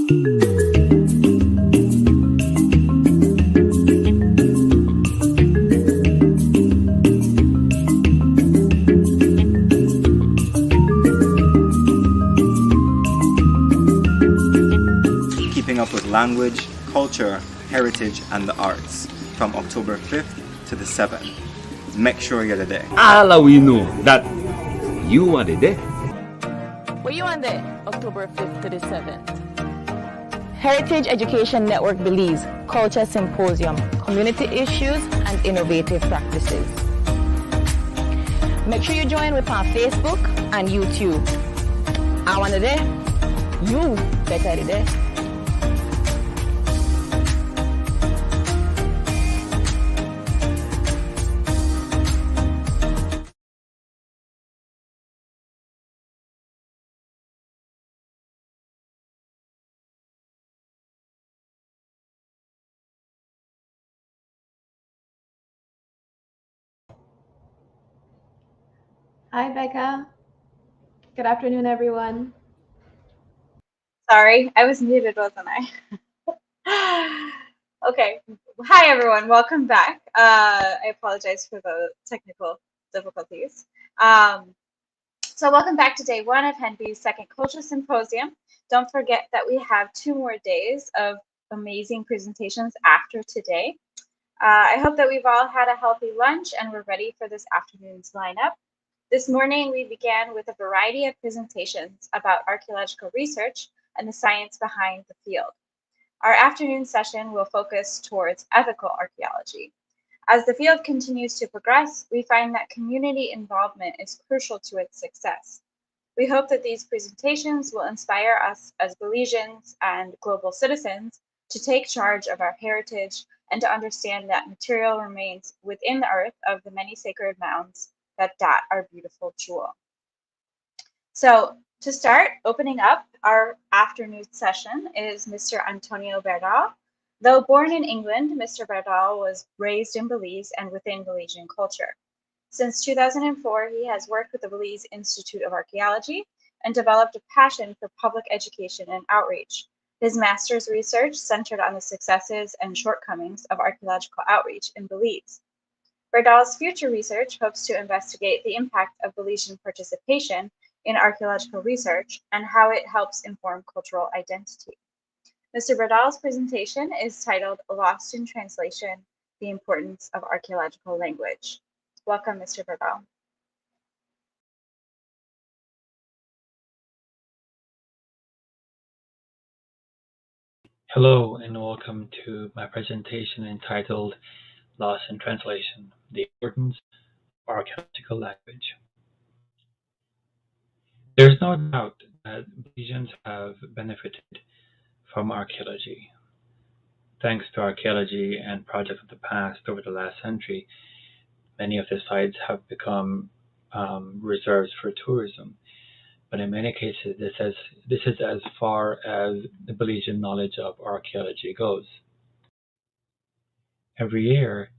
Keeping up with language, culture, heritage, and the arts from October 5th to the 7th. Make sure you're there. All we know that you are there. Were you on there October 5th to the 7th? Heritage Education Network Belize, KULCHA Symposium, Community Issues and Innovative Practices. Make sure you join with our Facebook and YouTube. I want to there. You better be there. Hi, Vega. Good afternoon, everyone. Sorry, I was muted, wasn't I? Okay. Hi, everyone. Welcome back. I apologize for the technical difficulties. So welcome back to day one of Henby's second KULCHA Symposium. Don't forget that we have 2 more days of amazing presentations after today. I hope that we've all had a healthy lunch and we're ready for this afternoon's lineup. This morning, we began with a variety of presentations about archaeological research and the science behind the field. Our afternoon session will focus towards ethical archaeology. As the field continues to progress, we find that community involvement is crucial to its success. We hope that these presentations will inspire us as Belizeans and global citizens to take charge of our heritage and to understand that material remains within the earth of the many sacred mounds that dot our beautiful jewel. So to start, opening up our afternoon session is Mr. Antonio Beardall. Though born in England, Mr. Beardall was raised in Belize and within Belizean culture. Since 2004, he has worked with the Belize Institute of Archaeology and developed a passion for public education and outreach. His master's research centered on the successes and shortcomings of archaeological outreach in Belize. Beardall's future research hopes to investigate the impact of Belizean participation in archaeological research and how it helps inform cultural identity. Mr. Beardall's presentation is titled Lost in Translation, The Importance of Archaeological Language. Welcome, Mr. Beardall. Hello and welcome to my presentation entitled Lost in Translation, The Importance of Archaeological Language. There's no doubt that Belizeans have benefited from archaeology. Thanks to archaeology and projects of the past over the last century, many of the sites have become reserves for tourism. But in many cases, this is as far as the Belizean knowledge of archaeology goes. Every year,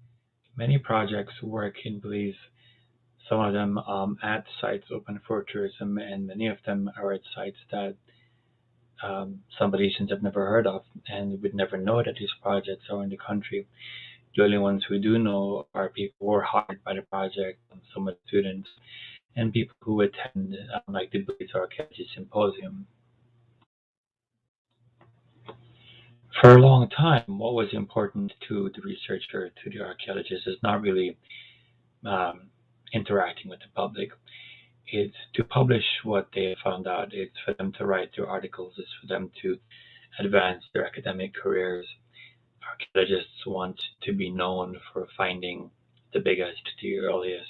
many projects work in Belize, some of them at sites open for tourism, and many of them are at sites that some Belizeans have never heard of, and would never know that these projects are in the country. The only ones who do know are people who are hired by the project, some of the students, and people who attend, like the Belize Archaeology Symposium. For a long time, what was important to the researcher, to the archaeologist, is not really interacting with the public. It's to publish what they found out. It's for them to write their articles. It's for them to advance their academic careers. Archaeologists want to be known for finding the biggest, the earliest,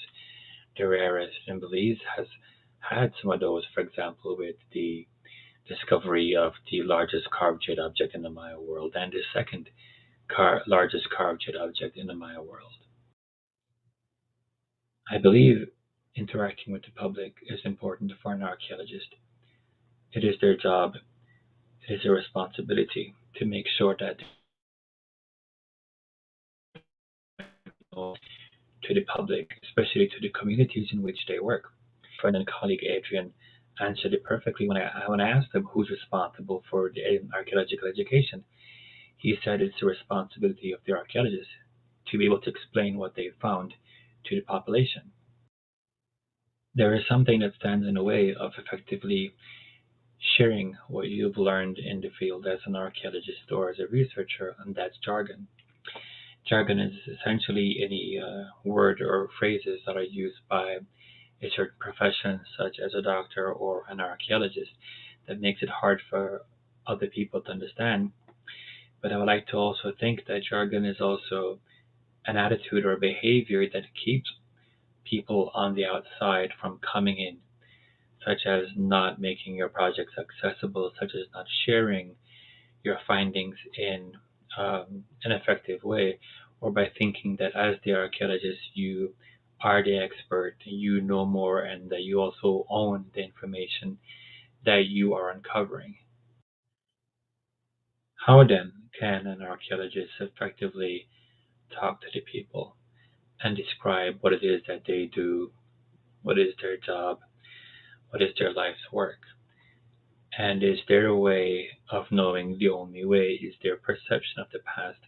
the rarest. And Belize has had some of those, for example, with the discovery of the largest carved jade object in the Maya world and the second largest carved jade object in the Maya world. I believe interacting with the public is important for an archaeologist. It is their job, it is their responsibility to make sure that to the public, especially to the communities in which they work. Friend and colleague Adrian answered it perfectly when I asked him who's responsible for the archaeological education. He said it's the responsibility of the archaeologists to be able to explain what they found to the population. There is something that stands in the way of effectively sharing what you've learned in the field as an archaeologist or as a researcher, and that's jargon. Jargon is essentially any word or phrases that are used by a certain profession, such as a doctor or an archaeologist, that makes it hard for other people to understand. But I would like to also think that jargon is also an attitude or behavior that keeps people on the outside from coming in, such as not making your projects accessible, such as not sharing your findings in an effective way, or by thinking that as the archaeologist you are the expert, you know more, and that you also own the information that you are uncovering. How then can an archaeologist effectively talk to the people and describe what it is that they do, what is their job, what is their life's work? And is there a way of knowing the only way? Is their perception of the past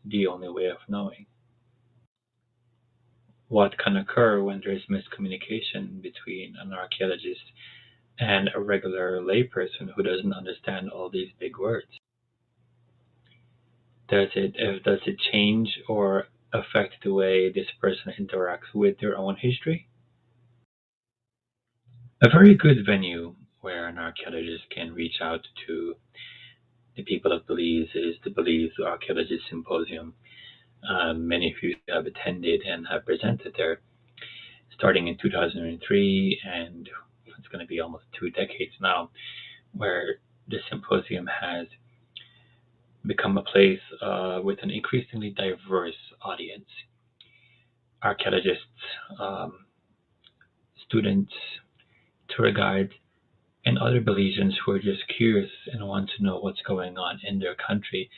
the only way of knowing? What can occur when there is miscommunication between an archaeologist and a regular layperson who doesn't understand all these big words? Does it change or affect the way this person interacts with their own history? A very good venue where an archaeologist can reach out to the people of Belize is the Belize Archaeology Symposium. Many of you have attended and have presented there, starting in 2003, and it's going to be almost 2 decades now, where the symposium has become a place with an increasingly diverse audience. Archaeologists, students, tour guides, and other Belizeans who are just curious and want to know what's going on in their country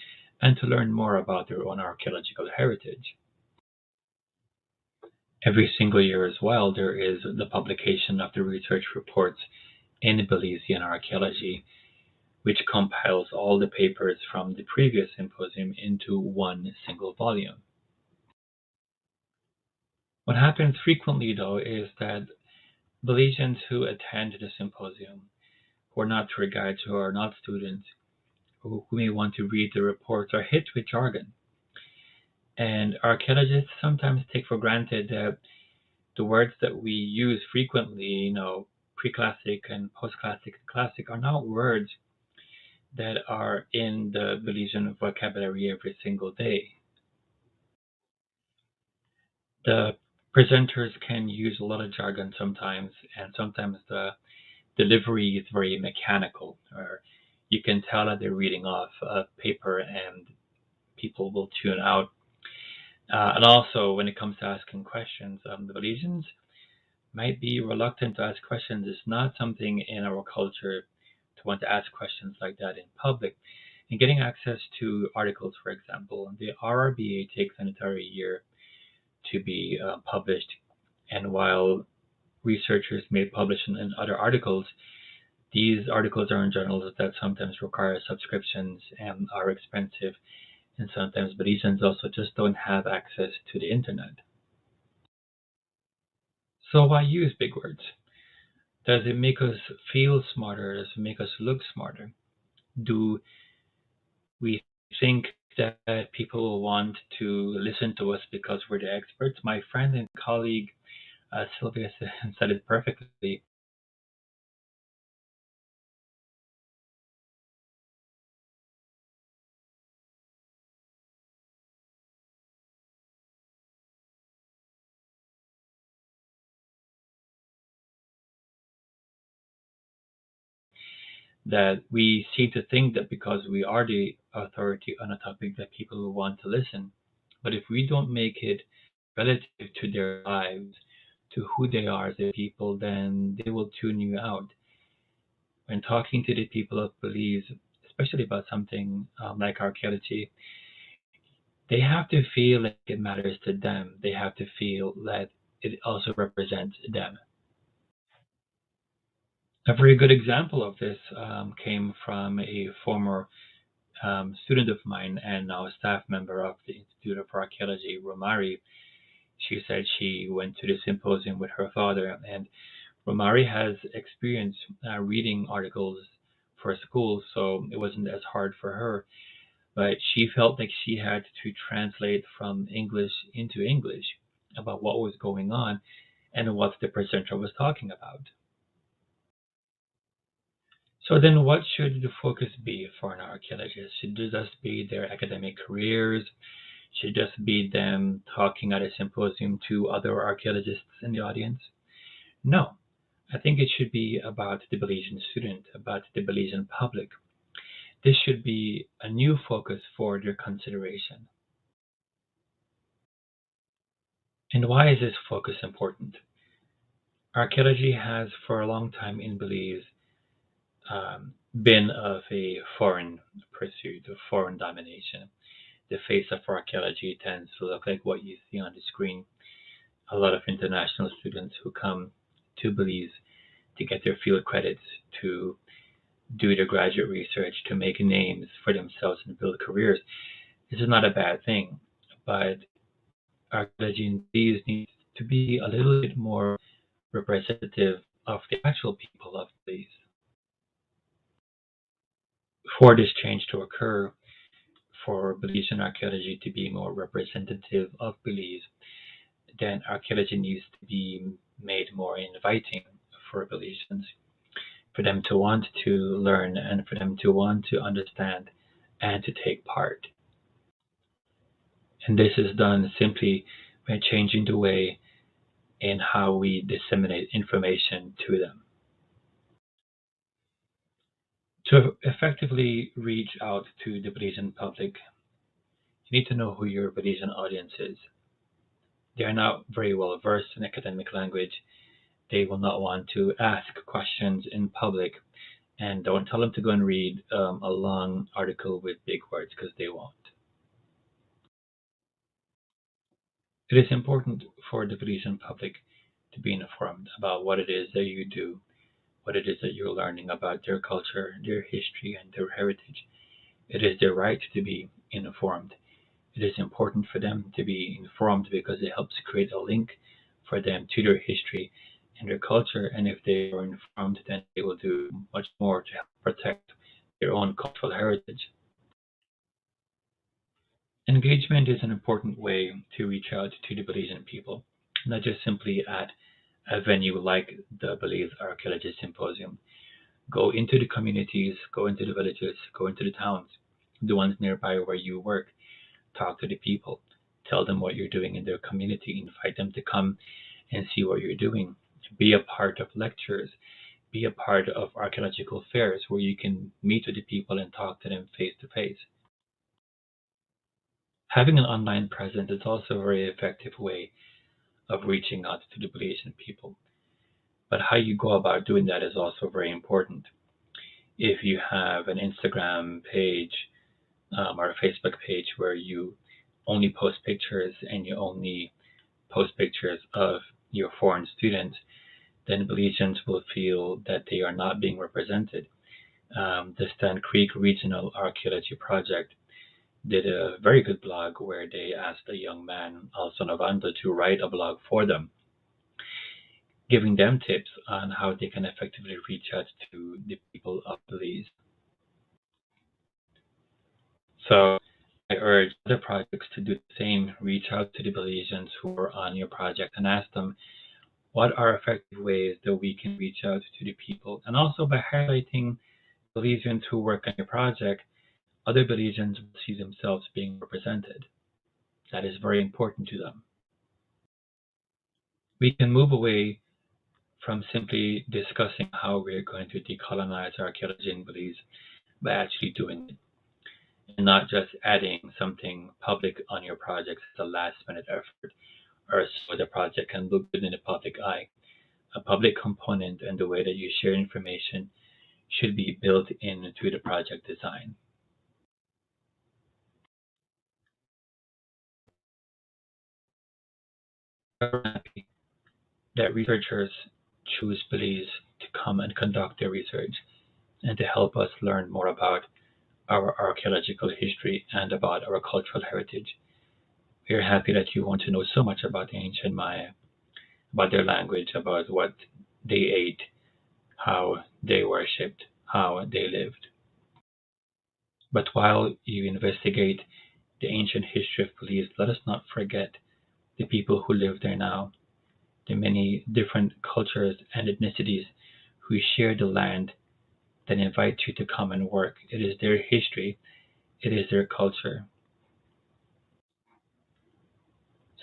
and to learn more about their own archaeological heritage. Every single year as well, there is the publication of the research reports in Belizean archaeology, which compiles all the papers from the previous symposium into one single volume. What happens frequently, though, is that Belizeans who attend the symposium, who are not tour guides, who are not students, who may want to read the reports, are hit with jargon. And archaeologists sometimes take for granted that the words that we use frequently, pre-classic and post-classic, classic, are not words that are in the Belizean vocabulary every single day. The presenters can use a lot of jargon sometimes, and sometimes the delivery is very mechanical, or you can tell that they're reading off a paper and people will tune out. And also, when it comes to asking questions, the Belizeans might be reluctant to ask questions. It's not something in our culture to want to ask questions like that in public. And getting access to articles, for example, the RRBA takes an entire year to be published. And while researchers may publish in other articles, these articles are in journals that sometimes require subscriptions and are expensive. And sometimes Belizeans also just don't have access to the internet. So why use big words? Does it make us feel smarter? Does it make us look smarter? Do we think that people will want to listen to us because we're the experts? My friend and colleague Sylvia said it perfectly. That we seem to think that because we are the authority on a topic that people will want to listen. But if we don't make it relative to their lives, to who they are as a people, then they will tune you out. When talking to the people of Belize, especially about something like archaeology, they have to feel like it matters to them. They have to feel that it also represents them. A very good example of this came from a former student of mine and now a staff member of the Institute of Archaeology, Romari. She said she went to the symposium with her father, and Romari has experience reading articles for school, so it wasn't as hard for her. But she felt like she had to translate from English into English about what was going on and what the presenter was talking about. So then what should the focus be for an archaeologist? Should it just be their academic careers? Should it just be them talking at a symposium to other archaeologists in the audience? No, I think it should be about the Belizean student, about the Belizean public. This should be a new focus for their consideration. And why is this focus important? Archaeology has for a long time in Belize been of a foreign pursuit, of foreign domination. The face of archaeology tends to look like what you see on the screen. A lot of international students who come to Belize to get their field credits, to do their graduate research, to make names for themselves and build careers. This is not a bad thing, but archaeology in Belize needs to be a little bit more representative of the actual people of Belize. For this change to occur, for Belizean archaeology to be more representative of Belize, then archaeology needs to be made more inviting for Belizeans, for them to want to learn and for them to want to understand and to take part. And this is done simply by changing the way in how we disseminate information to them. To effectively reach out to the Belizean public, you need to know who your Belizean audience is. They are not very well versed in academic language. They will not want to ask questions in public, and don't tell them to go and read a long article with big words, because they won't. It is important for the Belizean public to be informed about what it is that you do, what it is that you're learning about their culture, their history, and their heritage. It is their right to be informed. It is important for them to be informed because it helps create a link for them to their history and their culture, and if they are informed, then they will do much more to help protect their own cultural heritage. Engagement is an important way to reach out to the Belizean people, not just simply at a venue like the Belize Archaeology Symposium. Go into the communities, go into the villages, go into the towns, the ones nearby where you work. Talk to the people. Tell them what you're doing in their community. Invite them to come and see what you're doing. Be a part of lectures. Be a part of archaeological fairs where you can meet with the people and talk to them face to face. Having an online presence is also a very effective way of reaching out to the Belizean people. But how you go about doing that is also very important. If you have an Instagram page or a Facebook page where you only post pictures and you only post pictures of your foreign students, then Belizeans will feel that they are not being represented. The Stan Creek Regional Archaeology Project did a very good blog where they asked a young man, also Novanda, to write a blog for them, giving them tips on how they can effectively reach out to the people of Belize. So I urge other projects to do the same. Reach out to the Belizeans who are on your project and ask them, what are effective ways that we can reach out to the people? And also by highlighting Belizeans who work on your project, other Belizeans will see themselves being represented. That is very important to them. We can move away from simply discussing how we're going to decolonize archaeology in Belize by actually doing it, and not just adding something public on your project as a last-minute effort, or so the project can look good in the public eye. A public component and the way that you share information should be built into the project design. I'm happy that researchers choose Belize to come and conduct their research and to help us learn more about our archaeological history and about our cultural heritage. We are happy that you want to know so much about the ancient Maya, about their language, about what they ate, how they worshipped, how they lived. But while you investigate the ancient history of Belize, let us not forget the people who live there now, the many different cultures and ethnicities who share the land that invite you to come and work. It is their history, it is their culture.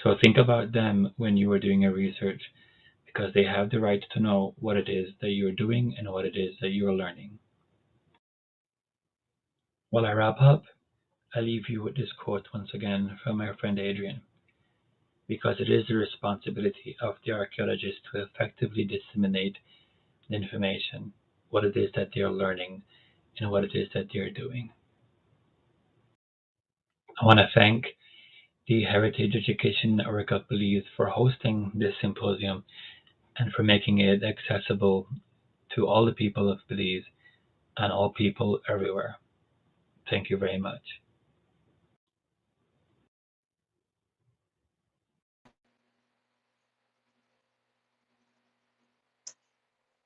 So think about them when you are doing your research, because they have the right to know what it is that you're doing and what it is that you're learning. While I wrap up, I leave you with this quote once again from my friend Adrian, because it is the responsibility of the archaeologist to effectively disseminate the information, what it is that they are learning, and what it is that they are doing. I want to thank the Heritage Education Network of Belize for hosting this symposium and for making it accessible to all the people of Belize and all people everywhere. Thank you very much.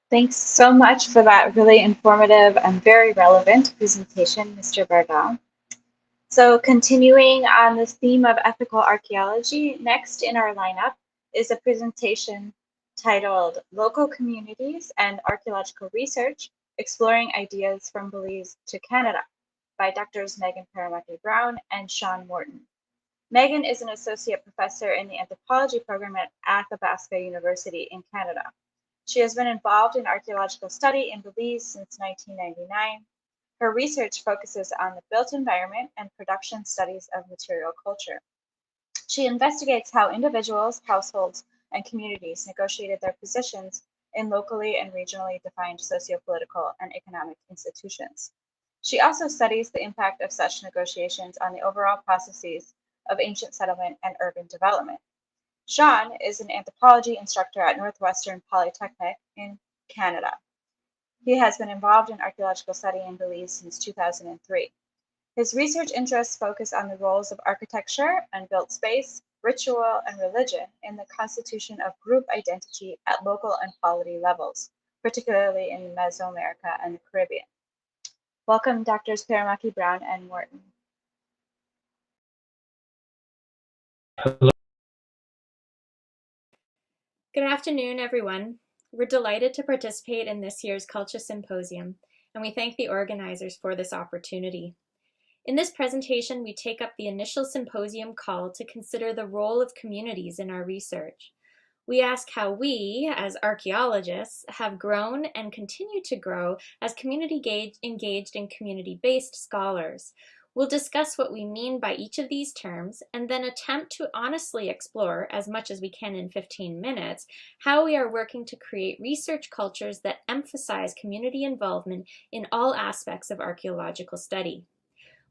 Thanks so much for that really informative and very relevant presentation, Mr. Beardall. So continuing on this theme of ethical archaeology, next in our lineup is a presentation titled Local Communities and Archaeological Research, Exploring Ideas from Belize to Canada by Drs. Meaghan Peuramaki-Brown and Shawn Morton. Meaghan is an associate professor in the anthropology program at Athabasca University in Canada. She has been involved in archaeological study in Belize since 1999. Her research focuses on the built environment and production studies of material culture. She investigates how individuals, households, and communities negotiated their positions in locally and regionally defined sociopolitical and economic institutions. She also studies the impact of such negotiations on the overall processes of ancient settlement and urban development. Shawn is an anthropology instructor at Northwestern Polytechnic in Canada. He has been involved in archaeological study in Belize since 2003. His research interests focus on the roles of architecture and built space, ritual, and religion in the constitution of group identity at local and polity levels, particularly in Mesoamerica and the Caribbean. Welcome, Drs. Peuramaki-Brown and Morton. Hello. Good afternoon, everyone. We're delighted to participate in this year's KULCHA Symposium, and we thank the organizers for this opportunity. In this presentation, we take up the initial symposium call to consider the role of communities in our research. We ask how we, as archaeologists, have grown and continue to grow as community engaged and community-based scholars. We'll discuss what we mean by each of these terms and then attempt to honestly explore, as much as we can in 15 minutes, how we are working to create research cultures that emphasize community involvement in all aspects of archaeological study.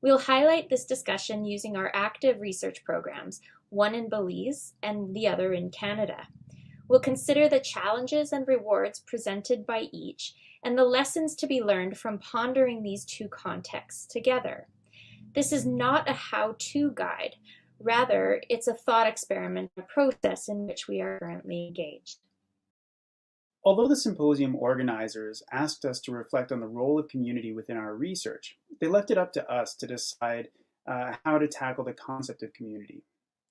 We'll highlight this discussion using our active research programs, one in Belize and the other in Canada. We'll consider the challenges and rewards presented by each and the lessons to be learned from pondering these two contexts together. This is not a how-to guide. Rather, it's a thought experiment, a process in which we are currently engaged. Although the symposium organizers asked us to reflect on the role of community within our research, they left it up to us to decide how to tackle the concept of community.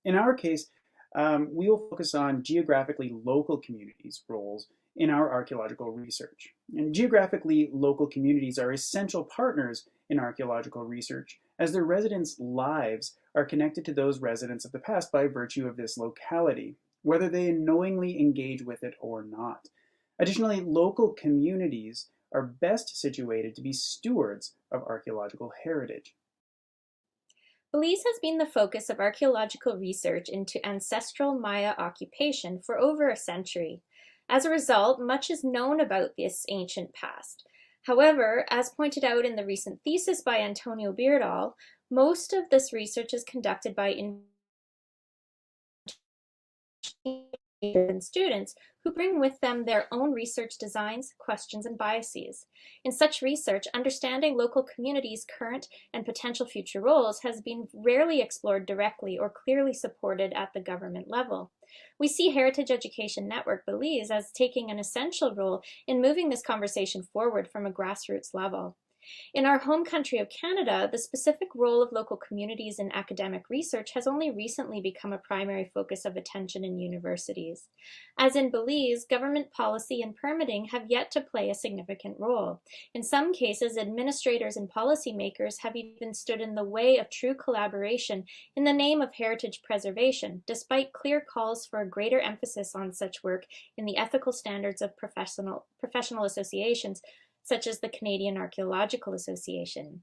In our case, we will focus on geographically local communities' roles in our archaeological research. And geographically local communities are essential partners in archaeological research, as their residents' lives are connected to those residents of the past by virtue of this locality, whether they knowingly engage with it or not. Additionally, local communities are best situated to be stewards of archaeological heritage. Belize has been the focus of archaeological research into ancestral Maya occupation for over a century. As a result, much is known about this ancient past. However, as pointed out in the recent thesis by Antonio Beardall, most of this research is conducted by and students who bring with them their own research designs, questions, and biases. In such research, understanding local communities' current and potential future roles has been rarely explored directly or clearly supported at the government level. We see Heritage Education Network Belize as taking an essential role in moving this conversation forward from a grassroots level. In our home country of Canada, the specific role of local communities in academic research has only recently become a primary focus of attention in universities. As in Belize, government policy and permitting have yet to play a significant role. In some cases, administrators and policymakers have even stood in the way of true collaboration in the name of heritage preservation, despite clear calls for a greater emphasis on such work in the ethical standards of professional associations, such as the Canadian Archaeological Association.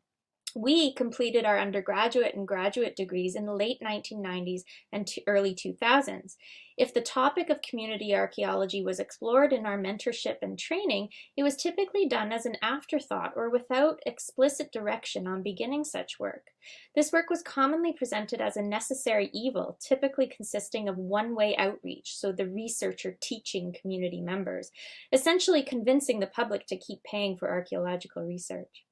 We completed our undergraduate and graduate degrees in the late 1990s and early 2000s. If the topic of community archaeology was explored in our mentorship and training, it was typically done as an afterthought or without explicit direction on beginning such work. This work was commonly presented as a necessary evil, typically consisting of one-way outreach, so the researcher teaching community members, essentially convincing the public to keep paying for archaeological research.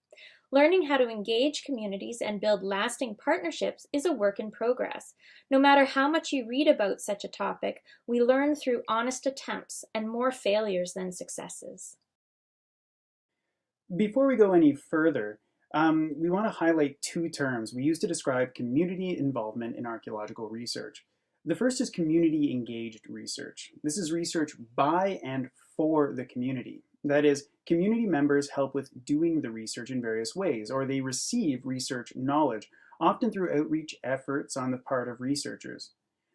Learning how to engage communities and build lasting partnerships is a work in progress. No matter how much you read about such a topic, we learn through honest attempts and more failures than successes. Before we go any further, we want to highlight two terms we use to describe community involvement in archaeological research. The first is community engaged research. This is research by and for the community. That is, community members help with doing the research in various ways, or they receive research knowledge, often through outreach efforts on the part of researchers.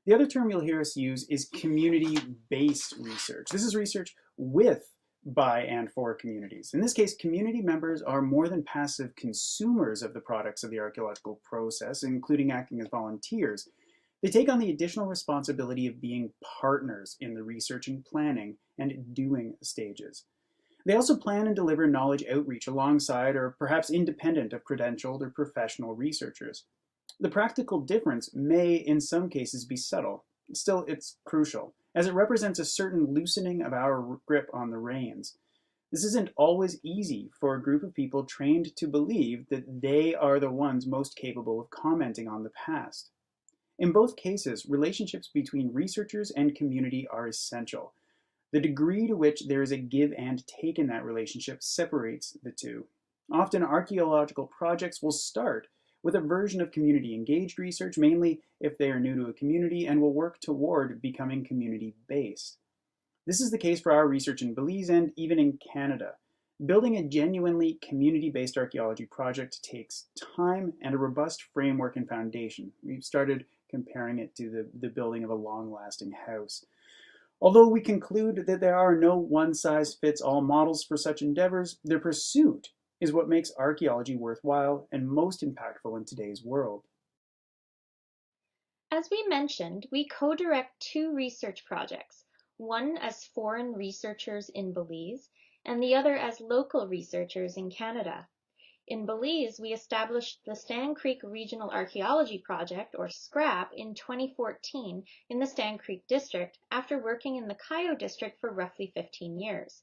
The other term you'll hear us use is community-based research. This is research with, by, and for communities. In this case, community members are more than passive consumers of the products of the archaeological process, including acting as volunteers. They take on the additional responsibility of being partners in the research and planning and doing stages. They also plan and deliver knowledge outreach alongside or perhaps independent of credentialed or professional researchers. The practical difference may, in some cases, be subtle. Still, it's crucial, as it represents a certain loosening of our grip on the reins. This isn't always easy for a group of people trained to believe that they are the ones most capable of commenting on the past. In both cases, relationships between researchers and community are essential. The degree to which there is a give and take in that relationship separates the two. Often archaeological projects will start with a version of community-engaged research, mainly if they are new to a community, and will work toward becoming community-based. This is the case for our research in Belize and even in Canada. Building a genuinely community-based archaeology project takes time and a robust framework and foundation. We've started comparing it to the building of a long-lasting house. Although we conclude that there are no one-size-fits-all models for such endeavors, their pursuit is what makes archaeology worthwhile and most impactful in today's world. As we mentioned, we co-direct two research projects, one as foreign researchers in Belize and the other as local researchers in Canada. In Belize, we established the Stan Creek Regional Archaeology Project, or SCRAP, in 2014 in the Stan Creek District after working in the Cayo District for roughly 15 years.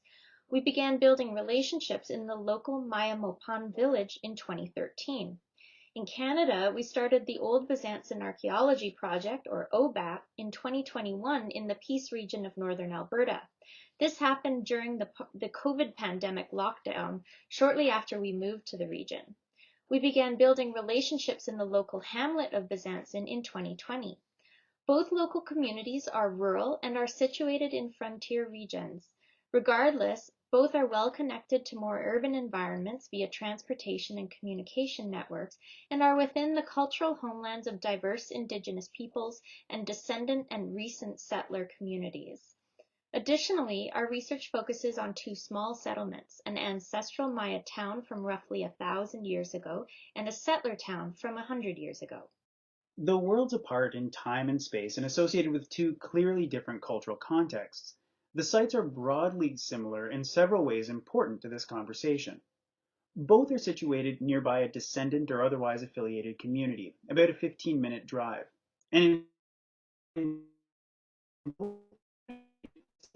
We began building relationships in the local Maya Mopan village in 2013. In Canada, we started the Old Byzantine Archaeology Project, or OBAP, in 2021 in the Peace region of northern Alberta. This happened during the COVID pandemic lockdown, shortly after we moved to the region. We began building relationships in the local hamlet of Byzantine in 2020. Both local communities are rural and are situated in frontier regions. Regardless, both are well connected to more urban environments via transportation and communication networks and are within the cultural homelands of diverse Indigenous peoples and descendant and recent settler communities. Additionally, our research focuses on two small settlements, an ancestral Maya town from roughly 1,000 years ago and a settler town from 100 years ago. Though worlds apart in time and space and associated with two clearly different cultural contexts, the sites are broadly similar in several ways important to this conversation. Both are situated nearby a descendant or otherwise affiliated community, about a 15-minute drive. And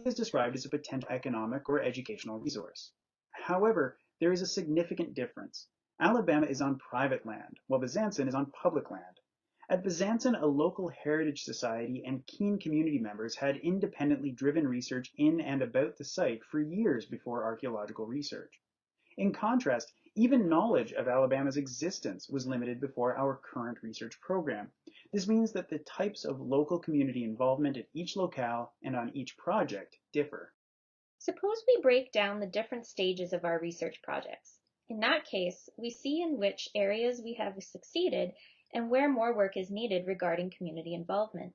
is described as a potential economic or educational resource. However, there is a significant difference. Alabama is on private land, while Besançon is on public land. At Besançon, a local heritage society and keen community members had independently driven research in and about the site for years before archaeological research. In contrast, even knowledge of Alabama's existence was limited before our current research program. This means that the types of local community involvement at each locale and on each project differ. Suppose we break down the different stages of our research projects. In that case, we see in which areas we have succeeded and where more work is needed regarding community involvement.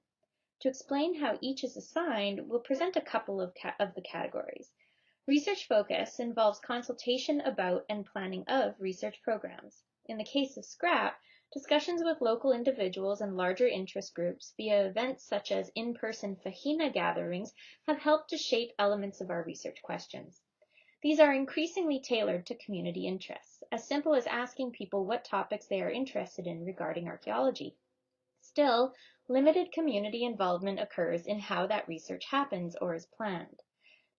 To explain how each is assigned, we'll present a couple of the categories. Research focus involves consultation about and planning of research programs. In the case of SCRAP, discussions with local individuals and larger interest groups via events such as in-person fahina gatherings have helped to shape elements of our research questions. These are increasingly tailored to community interests, as simple as asking people what topics they are interested in regarding archaeology. Still, limited community involvement occurs in how that research happens or is planned.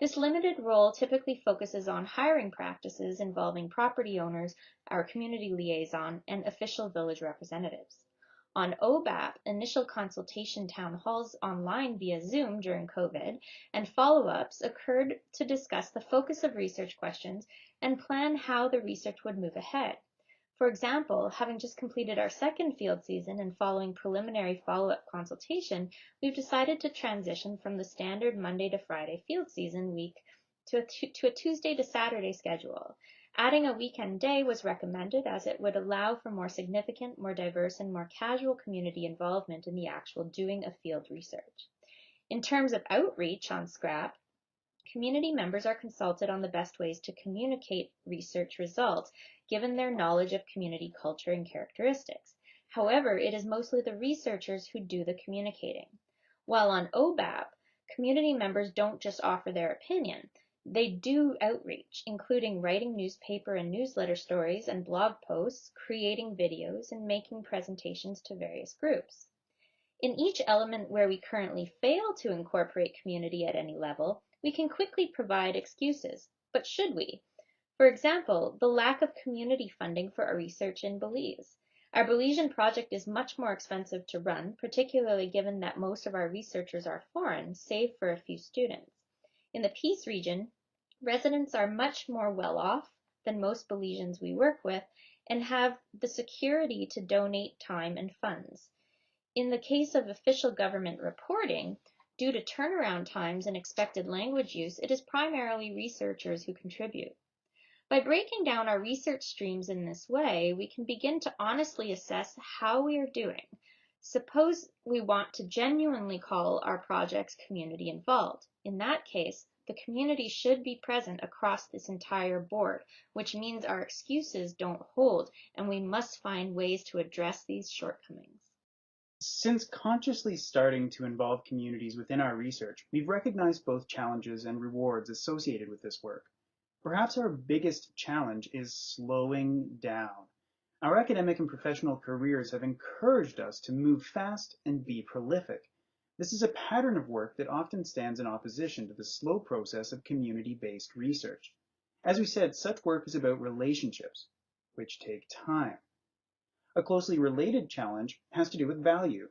This limited role typically focuses on hiring practices involving property owners, our community liaison, and official village representatives. On OBAP, initial consultation town halls online via Zoom during COVID and follow-ups occurred to discuss the focus of research questions and plan how the research would move ahead. For example, having just completed our second field season and following preliminary follow-up consultation, we've decided to transition from the standard Monday to Friday field season week to a Tuesday to Saturday schedule. Adding a weekend day was recommended as it would allow for more significant, more diverse, and more casual community involvement in the actual doing of field research. In terms of outreach on SCRAP, community members are consulted on the best ways to communicate research results, given their knowledge of community culture and characteristics. However, it is mostly the researchers who do the communicating. While on OBAP, community members don't just offer their opinion. They do outreach, including writing newspaper and newsletter stories and blog posts, creating videos, and making presentations to various groups. In each element where we currently fail to incorporate community at any level, we can quickly provide excuses, but should we? For example, the lack of community funding for our research in Belize. Our Belizean project is much more expensive to run, particularly given that most of our researchers are foreign, save for a few students. In the Peace region, residents are much more well off than most Belizeans we work with and have the security to donate time and funds. In the case of official government reporting, due to turnaround times and expected language use, it is primarily researchers who contribute. By breaking down our research streams in this way, we can begin to honestly assess how we are doing. Suppose we want to genuinely call our projects community involved. In that case, the community should be present across this entire board, which means our excuses don't hold, and we must find ways to address these shortcomings. Since consciously starting to involve communities within our research, we've recognized both challenges and rewards associated with this work. Perhaps our biggest challenge is slowing down. Our academic and professional careers have encouraged us to move fast and be prolific. This is a pattern of work that often stands in opposition to the slow process of community-based research. As we said, such work is about relationships, which take time. A closely related challenge has to do with value.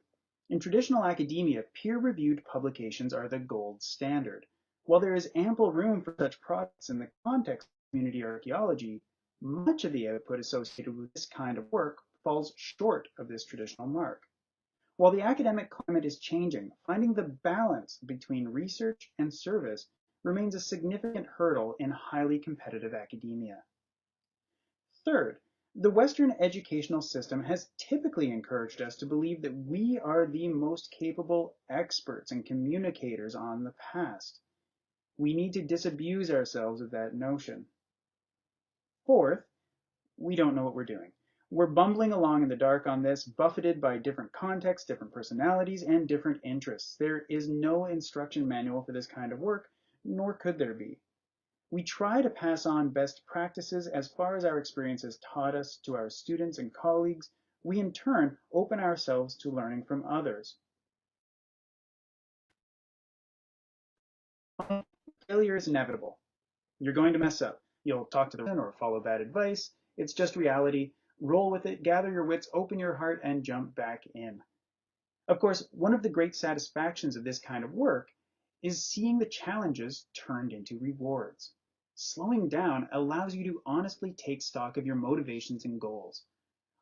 In traditional academia, peer-reviewed publications are the gold standard. While there is ample room for such projects in the context of community archaeology, much of the output associated with this kind of work falls short of this traditional mark. While the academic climate is changing, finding the balance between research and service remains a significant hurdle in highly competitive academia. Third, the Western educational system has typically encouraged us to believe that we are the most capable experts and communicators on the past. We need to disabuse ourselves of that notion. Fourth, we don't know what we're doing. We're bumbling along in the dark on this, buffeted by different contexts, different personalities, and different interests. There is no instruction manual for this kind of work, nor could there be. We try to pass on best practices as far as our experience has taught us to our students and colleagues. We in turn open ourselves to learning from others. Failure is inevitable. You're going to mess up. You'll talk to the person or follow bad advice. It's just reality. Roll with it, gather your wits, open your heart, and jump back in. Of course, one of the great satisfactions of this kind of work is seeing the challenges turned into rewards. Slowing down allows you to honestly take stock of your motivations and goals.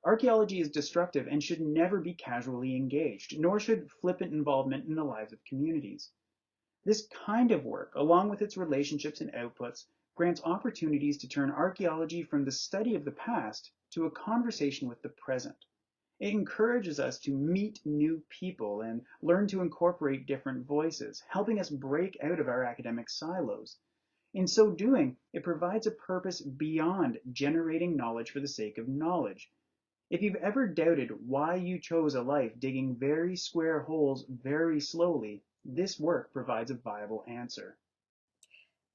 Archaeology is destructive and should never be casually engaged, nor should flippant involvement in the lives of communities. This kind of work, along with its relationships and outputs, grants opportunities to turn archaeology from the study of the past to a conversation with the present. It encourages us to meet new people and learn to incorporate different voices, helping us break out of our academic silos. In so doing, it provides a purpose beyond generating knowledge for the sake of knowledge. If you've ever doubted why you chose a life digging very square holes very slowly, this work provides a viable answer.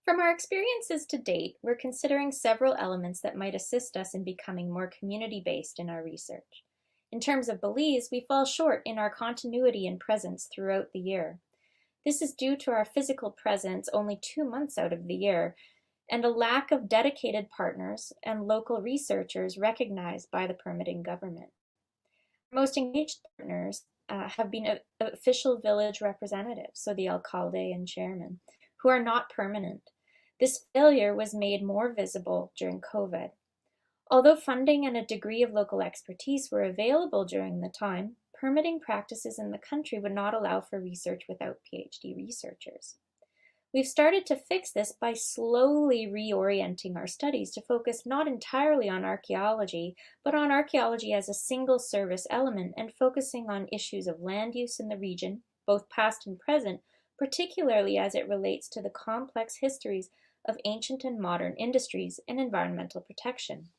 From our experiences to date, we're considering several elements that might assist us in becoming more community-based in our research. In terms of Belize, we fall short in our continuity and presence throughout the year. This is due to our physical presence only 2 months out of the year, and a lack of dedicated partners and local researchers recognized by the permitting government. Most engaged partners have been official village representatives, so the alcalde and chairman, who are not permanent. This failure was made more visible during COVID. Although funding and a degree of local expertise were available during the time, permitting practices in the country would not allow for research without PhD researchers. We've started to fix this by slowly reorienting our studies to focus not entirely on archaeology, but on archaeology as a single service element and focusing on issues of land use in the region, both past and present, particularly as it relates to the complex histories of ancient and modern industries and environmental protection.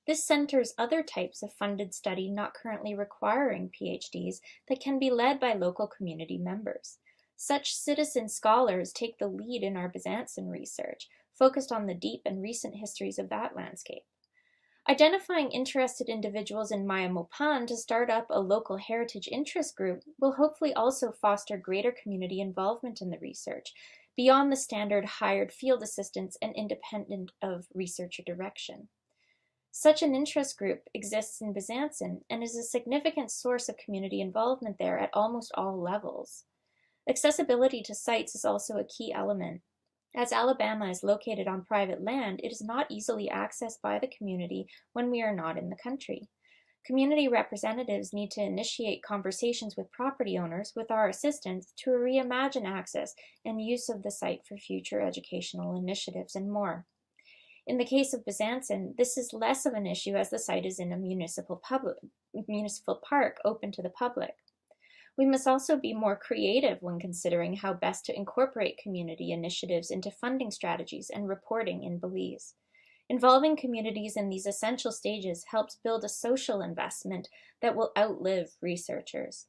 This centers other types of funded study not currently requiring PhDs that can be led by local community members. Such citizen scholars take the lead in our Byzantine research, focused on the deep and recent histories of that landscape. Identifying interested individuals in Maya Mopan to start up a local heritage interest group will hopefully also foster greater community involvement in the research, beyond the standard hired field assistants and independent of researcher direction. Such an interest group exists in Byzantine and is a significant source of community involvement there at almost all levels. Accessibility to sites is also a key element. As Alabama is located on private land, it is not easily accessed by the community when we are not in the country. Community representatives need to initiate conversations with property owners with our assistance to reimagine access and use of the site for future educational initiatives and more. In the case of Byzantine, this is less of an issue as the site is in a municipal park open to the public. We must also be more creative when considering how best to incorporate community initiatives into funding strategies and reporting in Belize. Involving communities in these essential stages helps build a social investment that will outlive researchers.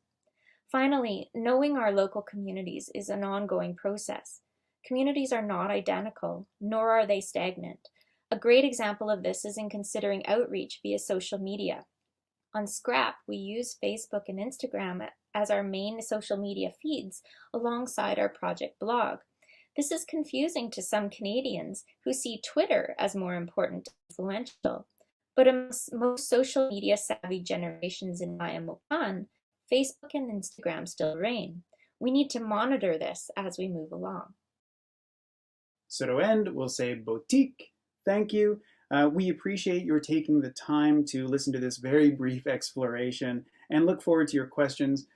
Finally, knowing our local communities is an ongoing process. Communities are not identical, nor are they stagnant. A great example of this is in considering outreach via social media. On Scrap, we use Facebook and Instagram as our main social media feeds alongside our project blog. This is confusing to some Canadians who see Twitter as more important and influential. But amongst most social media savvy generations in Maya Mopan, Facebook and Instagram still reign. We need to monitor this as we move along. So to end, we'll say boutique, thank you. We appreciate your taking the time to listen to this very brief exploration and look forward to your questions.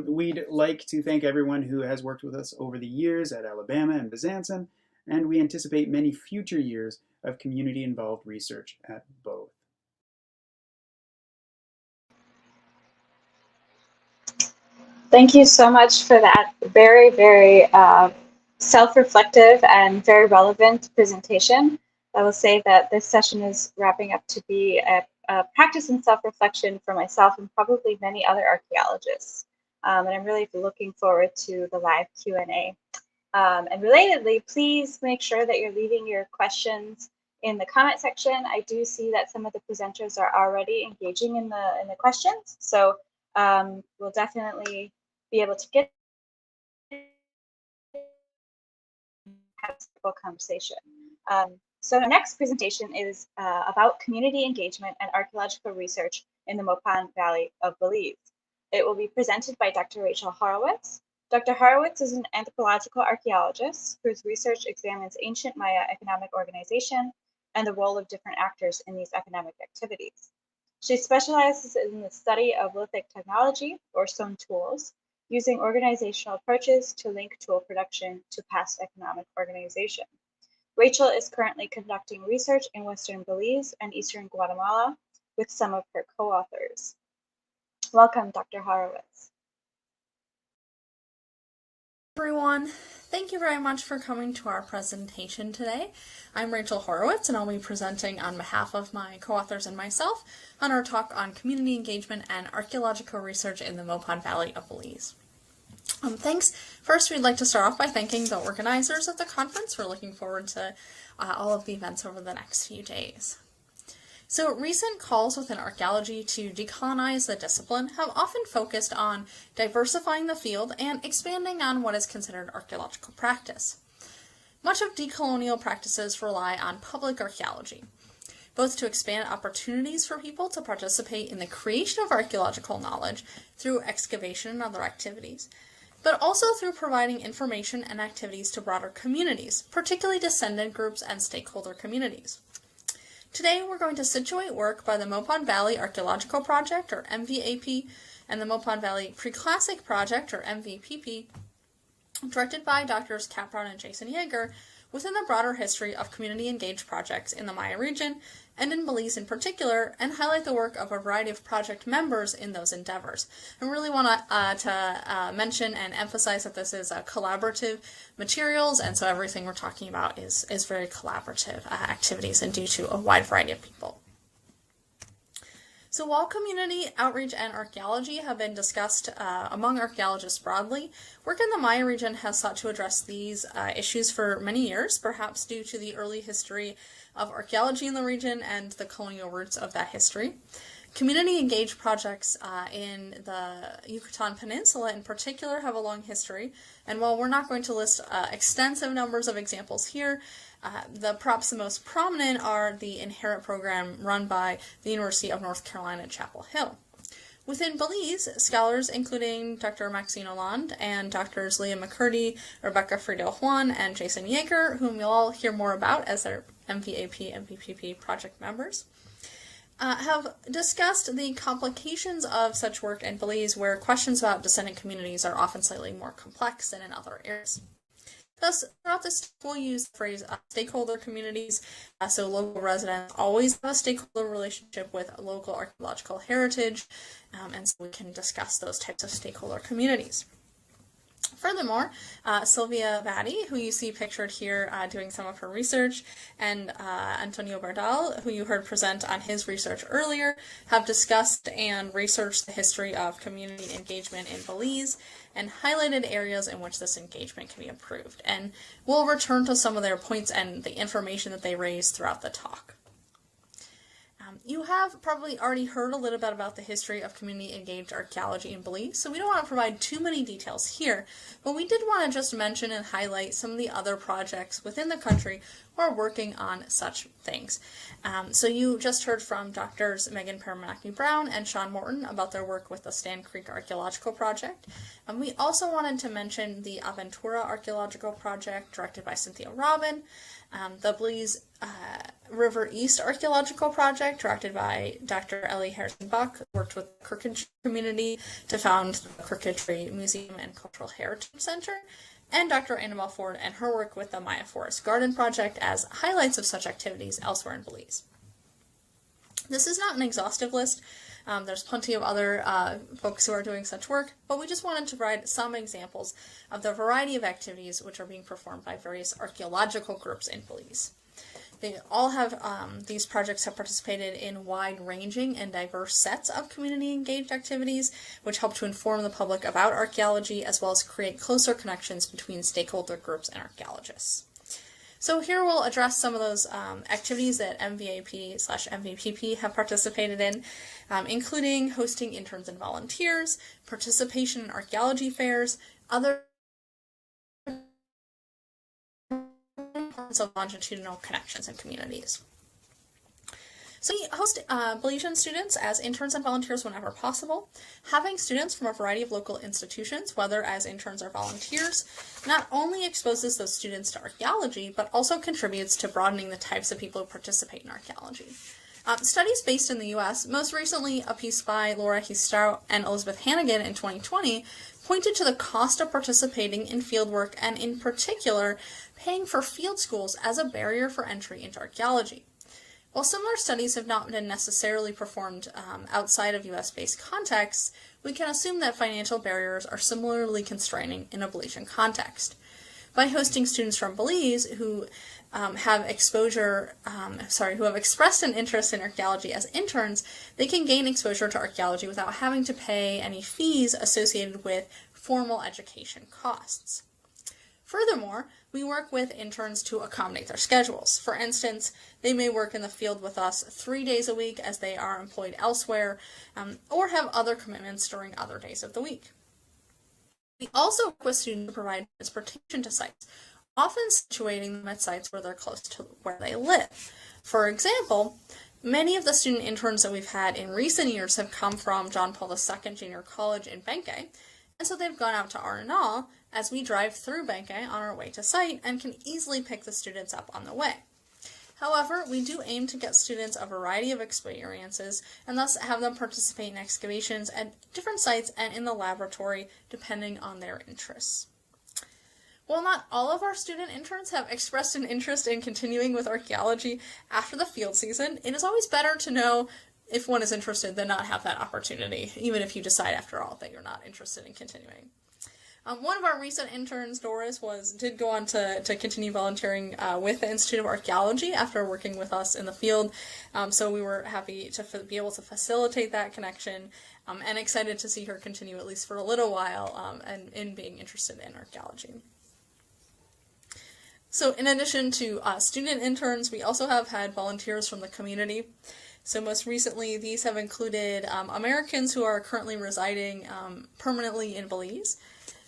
We'd like to thank everyone who has worked with us over the years at Alabama and Byzantine, and we anticipate many future years of community-involved research at both. Thank you so much for that very, very self-reflective and very relevant presentation. I will say that this session is wrapping up to be a practice in self-reflection for myself and probably many other archaeologists. And I'm really looking forward to the live Q&A. And relatedly, please make sure that you're leaving your questions in the comment section. I do see that some of the presenters are already engaging in the questions. So we'll definitely be able to get have a simple conversation. So our next presentation is about community engagement and archaeological research in the Mopan Valley of Belize. It will be presented by Dr. Rachel Horowitz. Dr. Horowitz is an anthropological archaeologist whose research examines ancient Maya economic organization and the role of different actors in these economic activities. She specializes in the study of lithic technology, or stone tools, using organizational approaches to link tool production to past economic organization. Rachel is currently conducting research in Western Belize and Eastern Guatemala with some of her co-authors. Welcome, Dr. Horowitz. Everyone, thank you very much for coming to our presentation today. I'm Rachel Horowitz, and I'll be presenting on behalf of my co-authors and myself on our talk on community engagement and archaeological research in the Mopan Valley of Belize. Thanks. First, we'd like to start off by thanking the organizers of the conference. We're looking forward to all of the events over the next few days. So recent calls within archaeology to decolonize the discipline have often focused on diversifying the field and expanding on what is considered archaeological practice. Much of decolonial practices rely on public archaeology, both to expand opportunities for people to participate in the creation of archaeological knowledge through excavation and other activities, but also through providing information and activities to broader communities, particularly descendant groups and stakeholder communities. Today, we're going to situate work by the Mopan Valley Archaeological Project, or MVAP, and the Mopan Valley Preclassic Project, or MVPP, directed by Drs. Kathryn and Jason Yaeger, within the broader history of community-engaged projects in the Maya region, and in Belize in particular, and highlight the work of a variety of project members in those endeavors. I really want to mention and emphasize that this is collaborative materials, and so everything we're talking about is very collaborative activities and due to a wide variety of people. So while community outreach and archaeology have been discussed among archaeologists broadly, work in the Maya region has sought to address these issues for many years, perhaps due to the early history of archaeology in the region and the colonial roots of that history. Community-engaged projects in the Yucatan Peninsula in particular have a long history, and while we're not going to list extensive numbers of examples here, perhaps the most prominent are the Inherit program run by the University of North Carolina at Chapel Hill. Within Belize, scholars including Dr. Maxine Hollande and Drs. Leah McCurdy, Rebecca Friedel-Juan, and Jason Yaeger, whom you'll all hear more about as their MVAP and MVPP project members, have discussed the complications of such work in Belize, where questions about descendant communities are often slightly more complex than in other areas. Thus, throughout this, we'll use the phrase stakeholder communities, so local residents always have a stakeholder relationship with local archaeological heritage, and so we can discuss those types of stakeholder communities. Furthermore, Sylvia Batty, who you see pictured here doing some of her research, and Antonio Beardall, who you heard present on his research earlier, have discussed and researched the history of community engagement in Belize and highlighted areas in which this engagement can be improved. And we'll return to some of their points and the information that they raised throughout the talk. You have probably already heard a little bit about the history of community-engaged archaeology in Belize, so we don't want to provide too many details here, but we did want to just mention and highlight some of the other projects within the country who are working on such things. So you just heard from Drs. Meaghan Peuramaki-Brown and Shawn Morton about their work with the Stand Creek Archaeological Project. We also wanted to mention the Aventura Archaeological Project directed by Cynthia Robin, the Belize River East Archaeological Project, directed by Dr. Ellie Harrison-Buck, worked with the Kirkland community to found the Kirkland Museum and Cultural Heritage Center, and Dr. Annabelle Ford and her work with the Maya Forest Garden Project as highlights of such activities elsewhere in Belize. This is not an exhaustive list. There's plenty of other folks who are doing such work, but we just wanted to provide some examples of the variety of activities which are being performed by various archaeological groups in Belize. They all have, these projects have participated in wide-ranging and diverse sets of community-engaged activities, which help to inform the public about archaeology, as well as create closer connections between stakeholder groups and archaeologists. So here we'll address some of those activities that MVAP/MVPP have participated in, including hosting interns and volunteers, participation in archaeology fairs, other importance of longitudinal connections in communities. So we host Belizean students as interns and volunteers whenever possible. Having students from a variety of local institutions, whether as interns or volunteers, not only exposes those students to archaeology, but also contributes to broadening the types of people who participate in archaeology. Studies based in the U.S., most recently a piece by Laura Histau and Elizabeth Hannigan in 2020, pointed to the cost of participating in fieldwork and in particular paying for field schools as a barrier for entry into archaeology. While similar studies have not been necessarily performed outside of U.S.-based contexts, we can assume that financial barriers are similarly constraining in a Belizean context. By hosting students from Belize who have expressed an interest in archaeology as interns, they can gain exposure to archaeology without having to pay any fees associated with formal education costs. Furthermore, we work with interns to accommodate their schedules. For instance, they may work in the field with us 3 days a week as they are employed elsewhere, or have other commitments during other days of the week. We also work with students to provide transportation to sites, often situating them at sites where they're close to where they live. For example, many of the student interns that we've had in recent years have come from John Paul II Junior College in Benque, and so they've gone out to Arnal as we drive through Benque on our way to site and can easily pick the students up on the way. However, we do aim to get students a variety of experiences and thus have them participate in excavations at different sites and in the laboratory depending on their interests. While not all of our student interns have expressed an interest in continuing with archaeology after the field season, it is always better to know if one is interested than not have that opportunity, even if you decide after all that you're not interested in continuing. One of our recent interns, Doris, did go on to continue volunteering with the Institute of Archaeology after working with us in the field, so we were happy to be able to facilitate that connection and excited to see her continue at least for a little while and in being interested in archaeology. So in addition to student interns, we also have had volunteers from the community. So most recently, these have included Americans who are currently residing permanently in Belize.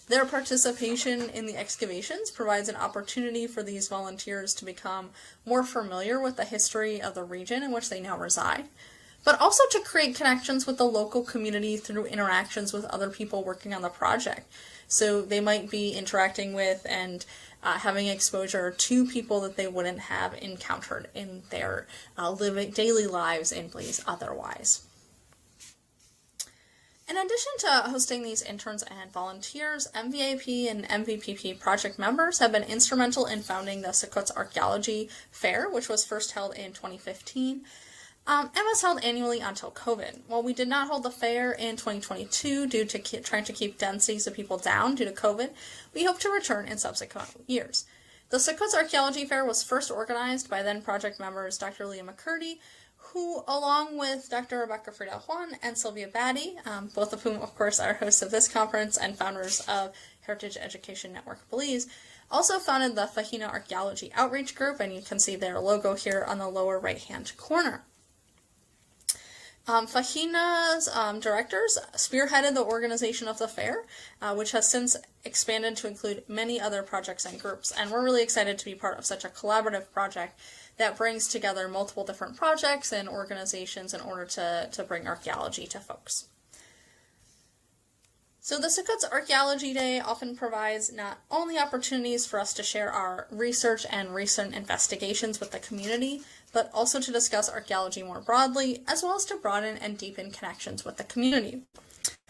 Their participation in the excavations provides an opportunity for these volunteers to become more familiar with the history of the region in which they now reside, but also to create connections with the local community through interactions with other people working on the project. So they might be interacting with and having exposure to people that they wouldn't have encountered in their daily lives in Belize otherwise. In addition to hosting these interns and volunteers, MVAP and MVPP project members have been instrumental in founding the Sukkot's Archaeology Fair, which was first held in 2015 and was held annually until COVID. While we did not hold the fair in 2022 due to trying to keep densities of people down due to COVID, we hope to return in subsequent years. The Sukkot's Archaeology Fair was first organized by then project members Dr. Leah McCurdy, who, along with Dr. Rebecca Friedel-Juan and Sylvia Batty, both of whom, of course, are hosts of this conference and founders of Heritage Education Network Belize, also founded the Fahina Archaeology Outreach Group, and you can see their logo here on the lower right-hand corner. Fahina's directors spearheaded the organization of the fair, which has since expanded to include many other projects and groups, and we're really excited to be part of such a collaborative project that brings together multiple different projects and organizations in order to bring archaeology to folks. So the Sukkot's Archaeology Day often provides not only opportunities for us to share our research and recent investigations with the community, but also to discuss archaeology more broadly, as well as to broaden and deepen connections with the community.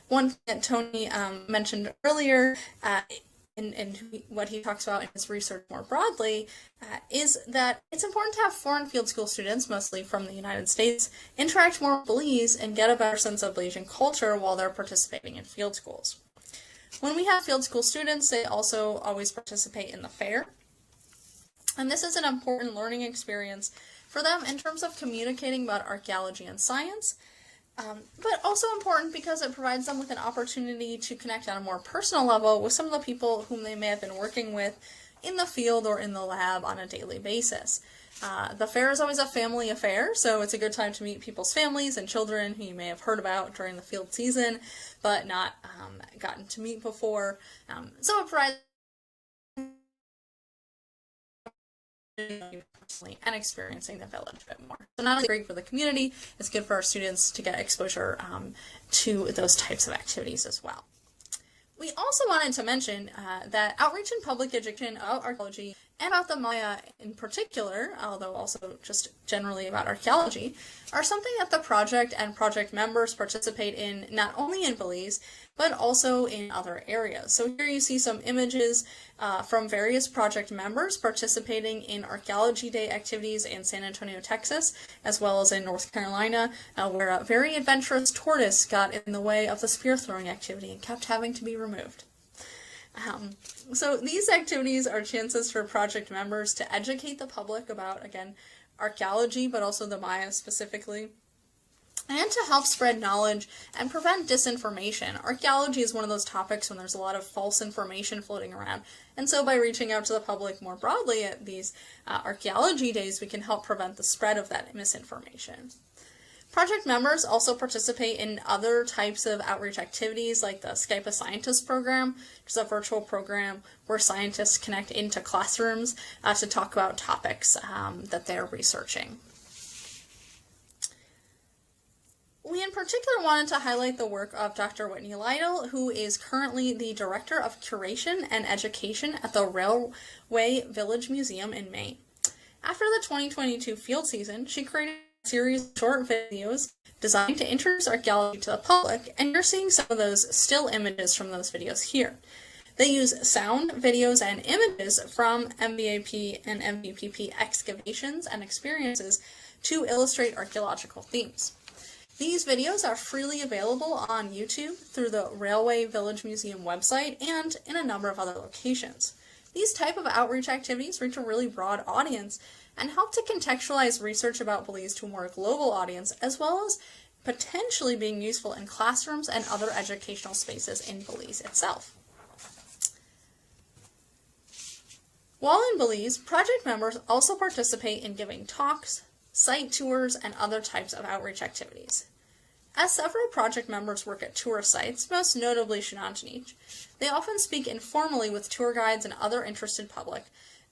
One thing that Tony mentioned earlier, and what he talks about in his research more broadly, is that it's important to have foreign field school students, mostly from the United States, interact more with Belize and get a better sense of Belizean culture while they're participating in field schools. When we have field school students, they also always participate in the fair, and this is an important learning experience for them in terms of communicating about archaeology and science, but also important because it provides them with an opportunity to connect on a more personal level with some of the people whom they may have been working with in the field or in the lab on a daily basis. The fair is always a family affair, so it's a good time to meet people's families and children who you may have heard about during the field season, but not gotten to meet before. So it provides personally and experiencing the village a bit more. So not only great for the community, it's good for our students to get exposure to those types of activities as well. We also wanted to mention that outreach and public education about archaeology and about the Maya in particular, although also just generally about archaeology, are something that the project and project members participate in not only in Belize, but also in other areas. So here you see some images from various project members participating in Archaeology Day activities in San Antonio, Texas, as well as in North Carolina, where a very adventurous tortoise got in the way of the spear throwing activity and kept having to be removed. So these activities are chances for project members to educate the public about, again, archaeology, but also the Maya specifically, and to help spread knowledge and prevent disinformation. Archaeology is one of those topics when there's a lot of false information floating around, and so by reaching out to the public more broadly at these archaeology days, we can help prevent the spread of that misinformation. Project members also participate in other types of outreach activities like the Skype a Scientist program, which is a virtual program where scientists connect into classrooms to talk about topics that they're researching. We in particular wanted to highlight the work of Dr. Whitney Lytle, who is currently the Director of Curation and Education at the Railway Village Museum in Maine. After the 2022 field season, she created a series of short videos designed to introduce archaeology to the public, and you're seeing some of those still images from those videos here. They use sound, videos, and images from MVAP and MVPP excavations and experiences to illustrate archaeological themes. These videos are freely available on YouTube through the Railway Village Museum website and in a number of other locations. These type of outreach activities reach a really broad audience and help to contextualize research about Belize to a more global audience, as well as potentially being useful in classrooms and other educational spaces in Belize itself. While in Belize, project members also participate in giving talks, site tours, and other types of outreach activities. As several project members work at tourist sites, most notably Shinantanich, they often speak informally with tour guides and other interested public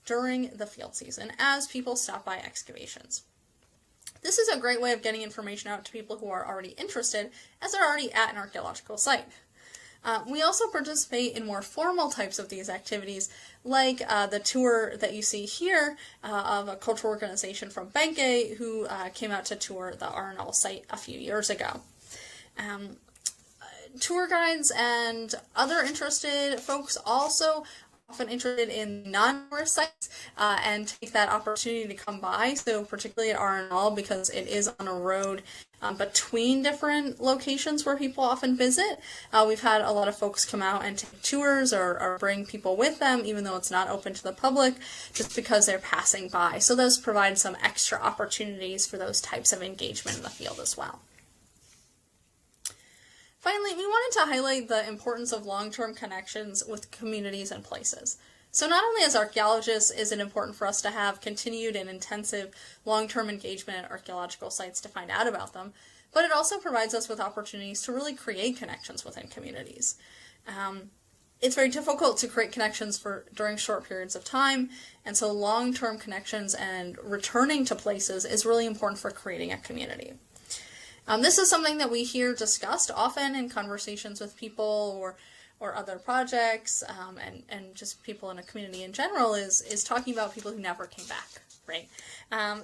during the field season as people stop by excavations. This is a great way of getting information out to people who are already interested, as they're already at an archaeological site. We also participate in more formal types of these activities, like the tour that you see here of a cultural organization from Vega who came out to tour the Arnall site a few years ago. Tour guides and other interested folks also often interested in non-tourist sites and take that opportunity to come by, so particularly at Arnall, because it is on a road between different locations where people often visit. We've had a lot of folks come out and take tours or bring people with them, even though it's not open to the public, just because they're passing by. So those provide some extra opportunities for those types of engagement in the field as well. Finally, we wanted to highlight the importance of long-term connections with communities and places. So not only as archaeologists is it important for us to have continued and intensive long-term engagement at archaeological sites to find out about them, but it also provides us with opportunities to really create connections within communities. It's very difficult to create connections during short periods of time, and so long-term connections and returning to places is really important for creating a community. This is something that we hear discussed often in conversations with people or other projects, and just people in a community in general is talking about people who never came back, right?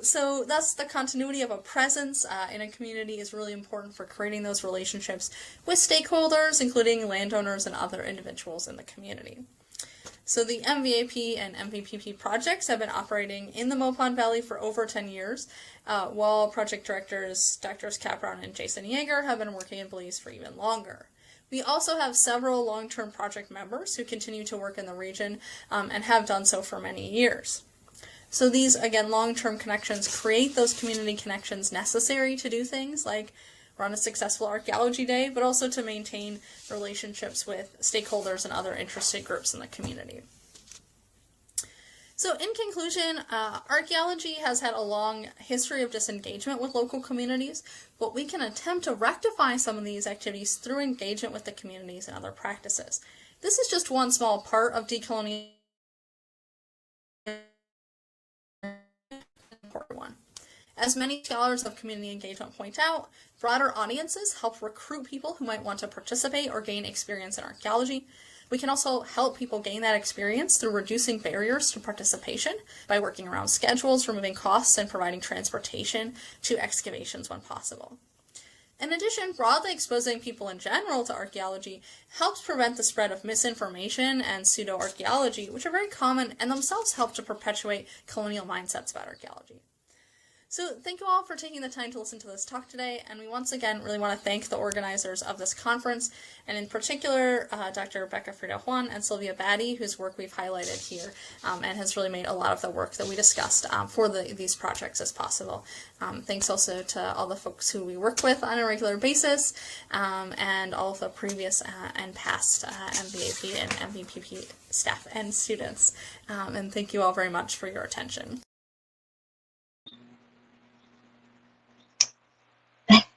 So thus the continuity of a presence in a community is really important for creating those relationships with stakeholders, including landowners and other individuals in the community. So the MVAP and MVPP projects have been operating in the Mopan Valley for over 10 years, while project directors Drs. Kathryn and Jason Yaeger have been working in Belize for even longer. We also have several long-term project members who continue to work in the region and have done so for many years. So these, again, long-term connections create those community connections necessary to do things like run a successful archaeology day, but also to maintain relationships with stakeholders and other interested groups in the community. So in conclusion, archaeology has had a long history of disengagement with local communities, but we can attempt to rectify some of these activities through engagement with the communities and other practices. This is just one small part of decolonialization As many scholars of community engagement point out, broader audiences help recruit people who might want to participate or gain experience in archaeology. We can also help people gain that experience through reducing barriers to participation by working around schedules, removing costs, and providing transportation to excavations when possible. In addition, broadly exposing people in general to archaeology helps prevent the spread of misinformation and pseudo-archaeology, which are very common and themselves help to perpetuate colonial mindsets about archaeology. So thank you all for taking the time to listen to this talk today, and we once again really want to thank the organizers of this conference, and in particular Dr. Becca Frida-Juan and Sylvia Batty, whose work we've highlighted here, and has really made a lot of the work that we discussed for these projects as possible. Thanks also to all the folks who we work with on a regular basis, and all of the previous and past MVAP and MVPP staff and students. And thank you all very much for your attention.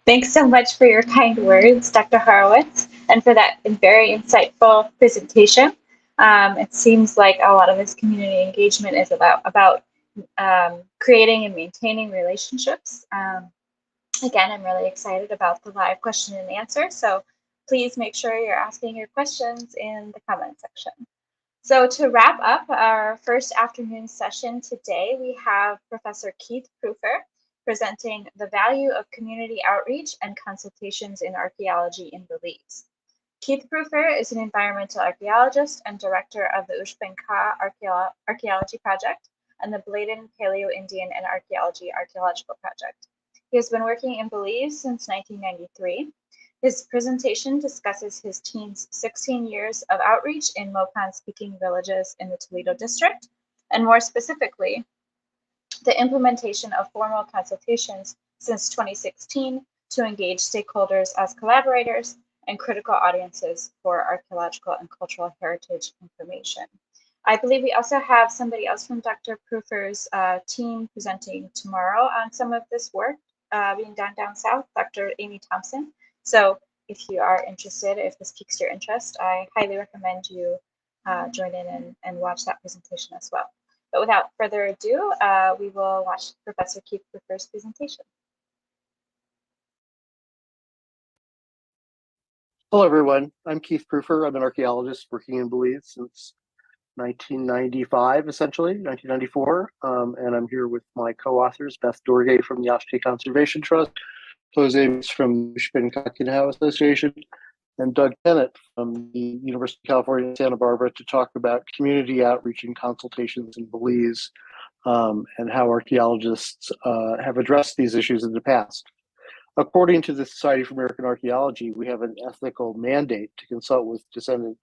Thanks so much for your kind words, Dr. Horowitz, and for that very insightful presentation. It seems like a lot of this community engagement is about creating and maintaining relationships. Again, I'm really excited about the live question and answer, so please make sure you're asking your questions in the comment section. So to wrap up our first afternoon session today, we have Professor Keith Prufer presenting the value of community outreach and consultations in archaeology in Belize. Keith Prufer is an environmental archaeologist and director of the Ushbenka Archaeology Project and the Bladen Paleo-Indian and Archaeological Project. He has been working in Belize since 1993. His presentation discusses his team's 16 years of outreach in Mopan-speaking villages in the Toledo district, and more specifically, the implementation of formal consultations since 2016 to engage stakeholders as collaborators and critical audiences for archaeological and cultural heritage information. I believe we also have somebody else from Dr. Prufer's team presenting tomorrow on some of this work being done down south, Dr. Amy Thompson. So if you are interested, if this piques your interest, I highly recommend you join in and watch that presentation as well. But without further ado, we will watch Professor Keith Prufer's presentation. Hello, everyone. I'm Keith Prufer. I'm an archaeologist working in Belize since 1995, essentially, 1994. And I'm here with my co-authors, Beth Dorgay from the Yaeger Conservation Trust, Jose from the Ushbenka Association, and Doug Kennett from the University of California, Santa Barbara, to talk about community outreach and consultations in Belize and how archaeologists have addressed these issues in the past. According to the Society for American Archaeology, we have an ethical mandate to consult with descendants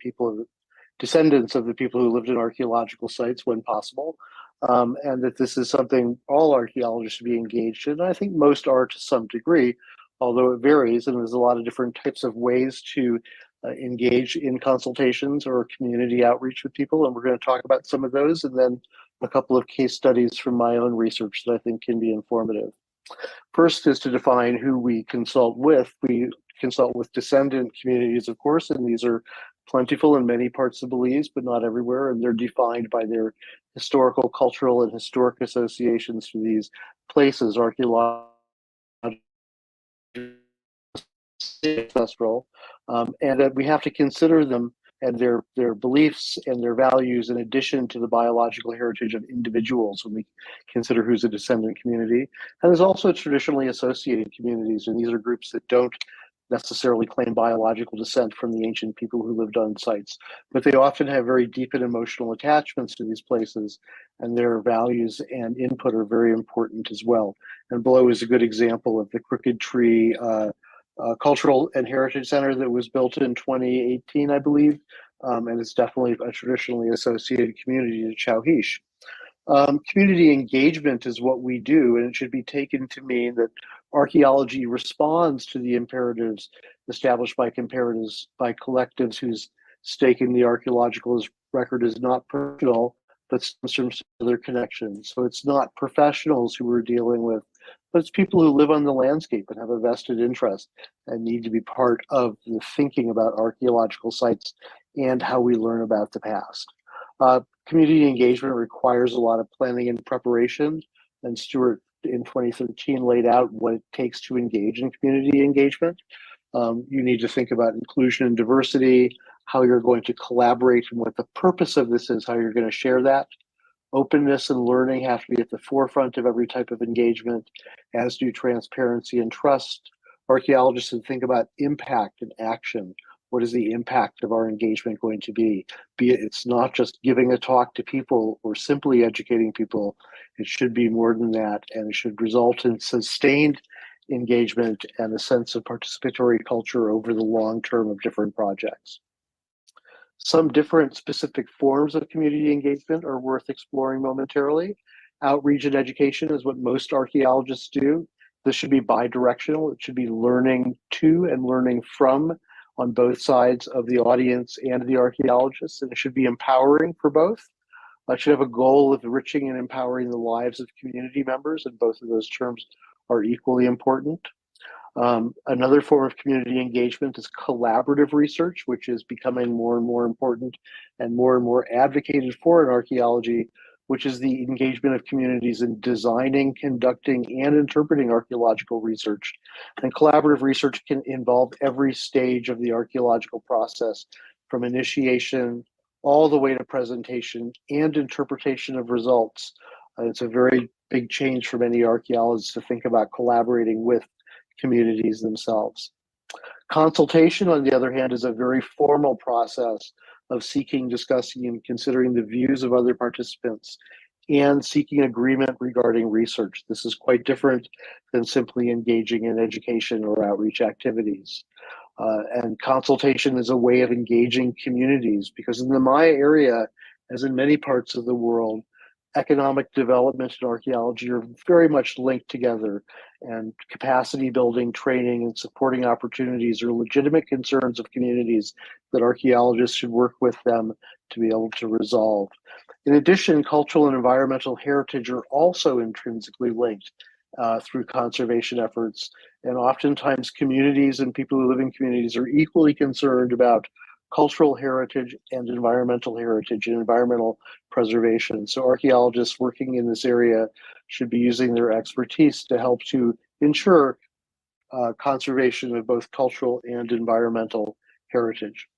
of the people who lived in archaeological sites when possible, and that this is something all archaeologists should be engaged in. I think most are to some degree, although it varies, and there's a lot of different types of ways to engage in consultations or community outreach with people, and we're going to talk about some of those, and then a couple of case studies from my own research that I think can be informative. First is to define who we consult with. We consult with descendant communities, of course, and these are plentiful in many parts of Belize, but not everywhere, and they're defined by their historical, cultural, and historic associations to these places, archaeological, ancestral, and that we have to consider them and their beliefs and their values in addition to the biological heritage of individuals when we consider who's a descendant community. And there's also traditionally associated communities, and these are groups that don't necessarily claim biological descent from the ancient people who lived on sites, but they often have very deep and emotional attachments to these places, and their values and input are very important as well. And below is a good example of the Crooked Tree Cultural and Heritage Center that was built in 2018, I believe, and it's definitely a traditionally associated community to Chowhish. Community engagement is what we do, and it should be taken to mean that archaeology responds to the imperatives established by collectives whose stake in the archaeological record is not personal, but stems from other connections. So it's not professionals who we're dealing with, but it's people who live on the landscape and have a vested interest and need to be part of the thinking about archaeological sites and how we learn about the past. Community engagement requires a lot of planning and preparation, and Stuart in 2013 laid out what it takes to engage in community engagement. You need to think about inclusion and diversity, how you're going to collaborate and what the purpose of this is, how you're going to share that. Openness and learning have to be at the forefront of every type of engagement, as do transparency and trust. Archaeologists should think about impact and action. What is the impact of our engagement going to be? It's not just giving a talk to people or simply educating people. It should be more than that, and it should result in sustained engagement and a sense of participatory culture over the long term of different projects. Some different specific forms of community engagement are worth exploring momentarily. Outreach and education is what most archaeologists do. This should be bi-directional. It should be learning to and learning from on both sides of the audience and the archaeologists, and it should be empowering for both. It should have a goal of enriching and empowering the lives of community members, and both of those terms are equally important. Another form of community engagement is collaborative research, which is becoming more and more important and more advocated for in archaeology, which is the engagement of communities in designing, conducting, and interpreting archaeological research. And collaborative research can involve every stage of the archaeological process, from initiation all the way to presentation and interpretation of results. It's a very big change for many archaeologists to think about collaborating with communities themselves. Consultation, on the other hand, is a very formal process of seeking, discussing, and considering the views of other participants and seeking agreement regarding research. This is quite different than simply engaging in education or outreach activities. And consultation is a way of engaging communities, because in the Maya area, as in many parts of the world, economic development and archaeology are very much linked together, and capacity building, training, and supporting opportunities are legitimate concerns of communities that archaeologists should work with them to be able to resolve. In addition, cultural and environmental heritage are also intrinsically linked through conservation efforts, and oftentimes communities and people who live in communities are equally concerned about cultural heritage and environmental preservation. So archaeologists working in this area should be using their expertise to help to ensure conservation of both cultural and environmental heritage.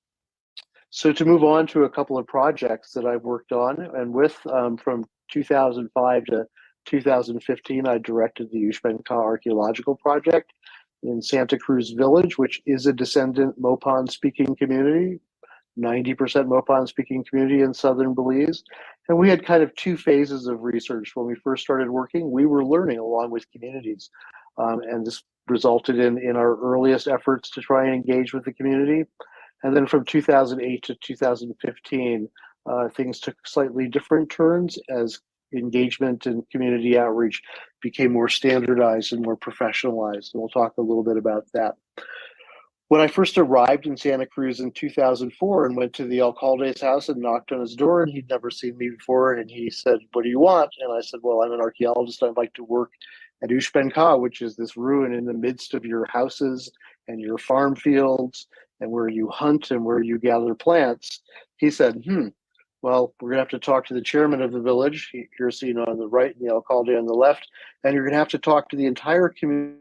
So to move on to a couple of projects that I've worked on and with, from 2005 to 2015, I directed the Ushbenka Archaeological Project in Santa Cruz Village, which is a descendant Mopan speaking community, 90% Mopan speaking community in southern Belize. And we had kind of two phases of research. When we first started working, we were learning along with communities. And this resulted in our earliest efforts to try and engage with the community. And then from 2008 to 2015, things took slightly different turns as engagement and community outreach became more standardized and more professionalized. And we'll talk a little bit about that. When I first arrived in Santa Cruz in 2004 and went to the alcalde's house and knocked on his door, and he'd never seen me before, and he said, "What do you want?" And I said, "Well, I'm an archaeologist. I'd like to work at Ushbenka, which is this ruin in the midst of your houses and your farm fields and where you hunt and where you gather plants." He said, well, we're going to have to talk to the chairman of the village. Here's seen on the right and the alcalde on the left. And you're going to have to talk to the entire community,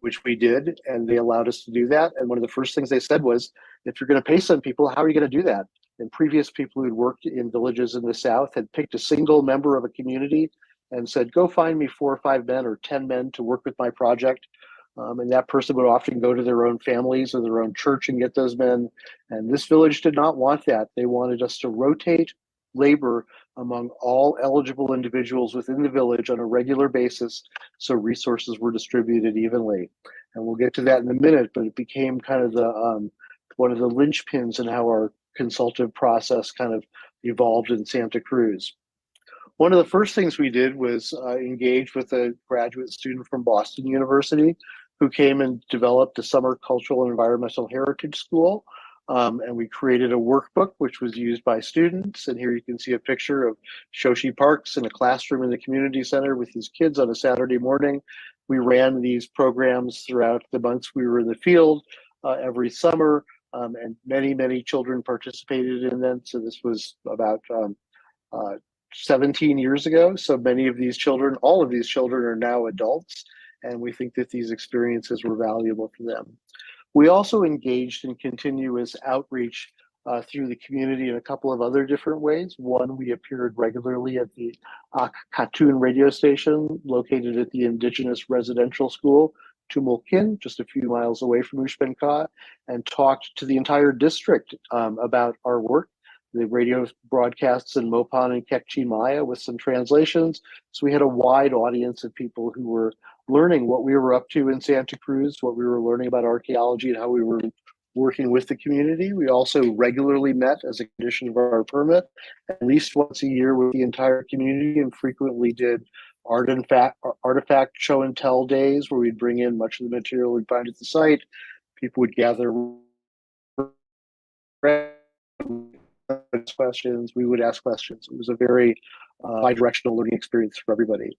which we did. And they allowed us to do that. And one of the first things they said was, if you're going to pay some people, how are you going to do that? And previous people who'd worked in villages in the South had picked a single member of a community and said, go find me 4 or 5 men or 10 men to work with my project. And that person would often go to their own families or their own church and get those men. And this village did not want that. They wanted us to rotate labor among all eligible individuals within the village on a regular basis, so resources were distributed evenly. And we'll get to that in a minute, but it became kind of the one of the linchpins in how our consultative process kind of evolved in Santa Cruz. One of the first things we did was engage with a graduate student from Boston University who came and developed a summer cultural and environmental heritage school. And we created a workbook which was used by students. And here you can see a picture of Shoshi Parks in a classroom in the community center with his kids on a Saturday morning. We ran these programs throughout the months we were in the field every summer, and many children participated in them. So this was about 17 years ago. So many of these children, all of these children are now adults, and we think that these experiences were valuable for them. We also engaged in continuous outreach through the community in a couple of other different ways. One, we appeared regularly at the Katun radio station located at the Indigenous Residential School, Tumulkin, just a few miles away from Ushbenka, and talked to the entire district about our work. The radio broadcasts in Mopan and Kekchi Maya with some translations. So we had a wide audience of people who were learning what we were up to in Santa Cruz, what we were learning about archaeology, and how we were working with the community. We also regularly met as a condition of our permit, at least once a year with the entire community, and frequently did artifact show and tell days where we'd bring in much of the material we'd find at the site. People would gather questions, we would ask questions. It was a very bi-directional learning experience for everybody.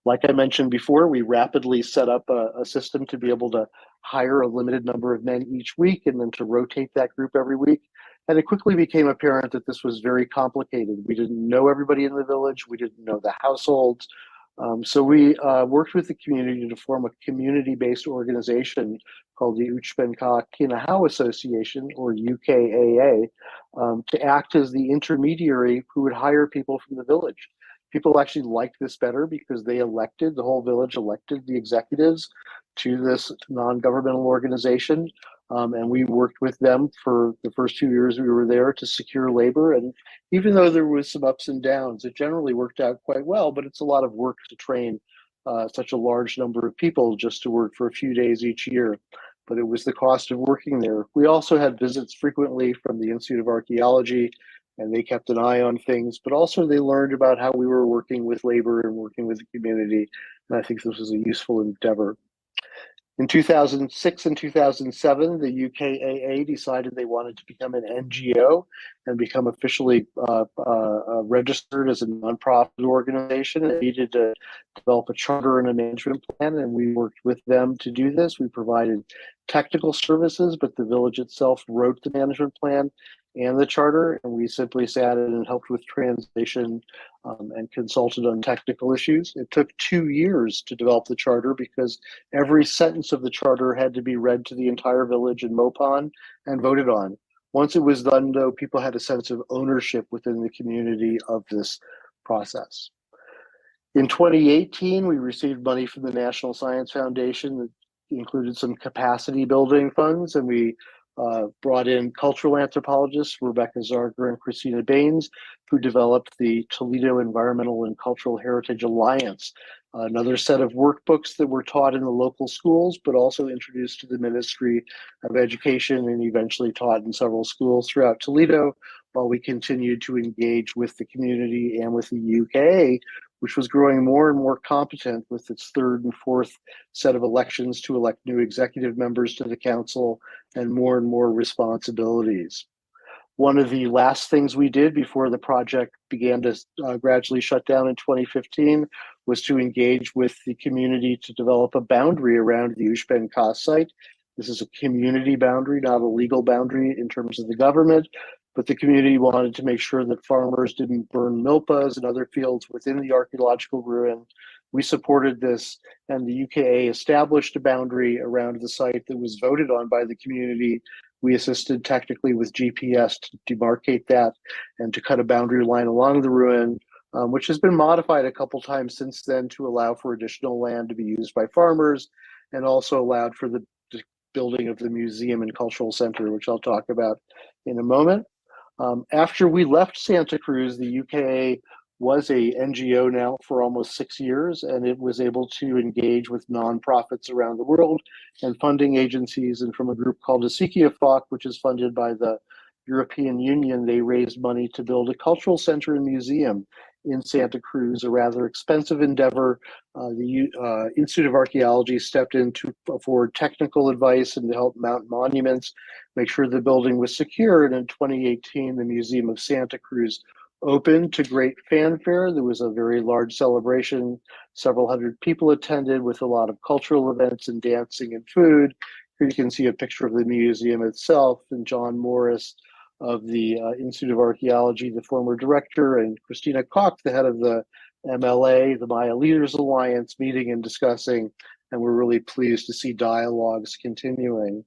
Like I mentioned before, we rapidly set up a system to be able to hire a limited number of men each week and then to rotate that group every week. And it quickly became apparent that this was very complicated. We didn't know everybody in the village. We didn't know the households. So we worked with the community to form a community-based organization called the Uchbenka Kinahau Association, or UKAA, to act as the intermediary who would hire people from the village. People actually liked this better because they elected, the whole village elected the executives to this non-governmental organization. And we worked with them for the first 2 years we were there to secure labor. And even though there was some ups and downs, it generally worked out quite well, but it's a lot of work to train such a large number of people just to work for a few days each year. But it was the cost of working there. We also had visits frequently from the Institute of Archaeology, and they kept an eye on things, but also they learned about how we were working with labor and working with the community. And I think this was a useful endeavor. In 2006 and 2007, the UKAA decided they wanted to become an NGO and become officially registered as a nonprofit organization. It needed to develop a charter and a management plan, and we worked with them to do this. We provided technical services, but the village itself wrote the management plan and the charter, and we simply sat in and helped with translation and consulted on technical issues. It took 2 years to develop the charter because every sentence of the charter had to be read to the entire village in Mopan and voted on. Once it was done, though, people had a sense of ownership within the community of this process. In 2018, we received money from the National Science Foundation that included some capacity building funds, and we brought in cultural anthropologists, Rebecca Zarger and Christina Baines, who developed the Toledo Environmental and Cultural Heritage Alliance, another set of workbooks that were taught in the local schools, but also introduced to the Ministry of Education and eventually taught in several schools throughout Toledo, while we continued to engage with the community and with the UK, which was growing more and more competent with its third and fourth set of elections to elect new executive members to the council and more responsibilities. One of the last things we did before the project began to gradually shut down in 2015 was to engage with the community to develop a boundary around the Ushbenka site. This is a community boundary, not a legal boundary in terms of the government, but the community wanted to make sure that farmers didn't burn milpas and other fields within the archaeological ruin. We supported this, and the UKA established a boundary around the site that was voted on by the community. We assisted technically with GPS to demarcate that and to cut a boundary line along the ruin, which has been modified a couple times since then to allow for additional land to be used by farmers, and also allowed for the building of the museum and cultural center, which I'll talk about in a moment. After we left Santa Cruz, the UKA was a NGO now for almost 6 years, and it was able to engage with nonprofits around the world and funding agencies. And from a group called Asikiafok, which is funded by the European Union, they raised money to build a cultural center and museum in Santa Cruz, a rather expensive endeavor. The Institute of Archaeology stepped in to afford technical advice and to help mount monuments, make sure the building was secure. And in 2018, the Museum of Santa Cruz opened to great fanfare. There was a very large celebration. Several hundred people attended with a lot of cultural events and dancing and food. Here you can see a picture of the museum itself, and John Morris of the Institute of Archaeology, the former director, and Christina Koch, the head of the MLA, the Maya Leaders Alliance, meeting and discussing, and we're really pleased to see dialogues continuing.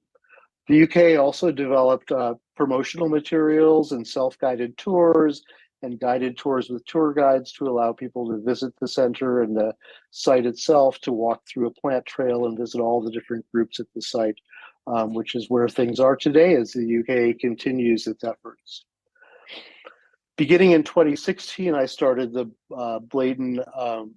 The UK also developed promotional materials and self-guided tours and guided tours with tour guides to allow people to visit the center and the site itself, to walk through a plant trail and visit all the different groups at the site, which is where things are today as the UK continues its efforts. Beginning in 2016, I started the Bladen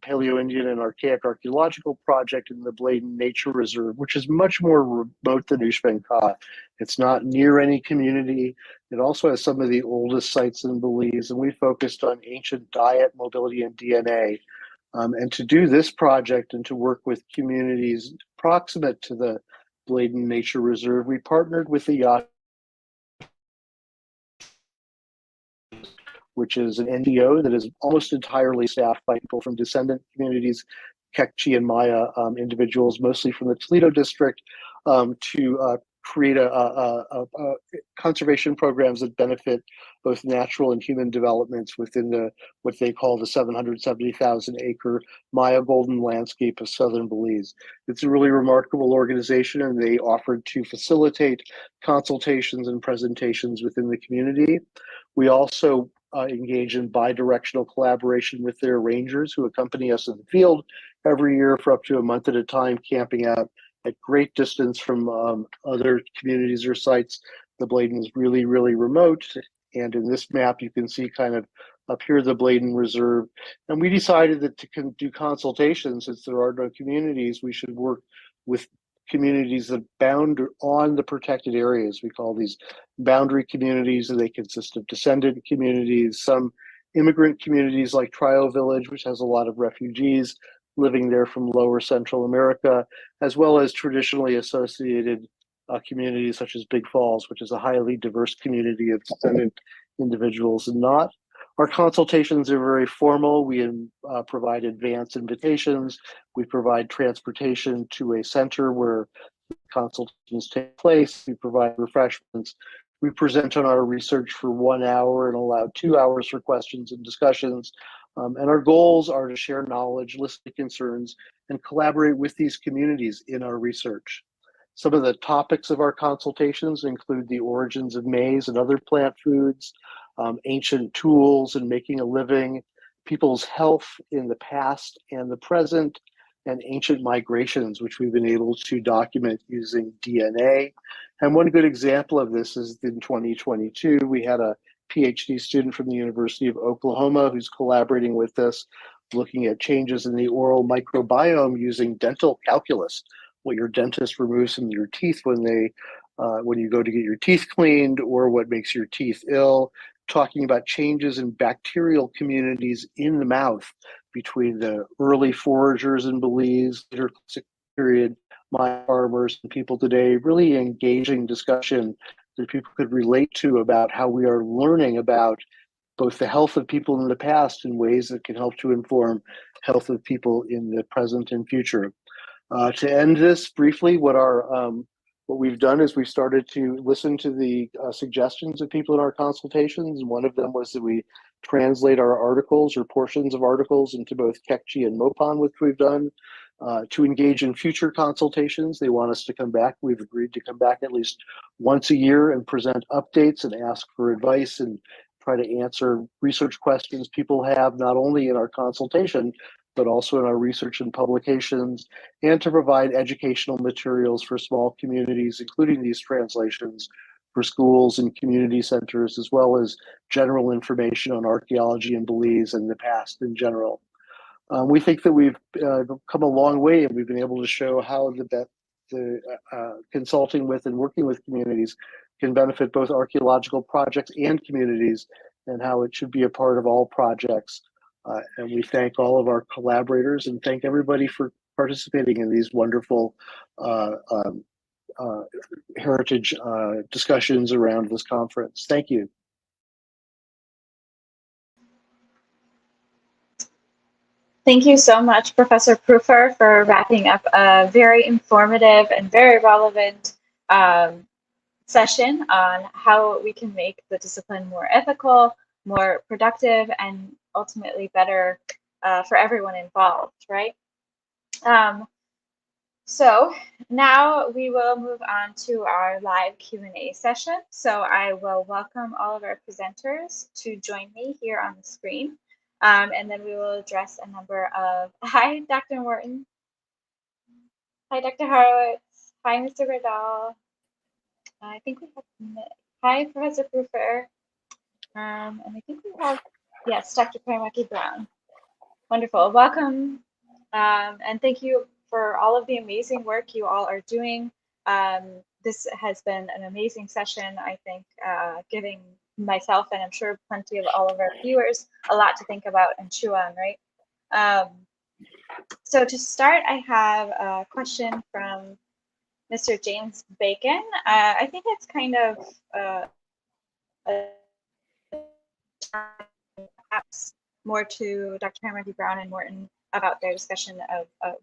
Paleo-Indian and Archaic Archaeological Project in the Bladen Nature Reserve, which is much more remote than Ushbenka. It's not near any community. It also has some of the oldest sites in Belize, and we focused on ancient diet, mobility, and DNA. And to do this project and to work with communities proximate to the Bladen Nature Reserve, we partnered with the Yacht, which is an NGO that is almost entirely staffed by people from descendant communities, Kekchi and Maya individuals, mostly from the Toledo district, to create conservation programs that benefit both natural and human developments within what they call the 770,000 acre Maya Golden Landscape of southern Belize. It's a really remarkable organization, and they offered to facilitate consultations and presentations within the community. We also engage in bi-directional collaboration with their rangers who accompany us in the field every year for up to a month at a time, camping out at great distance from other communities or sites. The Bladen is really, really remote. And in this map, you can see kind of up here the Bladen Reserve. And we decided that to do consultations, since there are no communities, we should work with communities that bound on the protected areas. We call these boundary communities, and they consist of descendant communities, some immigrant communities like Trio Village, which has a lot of refugees living there from lower Central America, as well as traditionally associated communities such as Big Falls, which is a highly diverse community of descendant individuals and not. Our consultations are very formal. We provide advance invitations. We provide transportation to a center where consultations take place. We provide refreshments. We present on our research for 1 hour and allow 2 hours for questions and discussions. And our goals are to share knowledge, listen to concerns, and collaborate with these communities in our research. Some of the topics of our consultations include the origins of maize and other plant foods, ancient tools and making a living, people's health in the past and the present, and ancient migrations, which we've been able to document using DNA. And one good example of this is in 2022, we had a PhD student from the University of Oklahoma who's collaborating with us, looking at changes in the oral microbiome using dental calculus, what your dentist removes from your teeth when you go to get your teeth cleaned, or what makes your teeth ill, talking about changes in bacterial communities in the mouth between the early foragers in Belize, later period Maya farmers, and people today. Really engaging discussion that people could relate to about how we are learning about both the health of people in the past in ways that can help to inform health of people in the present and future. To end this briefly, what we've done is we've started to listen to the suggestions of people in our consultations. And one of them was that we translate our articles or portions of articles into both Kekchi and Mopan, which we've done. To engage in future consultations, they want us to come back. We've agreed to come back at least once a year and present updates and ask for advice and try to answer research questions people have, not only in our consultation, but also in our research and publications, and to provide educational materials for small communities, including these translations for schools and community centers, as well as general information on archaeology in Belize and the past in general. We think that we've come a long way, and we've been able to show how the consulting with and working with communities can benefit both archaeological projects and communities, and how it should be a part of all projects. And we thank all of our collaborators and thank everybody for participating in these wonderful heritage discussions around this conference. Thank you. Thank you so much, Professor Prufer, for wrapping up a very informative and very relevant session on how we can make the discipline more ethical, more productive, and ultimately better for everyone involved, right? So now we will move on to our live Q&A session. So I will welcome all of our presenters to join me here on the screen. And then we will address a number of, hi, Dr. Morton. Hi, Dr. Horowitz. Hi, Mr. Beardall. I think we have, hi, Professor Prufer. And I think we have, yes, Dr. Peuramaki-Brown. Wonderful, welcome. And thank you for all of the amazing work you all are doing. This has been an amazing session, I think, giving myself and I'm sure plenty of all of our viewers a lot to think about and chew on, right? So to start, I have a question from Mr. James Bacon. I think it's kind of perhaps more to Dr. Peuramaki-Brown and Morton about their discussion of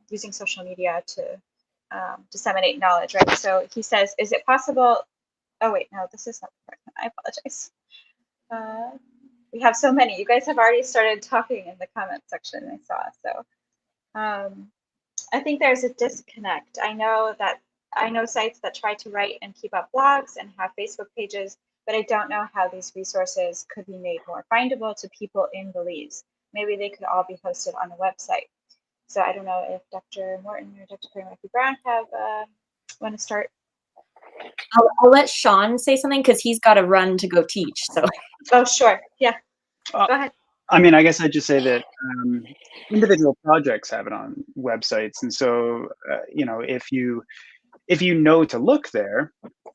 using social media to disseminate knowledge, right? So he says, is it possible, oh wait, no, this is not the correct one, I apologize. We have so many, you guys have already started talking in the comment section I saw, so. I think there's a disconnect. I know sites that try to write and keep up blogs and have Facebook pages, but I don't know how these resources could be made more findable to people in Belize. Maybe they could all be hosted on a website. So I don't know if Dr. Morton or Dr. Peuramaki-Brown have want to start. I'll let Shawn say something because he's got to run to go teach. So. Oh, sure. Yeah. Go ahead. I mean, I guess I'd just say that individual projects have it on websites, and so you know, if you know to look there,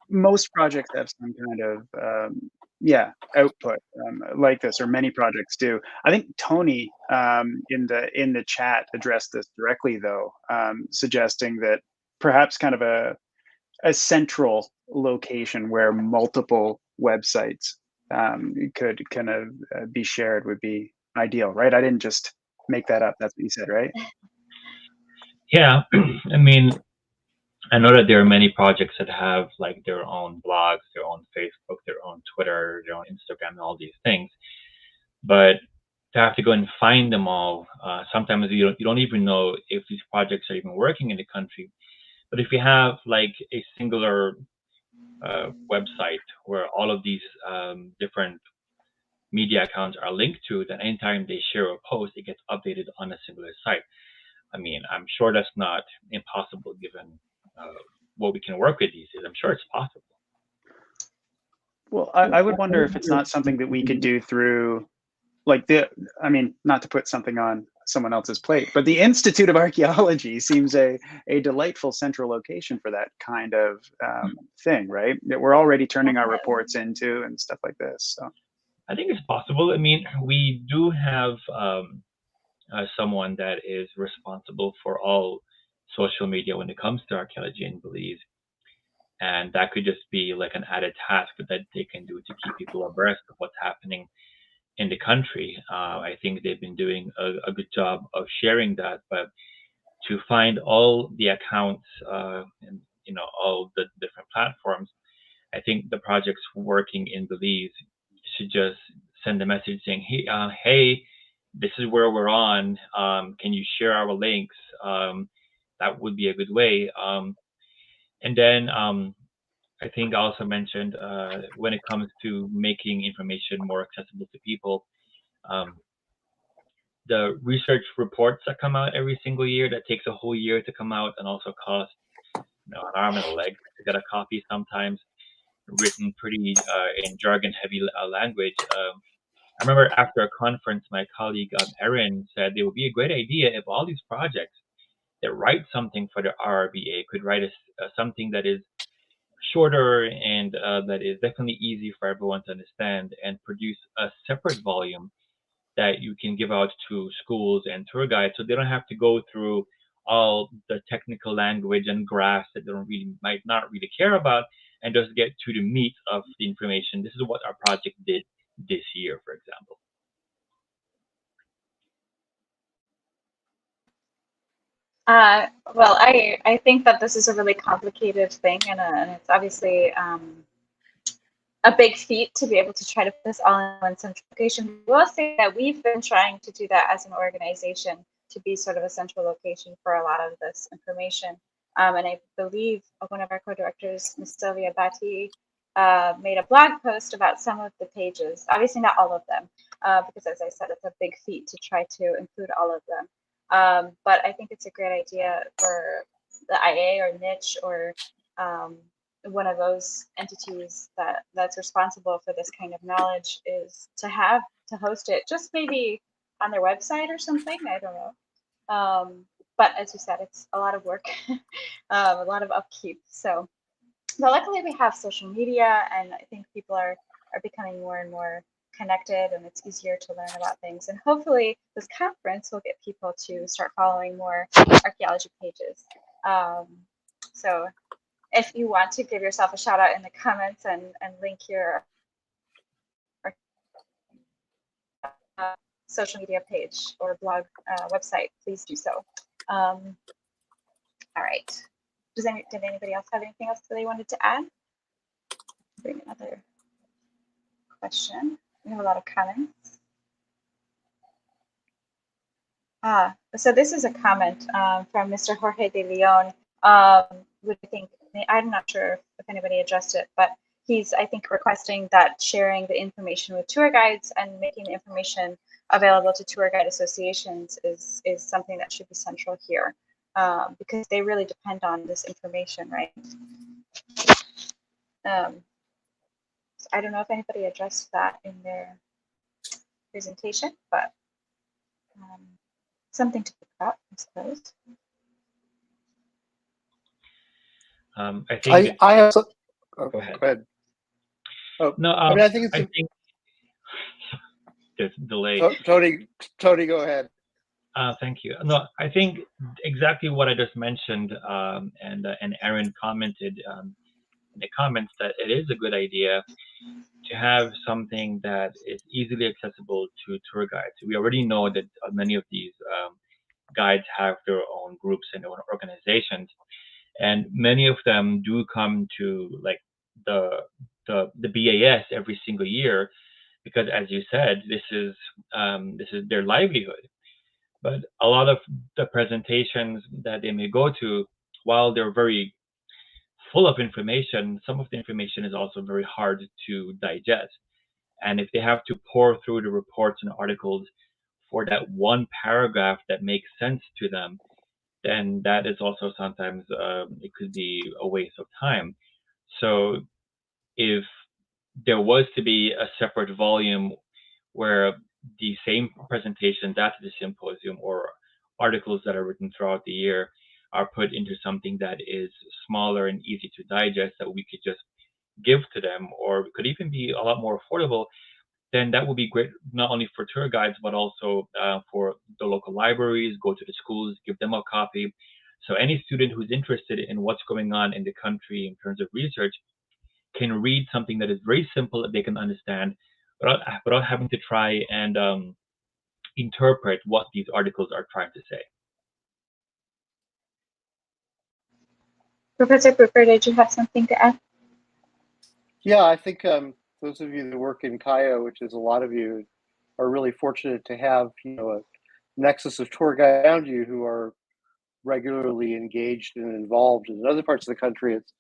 most projects have some kind of output like this, or many projects do. I think Tony in the chat addressed this directly, though, suggesting that perhaps kind of a central location where multiple websites could kind of be shared would be ideal, right? I didn't just make that up. That's what you said, right? Yeah, I mean, I know that there are many projects that have like their own blogs, their own Facebook, their own Twitter, their own Instagram, and all these things. But to have to go and find them all, sometimes you don't even know if these projects are even working in the country. But if you have like a singular website where all of these different media accounts are linked to, then anytime they share a post, it gets updated on a singular site. I mean, I'm sure that's not impossible given what we can work with these days. I'm sure it's possible. Well, I would wonder if it's not something that we could do through, like I mean, not to put something on someone else's plate, but the Institute of Archaeology seems a delightful central location for that kind of thing, right? That we're already turning our reports into and stuff like this. So I think it's possible. I mean, we do have someone that is responsible for all social media when it comes to archaeology in Belize. And that could just be like an added task that they can do to keep people abreast of what's happening in the country. I think they've been doing a good job of sharing that, but to find all the accounts and all the different platforms, I think the projects working in Belize should just send a message saying, hey, this is where we're on. Can you share our links? That would be a good way. And then I think I also mentioned when it comes to making information more accessible to people, the research reports that come out every single year, that takes a whole year to come out and also cost an arm and a leg to get a copy sometimes, written pretty in jargon-heavy language. I remember after a conference, my colleague Erin said it would be a great idea if all these projects that write something for the RRBA could write something that is shorter and that is definitely easy for everyone to understand, and produce a separate volume that you can give out to schools and tour guides, so they don't have to go through all the technical language and graphs that they might not really care about, and just get to the meat of the information. This is what our project did this year, for example. Well, I think that this is a really complicated thing, and it's obviously a big feat to be able to try to put this all in one central location. We will say that we've been trying to do that as an organization, to be sort of a central location for a lot of this information. And I believe one of our co-directors, Ms. Sylvia Batti, made a blog post about some of the pages. Obviously not all of them, because as I said, it's a big feat to try to include all of them. But I think it's a great idea for the IA or niche or one of those entities that's responsible for this kind of knowledge is to host it, just maybe on their website or something. I don't know. But as you said, it's a lot of work, a lot of upkeep. So, but luckily we have social media, and I think people are becoming more and more connected, and it's easier to learn about things. And hopefully this conference will get people to start following more archaeology pages. So if you want to give yourself a shout out in the comments and link your social media page or blog website, please do so. All right. Did anybody else have anything else that they wanted to add? Bring another question. We have a lot of comments. So this is a comment from Mr. Jorge de Leon, which I think, I'm not sure if anybody addressed it, but he's, I think, requesting that sharing the information with tour guides and making the information available to tour guide associations is something that should be central here, because they really depend on this information, right? So I don't know if anybody addressed that in their presentation, but something to pick up, I suppose. I think I have some. Oh, go ahead. Go ahead. Oh, No, I mean, I think there's a delay. Tony, go ahead. Thank you. No, I think exactly what I just mentioned, and Aaron commented in the comments that it is a good idea to have something that is easily accessible to tour guides. We already know that many of these guides have their own groups and their own organizations, and many of them do come to like the BAS every single year because, as you said, this is their livelihood. But a lot of the presentations that they may go to, while they're very full of information, some of the information is also very hard to digest. And if they have to pour through the reports and articles for that one paragraph that makes sense to them, then that is also sometimes, it could be a waste of time. So if there was to be a separate volume where the same presentations after the symposium or articles that are written throughout the year are put into something that is smaller and easy to digest that we could just give to them, or could even be a lot more affordable, then that would be great, not only for tour guides, but also for the local libraries, go to the schools, give them a copy. So any student who's interested in what's going on in the country in terms of research can read something that is very simple that they can understand without having to try and interpret what these articles are trying to say. Professor Prufer, did you have something to add? Yeah, I think those of you that work in KAIO, which is a lot of you, are really fortunate to have a nexus of tour guides around you who are regularly engaged and involved. In other parts of the country, it's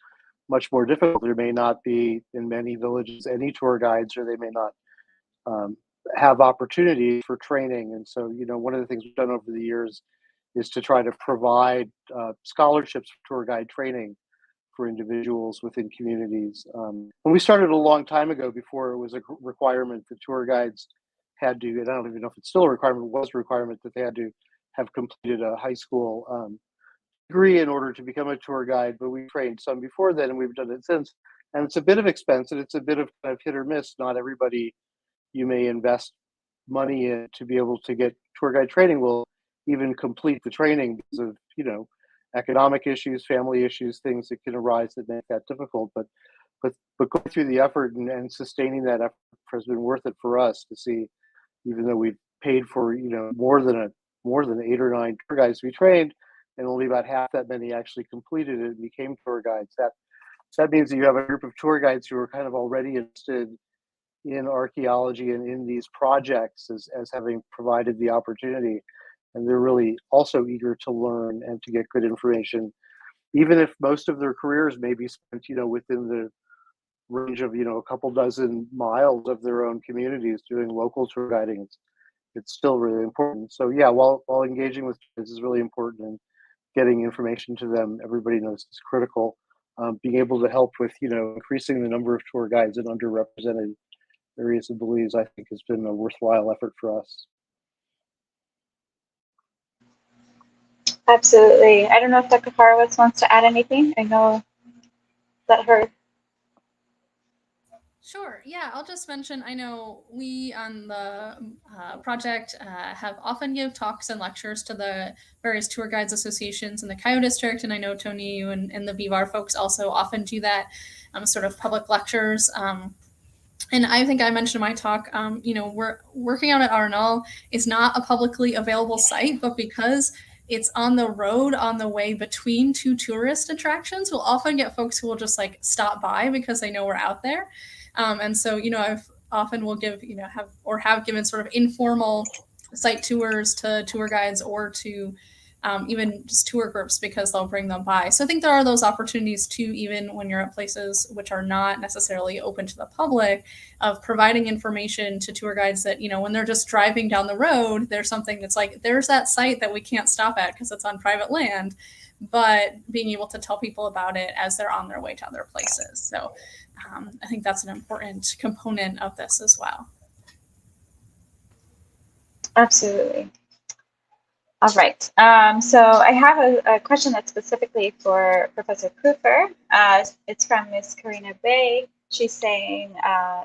much more difficult. There may not be in many villages any tour guides, or they may not have opportunities for training. And so, one of the things we've done over the years is to try to provide scholarships for tour guide training for individuals within communities. And we started a long time ago, before it was a requirement that tour guides had to, and I don't even know if it's still a requirement, it was a requirement that they had to have completed a high school degree in order to become a tour guide, but we trained some before then, and we've done it since. And it's a bit of expense, and it's a bit of kind of hit or miss. Not everybody you may invest money in to be able to get tour guide training will even complete the training because of economic issues, family issues, things that can arise that make that difficult. But going through the effort and sustaining that effort has been worth it for us to see, even though we've paid for more than 8 or 9 tour guides to be trained, and only about half that many actually completed it and became tour guides. That means that you have a group of tour guides who are kind of already interested in archaeology and in these projects as having provided the opportunity. And they're really also eager to learn and to get good information, even if most of their careers may be spent, within the range of, a couple dozen miles of their own communities doing local tour guiding. It's still really important. So yeah, while engaging with kids is really important and getting information to them, everybody knows it's critical. Being able to help with, increasing the number of tour guides in underrepresented areas of Belize, I think, has been a worthwhile effort for us. Absolutely. I don't know if Dr. Horowitz wants to add anything. I know that her. Sure. Yeah, I'll just mention, I know we on the project have often give talks and lectures to the various tour guides associations in the Cayo district. And I know Tony, you and the Vivar folks also often do that sort of public lectures. And I think I mentioned in my talk, we're working out at Arnall is not a publicly available site, but because it's on the road on the way between two tourist attractions, we'll often get folks who will just like stop by because they know we're out there. And so, I've often will give, have given sort of informal site tours to tour guides or to even just tour groups because they'll bring them by. So I think there are those opportunities too, even when you're at places which are not necessarily open to the public, of providing information to tour guides that, when they're just driving down the road, there's something that's like, there's that site that we can't stop at because it's on private land, but being able to tell people about it as they're on their way to other places. So I think that's an important component of this as well. Absolutely. All right. So I have a question that's specifically for Professor Prufer. It's from Ms. Karina Bay. She's saying,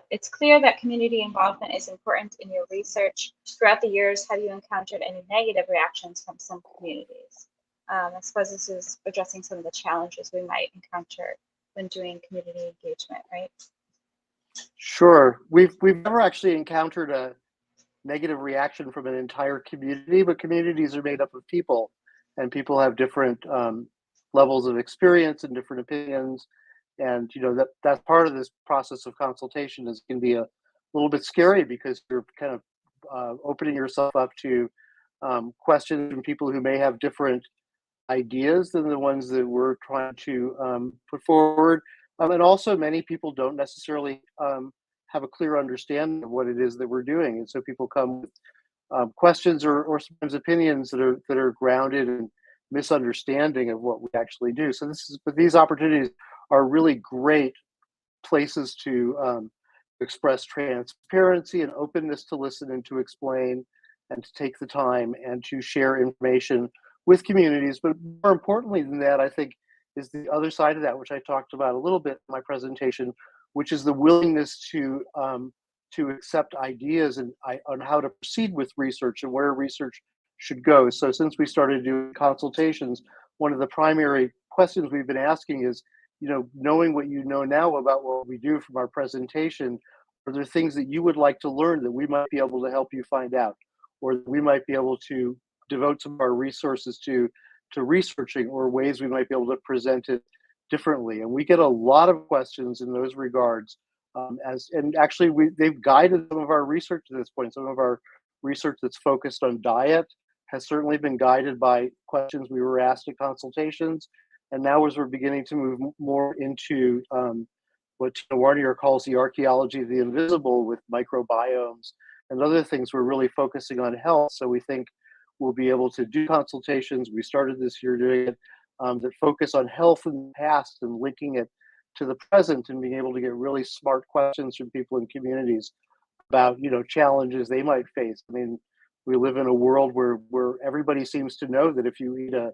it's clear that community involvement is important in your research. Throughout the years, have you encountered any negative reactions from some communities? I suppose this is addressing some of the challenges we might encounter when doing community engagement, right? Sure. We've never actually encountered a negative reaction from an entire community, but communities are made up of people, and people have different levels of experience and different opinions. And that's part of this process of consultation is can be a little bit scary because you're kind of opening yourself up to questions from people who may have different ideas than the ones that we're trying to put forward. And also many people don't necessarily have a clear understanding of what it is that we're doing. And so people come with questions or sometimes opinions that are grounded in misunderstanding of what we actually do. So but these opportunities are really great places to express transparency and openness to listen and to explain and to take the time and to share information with communities. But more importantly than that, I think, is the other side of that, which I talked about a little bit in my presentation, which is the willingness to accept ideas and on how to proceed with research and where research should go. So since we started doing consultations, one of the primary questions we've been asking is, knowing what you know now about what we do from our presentation, are there things that you would like to learn that we might be able to help you find out, or that we might be able to devote some of our resources to researching, or ways we might be able to present it differently? And we get a lot of questions in those regards. And actually, they've guided some of our research to this point. Some of our research that's focused on diet has certainly been guided by questions we were asked at consultations. And now as we're beginning to move more into what Tina Warnier calls the archaeology of the invisible with microbiomes and other things, we're really focusing on health. So we think we'll be able to do consultations. We started this year doing it that focus on health in the past and linking it to the present and being able to get really smart questions from people in communities about, challenges they might face. I mean, we live in a world where everybody seems to know that if you eat a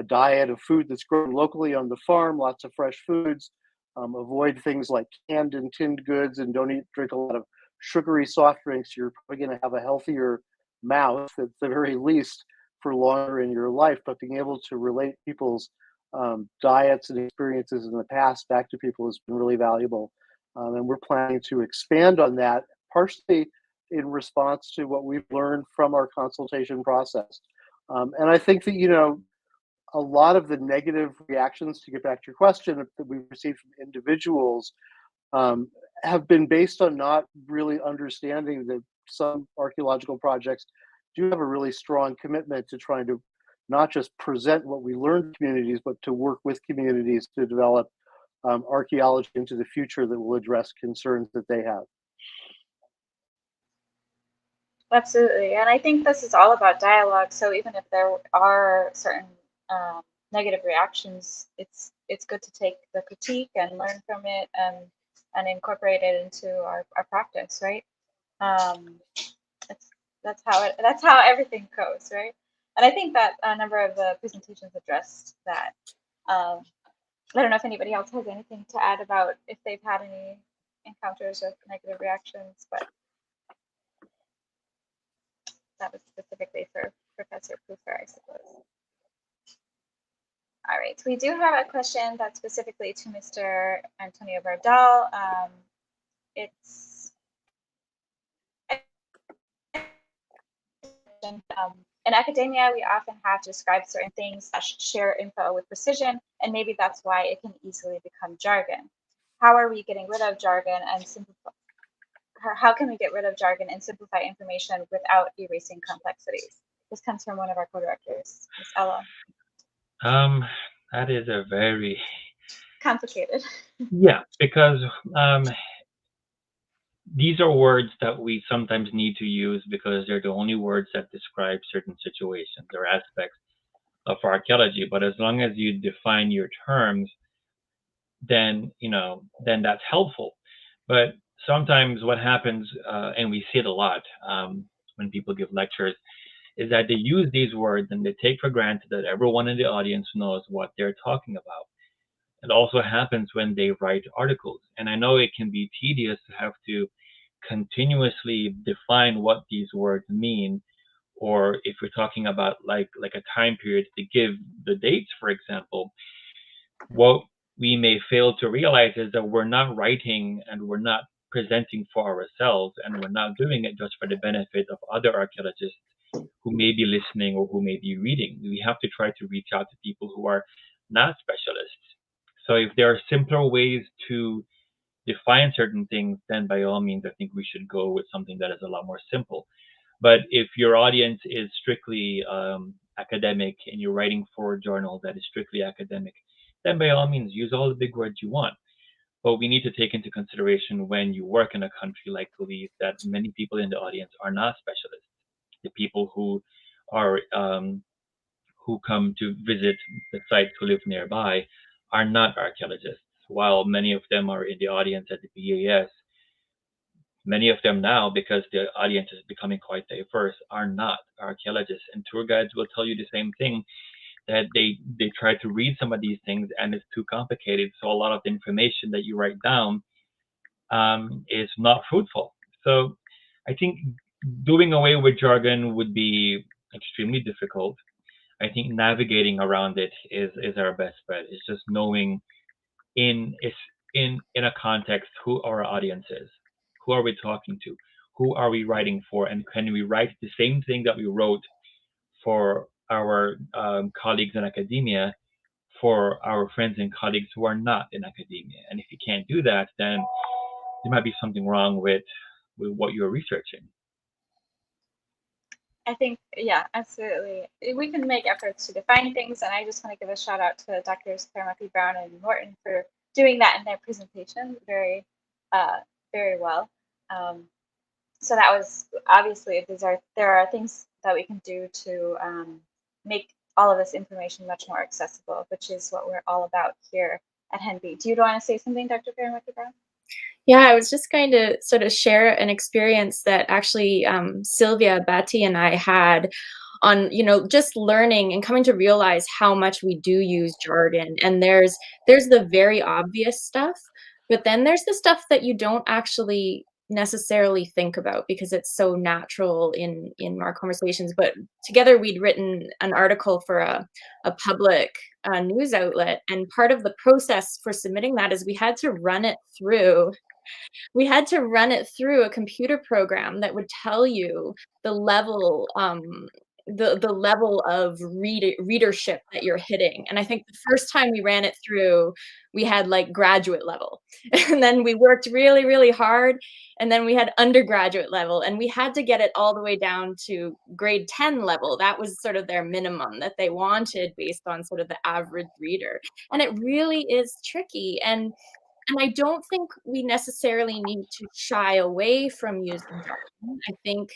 diet of food that's grown locally on the farm, lots of fresh foods, avoid things like canned and tinned goods, and don't drink a lot of sugary soft drinks, you're probably going to have a healthier mouth at the very least for longer in your life. But being able to relate people's diets and experiences in the past back to people has been really valuable. And we're planning to expand on that, partially in response to what we've learned from our consultation process. And I think that, a lot of the negative reactions, to get back to your question, that we've received from individuals have been based on not really understanding that some archaeological projects do have a really strong commitment to trying to not just present what we learned to communities, but to work with communities to develop archaeology into the future that will address concerns that they have. Absolutely, and I think this is all about dialogue. So even if there are certain negative reactions, it's good to take the critique and learn from it and incorporate it into our practice, right? That's how everything goes, right? And I think that a number of the presentations addressed that. I don't know if anybody else has anything to add about if they've had any encounters with negative reactions, but that was specifically for Professor Prufer, I suppose. All right, we do have a question that's specifically to Mr. Antonio Beardall. It's in academia, we often have to describe certain things, share info with precision, and maybe that's why it can easily become jargon. How are we getting rid of jargon and simplify? How can we get rid of jargon and simplify information without erasing complexities? This comes from one of our co-directors, Ms. Ella. That is a very complicated. Yeah, because these are words that we sometimes need to use because they're the only words that describe certain situations or aspects of archaeology. But as long as you define your terms, then then that's helpful. But sometimes what happens, and we see it a lot when people give lectures, is that they use these words and they take for granted that everyone in the audience knows what they're talking about. It also happens when they write articles. And I know it can be tedious to have to continuously define what these words mean, or if we're talking about like a time period, to give the dates, for example. What we may fail to realize is that we're not writing and we're not presenting for ourselves, and we're not doing it just for the benefit of other archaeologists who may be listening or who may be reading. We have to try to reach out to people who are not specialists. So if there are simpler ways to define certain things, then by all means, I think we should go with something that is a lot more simple. But if your audience is strictly academic and you're writing for a journal that is strictly academic, then by all means, use all the big words you want. But we need to take into consideration when you work in a country like Belize that many people in the audience are not specialists. The people who are who come to visit the sites, who live nearby, are not archaeologists. While many of them are in the audience at the BAS, many of them now, because the audience is becoming quite diverse, are not archaeologists. And tour guides will tell you the same thing, that they try to read some of these things and it's too complicated. So a lot of the information that you write down is not fruitful. So I think doing away with jargon would be extremely difficult. I think navigating around it is our best bet. It's just knowing in a context who our audience is, who are we talking to, who are we writing for, and can we write the same thing that we wrote for our colleagues in academia for our friends and colleagues who are not in academia. And if you can't do that, then there might be something wrong with what you're researching. I think, yeah, absolutely. We can make efforts to define things, and I just want to give a shout out to Drs. Peuramaki-Brown and Morton for doing that in their presentation very, very well. So that was obviously there are things that we can do to make all of this information much more accessible, which is what we're all about here at HENB. Do you want to say something, Dr. Peuramaki-Brown? Yeah, I was just going to sort of share an experience that actually Sylvia Batty and I had on, just learning and coming to realize how much we do use jargon. And there's the very obvious stuff, but then there's the stuff that you don't actually necessarily think about because it's so natural in our conversations. But together we'd written an article for a public news outlet, and part of the process for submitting that is we had to run it through a computer program that would tell you the level the level of readership that you're hitting. And I think the first time we ran it through, we had like graduate level, and then we worked really, really hard, and then we had undergraduate level, and we had to get it all the way down to grade 10 level. That was sort of their minimum that they wanted based on sort of the average reader. And it really is tricky. And I don't think we necessarily need to shy away from using jargon. I think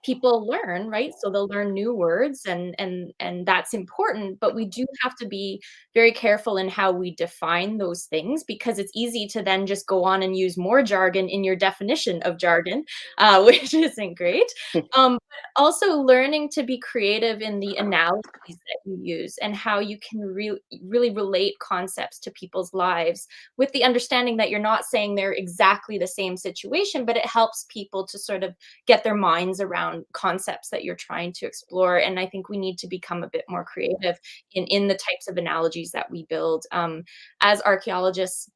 people learn, right? So they'll learn new words, and that's important, but we do have to be very careful in how we define those things, because it's easy to then just go on and use more jargon in your definition of jargon, which isn't great. But also learning to be creative in the analyses that you use and how you can really relate concepts to people's lives, with the understanding that you're not saying they're exactly the same situation, but it helps people to sort of get their minds around concepts that you're trying to explore. And I think we need to become a bit more creative in the types of analogies that we build as archaeologists,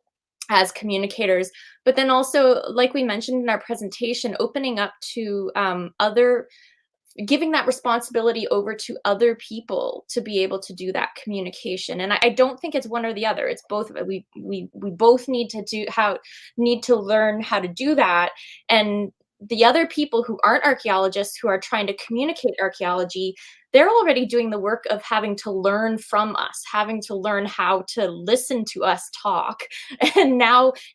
as communicators, but then also, like we mentioned in our presentation, opening up to giving that responsibility over to other people to be able to do that communication. And I don't think it's one or the other. It's both of it. We both need to learn how to do that. And the other people who aren't archaeologists, who are trying to communicate archaeology, they're already doing the work of having to learn from us, having to learn how to listen to us talk. And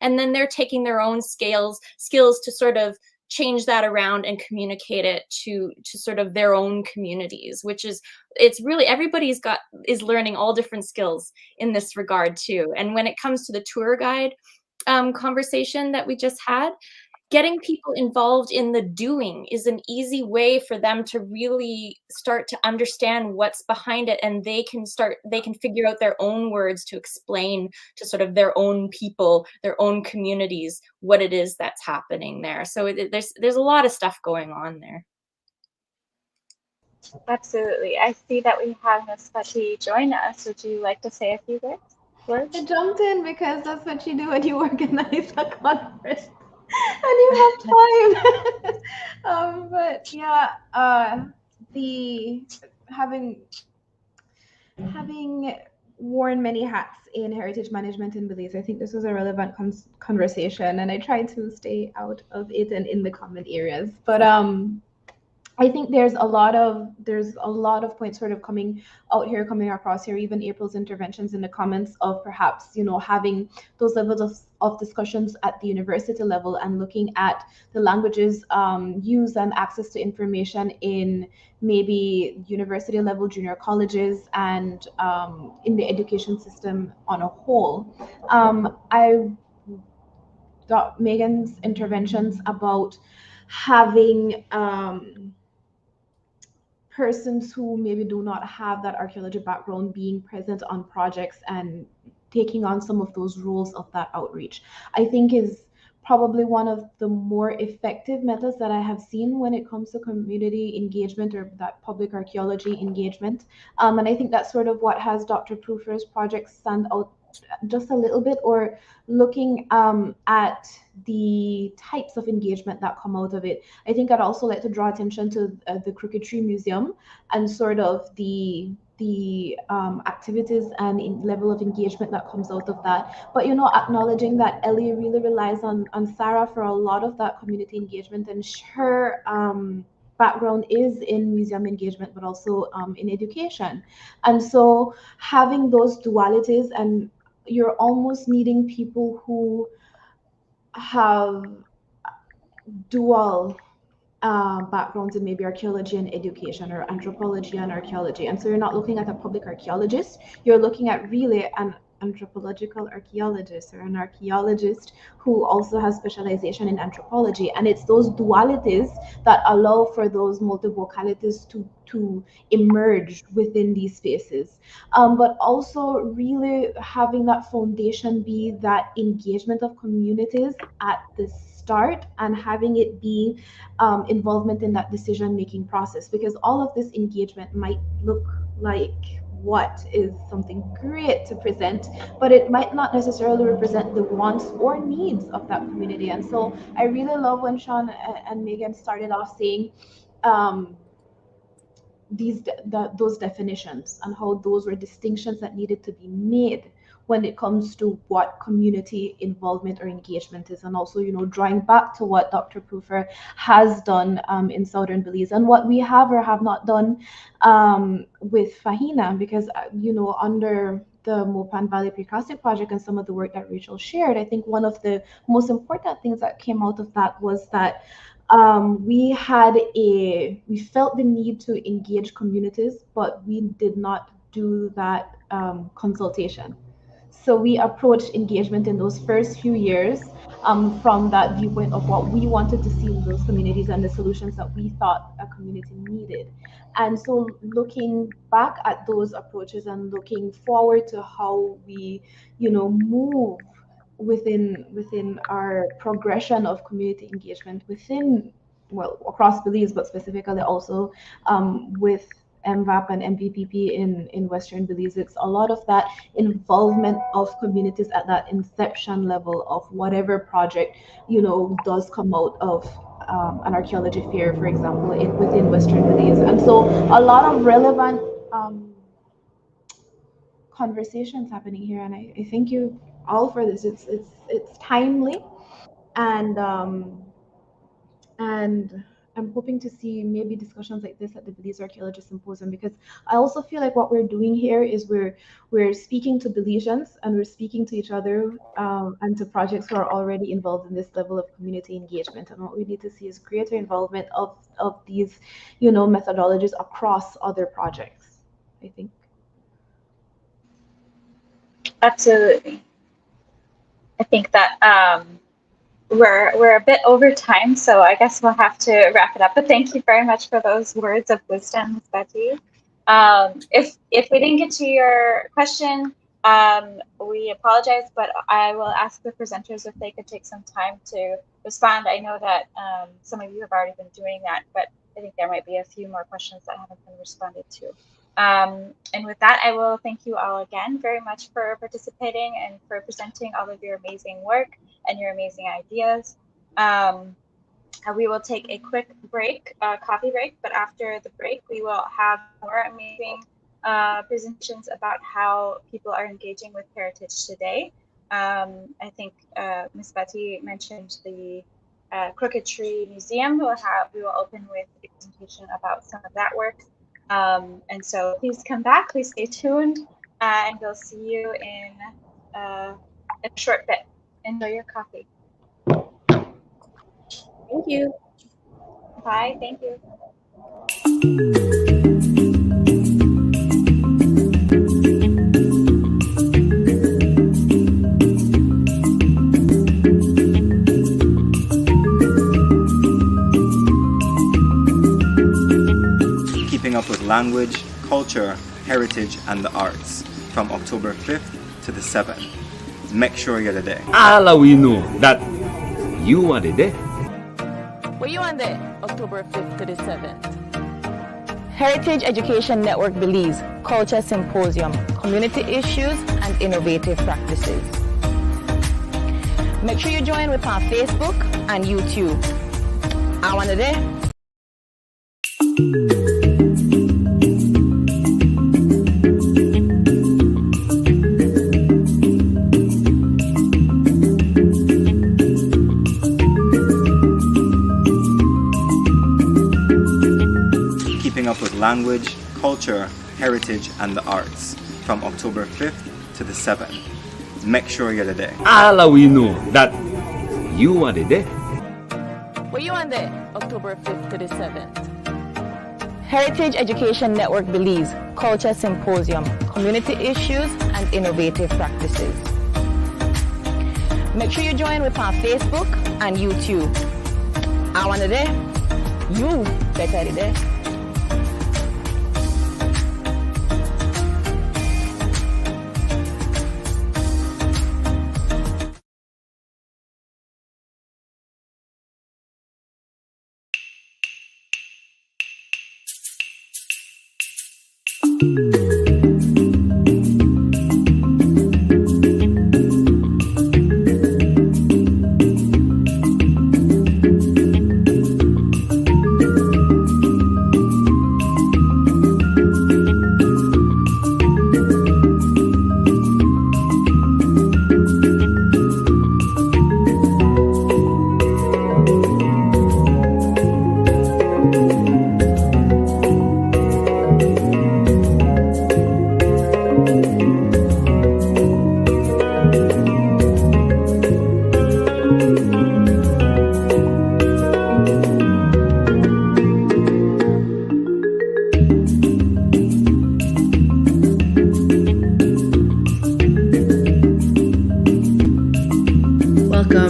then they're taking their own skills to sort of change that around and communicate it to sort of their own communities, which is, it's really, everybody's is learning all different skills in this regard too. And when it comes to the tour guide conversation that we just had, getting people involved in the doing is an easy way for them to really start to understand what's behind it, and they can figure out their own words to explain to sort of their own people, their own communities, what it is that's happening there. So there's a lot of stuff going on there. Absolutely. I see that we have Ms. Patti join us. Would you like to say a few words? I jumped in because that's what you do when you organize a conference. And you have time. But yeah, having worn many hats in heritage management in Belize, I think this was a relevant conversation, and I tried to stay out of it and in the common areas. But I think there's a lot of points sort of coming across here, even April's interventions in the comments of perhaps, having those levels of discussions at the university level and looking at the languages used and access to information in maybe university level, junior colleges, and in the education system on a whole. I thought Meaghan's interventions about having persons who maybe do not have that archaeology background being present on projects and taking on some of those roles of that outreach, I think is probably one of the more effective methods that I have seen when it comes to community engagement or that public archaeology engagement. And I think that's sort of what has Dr. Prufer's project stand out just a little bit, or looking at the types of engagement that come out of it. I think I'd also like to draw attention to the Crooked Tree Museum and sort of the activities and level of engagement that comes out of that. But acknowledging that Ellie really relies on Sara for a lot of that community engagement, and her background is in museum engagement, but also in education. And so having those dualities, and you're almost needing people who have dual backgrounds in maybe archaeology and education, or anthropology and archaeology. And so you're not looking at a public archaeologist, you're looking at really an anthropological archaeologist or an archaeologist who also has specialization in anthropology. And it's those dualities that allow for those multivocalities to emerge within these spaces. But also really having that foundation be that engagement of communities at the start, and having it be involvement in that decision-making process, because all of this engagement might look like what is something great to present, but it might not necessarily represent the wants or needs of that community. And so I really love when Shawn and Meaghan started off saying those definitions and how those were distinctions that needed to be made when it comes to what community involvement or engagement is, and also, drawing back to what Dr. Prufer has done in Southern Belize and what we have or have not done with Fahina, because, under the Mopan Valley Precasting Project and some of the work that Rachel shared, I think one of the most important things that came out of that was that we felt the need to engage communities, but we did not do that consultation. So we approached engagement in those first few years from that viewpoint of what we wanted to see in those communities and the solutions that we thought a community needed. And so looking back at those approaches and looking forward to how we, move within our progression of community engagement across Belize, but specifically also with MVAP and MPPP in Western Belize, it's a lot of that involvement of communities at that inception level of whatever project, does come out of an archaeology fair, for example, within Western Belize. And so a lot of relevant conversations happening here, and I thank you all for this. It's timely, and I'm hoping to see maybe discussions like this at the Belize Archaeology Symposium, because I also feel like what we're doing here is we're speaking to Belizeans and we're speaking to each other and to projects who are already involved in this level of community engagement. And what we need to see is greater involvement of these, methodologies across other projects, I think. Absolutely. I think that we're a bit over time, so I guess we'll have to wrap it up. But thank you very much for those words of wisdom, Ms. Betty. If we didn't get to your question, we apologize, but I will ask the presenters if they could take some time to respond. I know that some of you have already been doing that, but I think there might be a few more questions that haven't been responded to. And with that, I will thank you all again very much for participating and for presenting all of your amazing work and your amazing ideas. We will take a quick break, coffee break, but after the break, we will have more amazing presentations about how people are engaging with heritage today. I think Ms. Betty mentioned the Crooked Tree Museum. We will open with a presentation about some of that work. And so please come back, please stay tuned, and we'll see you in a short bit. Enjoy your coffee. Thank you. Bye, thank you. Keeping up with language, culture, heritage, and the arts from October 5th to the 7th. Make sure you're there. All we know that you are there. Were you on there October 5th to the 7th? Heritage Education Network Belize KULCHA Symposium, Community Issues and Innovative Practices. Make sure you join with our Facebook and YouTube. I want to there. Keeping up with language, culture, heritage, and the arts from October 5th to the 7th. Make sure you're there. All we know that you are there. Were you on there October 5th to the 7th? Heritage Education Network Belize KULCHA Symposium, Community Issues and Innovative Practices. Make sure you join with our Facebook and YouTube. I want to there. You better there.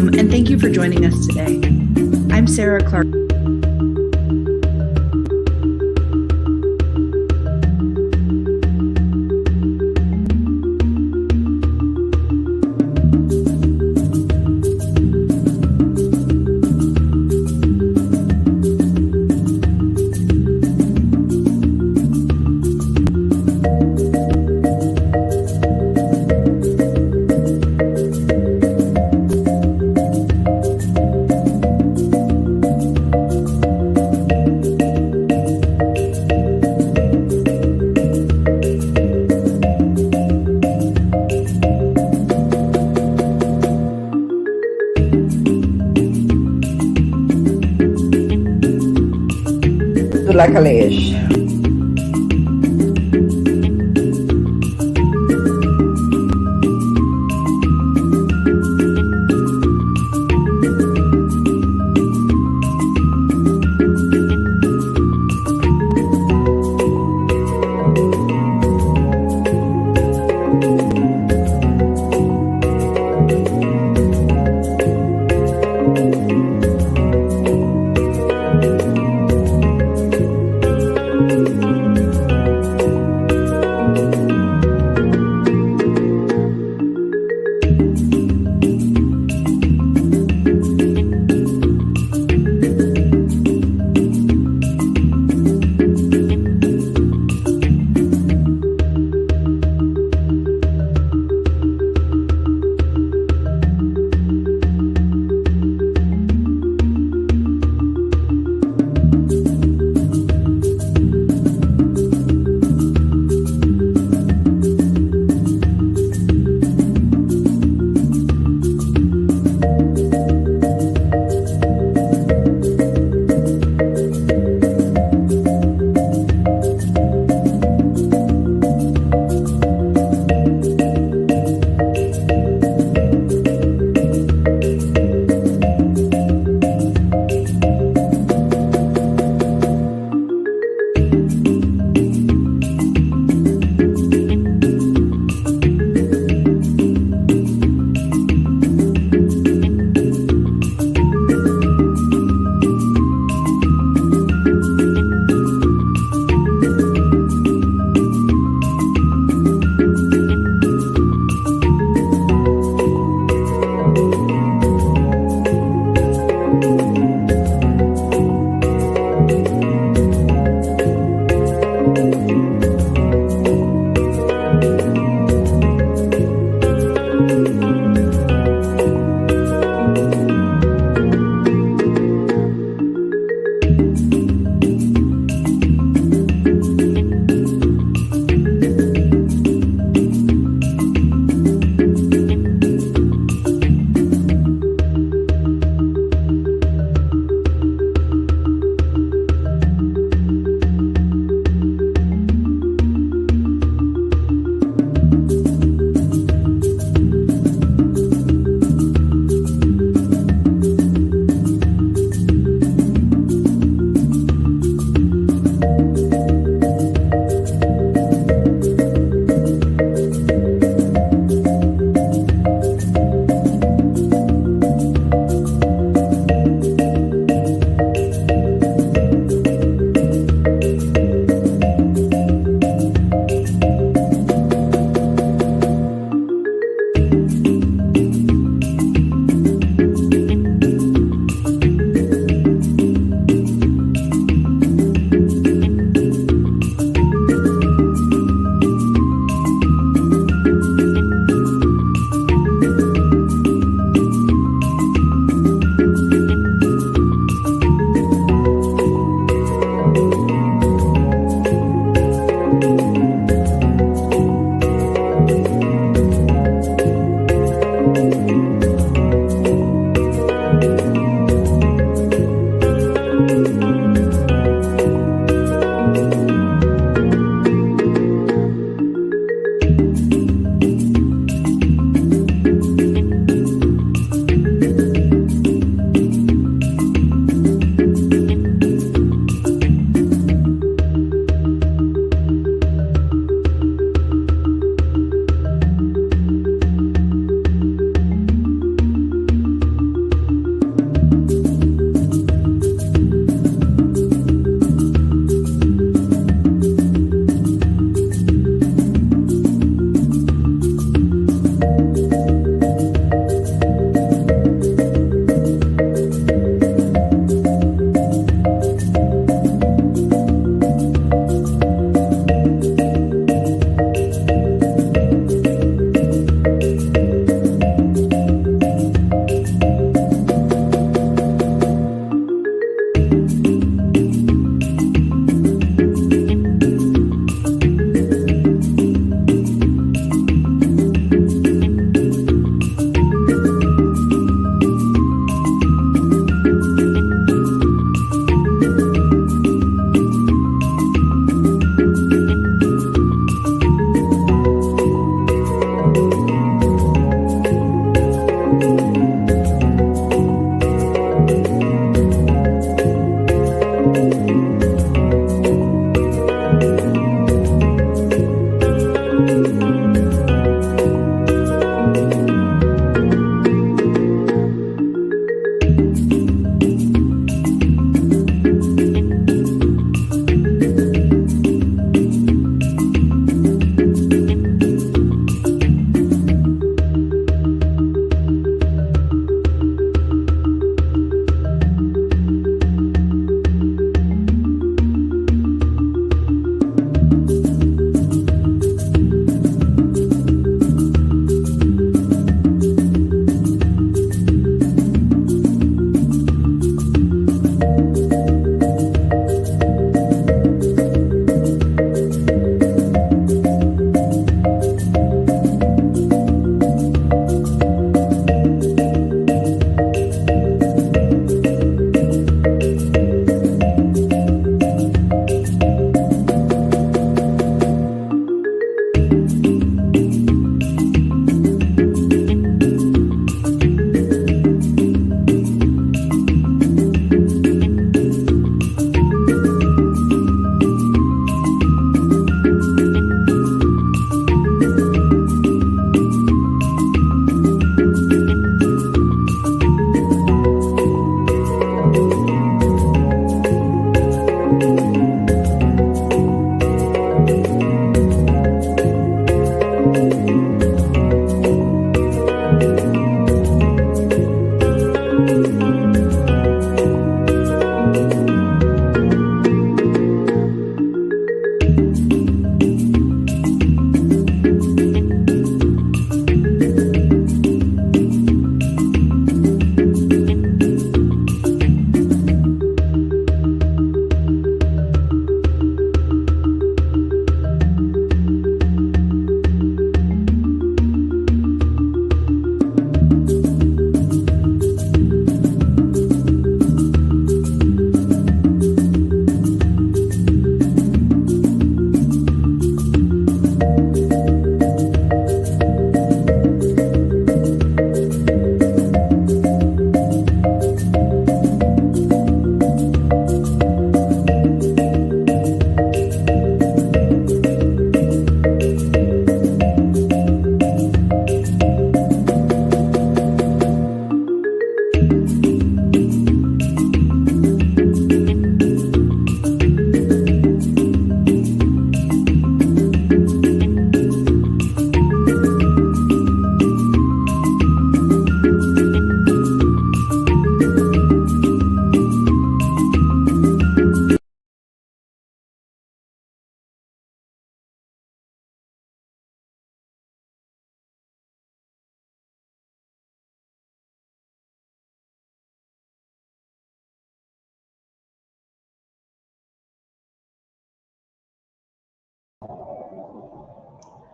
Welcome, and thank you for joining us today. I'm Sara Clarke. La Calèche.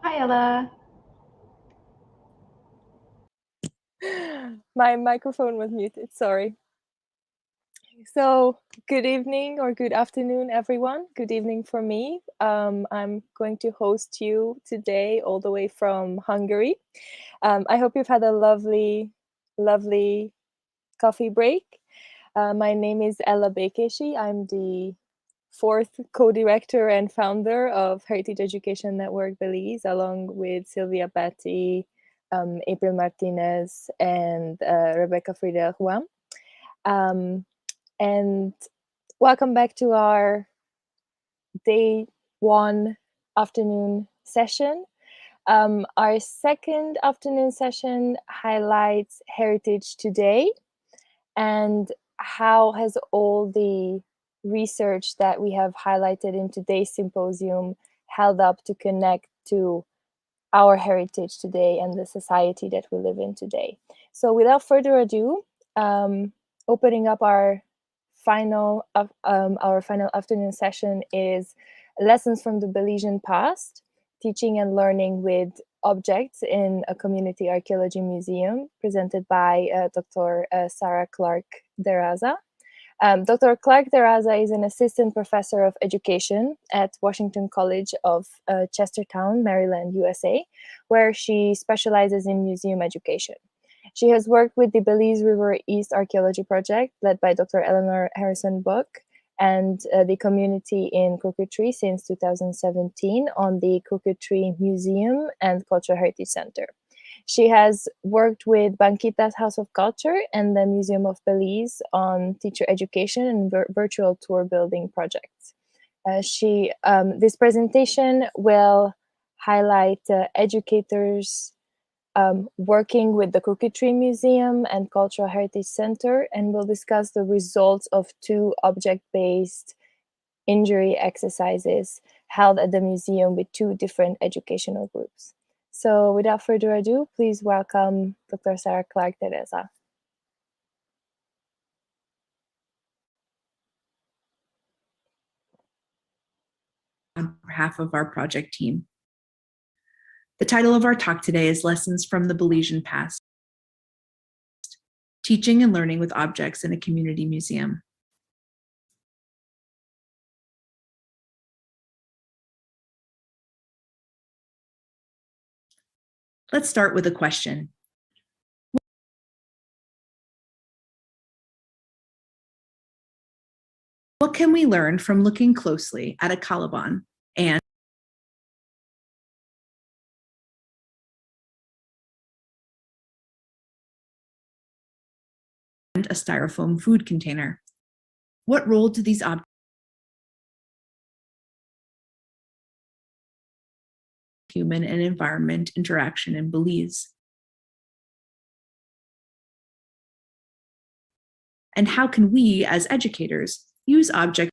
Hi, Ella. My microphone was muted, sorry. So good evening or good afternoon, everyone. Good evening for me. I'm going to host you today all the way from Hungary. I hope you've had a lovely coffee break. My name is Ella Békési. I'm the fourth co-director and founder of Heritage Education Network Belize, along with Sylvia Batty, April Martinez, and Rebecca Friedel-Roy. And welcome back to our day one afternoon session. Our second afternoon session highlights Heritage Today and how has all the research that we have highlighted in today's symposium held up to connect to our heritage today and the society that we live in today. So without further ado, opening up our final afternoon session is Lessons from the Belizean Past, Teaching and Learning with Objects in a Community Archaeology Museum, presented by Dr. Sara Clarke-de. Dr. Clarke-de is an assistant professor of education at Washington College of Chestertown, Maryland, USA, where she specializes in museum education. She has worked with the Belize River East Archaeology Project, led by Dr. Eleanor Harrison-Buck, and the community in Crooked Tree since 2017 on the Crooked Tree Museum and Cultural Heritage Center. She has worked with Banquita's House of Culture and the Museum of Belize on teacher education and virtual tour building projects. This presentation will highlight educators working with the Crooked Tree Museum and Cultural Heritage Center, and will discuss the results of two object-based injury exercises held at the museum with two different educational groups. So without further ado, please welcome Dr. Sara Clarke-de. On behalf of our project team. The title of our talk today is Lessons from the Belizean Past, Teaching and Learning with Objects in a Community Museum. Let's start with a question. What can we learn from looking closely at a calaban and a styrofoam food container? What role do these objects human and environment interaction in Belize? And how can we, as educators, use objects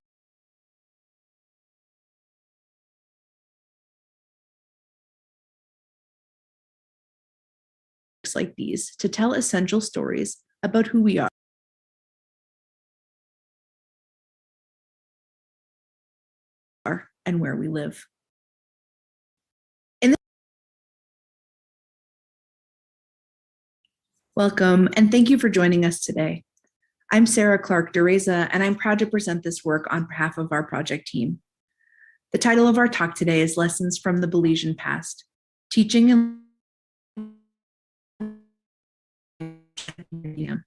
like these to tell essential stories about who we are and where we live? Welcome, and thank you for joining us today. I'm Sara Clarke-de, and I'm proud to present this work on behalf of our project team. The title of our talk today is Lessons from the Belizean Past, Teaching and Learning.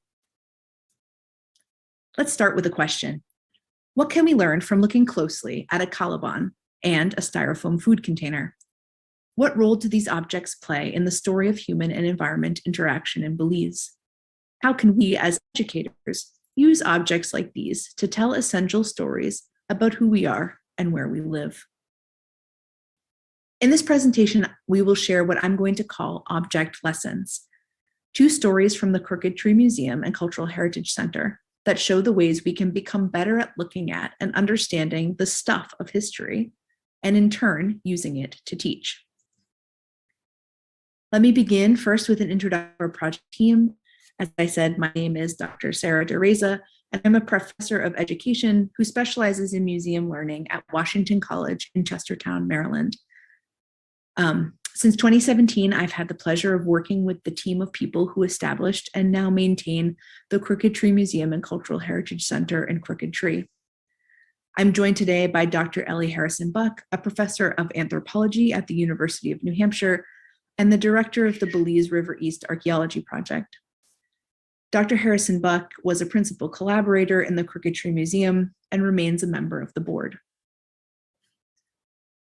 Let's start with a question. What can we learn from looking closely at a calaban and a styrofoam food container? What role do these objects play in the story of human and environment interaction in Belize? How can we, as educators, use objects like these to tell essential stories about who we are and where we live? In this presentation, we will share what I'm going to call object lessons, two stories from the Crooked Tree Museum and Cultural Heritage Center that show the ways we can become better at looking at and understanding the stuff of history, and in turn, using it to teach. Let me begin first with an introduction to our project team. As I said, my name is Dr. Sara de Reza, and I'm a professor of education who specializes in museum learning at Washington College in Chestertown, Maryland. Since 2017, I've had the pleasure of working with the team of people who established and now maintain the Crooked Tree Museum and Cultural Heritage Center in Crooked Tree. I'm joined today by Dr. Ellie Harrison-Buck, a professor of anthropology at the University of New Hampshire and the director of the Belize River East Archaeology Project. Dr. Harrison-Buck was a principal collaborator in the Crooked Tree Museum and remains a member of the board.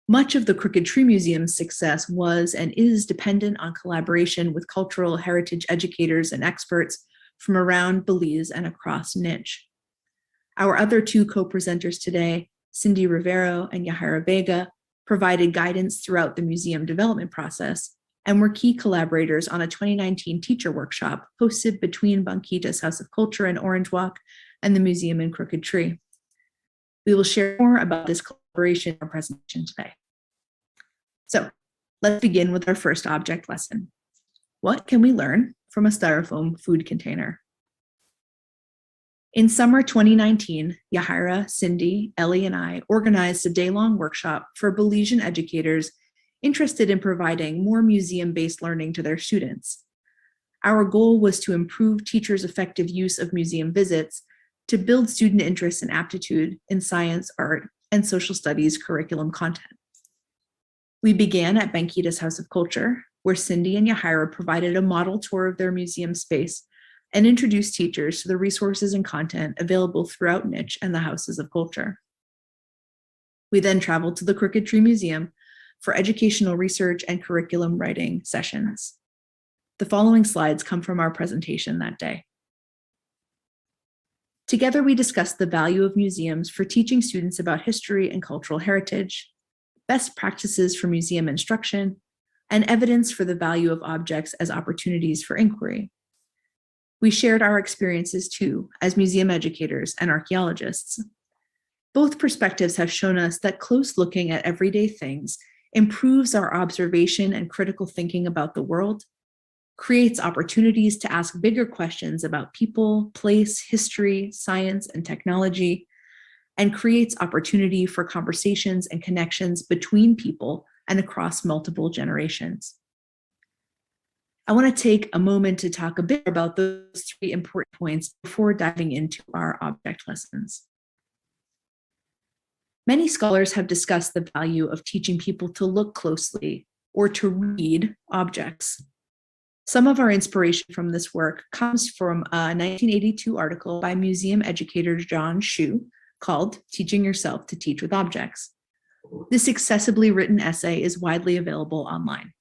Much of the Crooked Tree Museum's success was and is dependent on collaboration with cultural heritage educators and experts from around Belize and across niche. Our other two co-presenters today, Cindey Rivero and Yahaira Vega, provided guidance throughout the museum development process and were key collaborators on a 2019 teacher workshop hosted between Banquita's House of Culture in Orange Walk and the museum in Crooked Tree. We will share more about this collaboration in our presentation today. So let's begin with our first object lesson. What can we learn from a styrofoam food container? In summer 2019, Yahaira, Cindey, Ellie, and I organized a day-long workshop for Belizean educators interested in providing more museum-based learning to their students. Our goal was to improve teachers' effective use of museum visits to build student interest and aptitude in science, art, and social studies curriculum content. We began at Banquita's House of Culture, where Cindey and Yahaira provided a model tour of their museum space and introduced teachers to the resources and content available throughout niche and the Houses of Culture. We then traveled to the Crooked Tree Museum for educational research and curriculum writing sessions. The following slides come from our presentation that day. Together, we discussed the value of museums for teaching students about history and cultural heritage, best practices for museum instruction, and evidence for the value of objects as opportunities for inquiry. We shared our experiences too, as museum educators and archaeologists. Both perspectives have shown us that close looking at everyday things improves our observation and critical thinking about the world, creates opportunities to ask bigger questions about people, place, history, science, and technology, and creates opportunity for conversations and connections between people and across multiple generations. I want to take a moment to talk a bit about those three important points before diving into our object lessons. Many scholars have discussed the value of teaching people to look closely or to read objects. Some of our inspiration from this work comes from a 1982 article by museum educator John Shu called Teaching Yourself to Teach with Objects. This accessibly written essay is widely available online.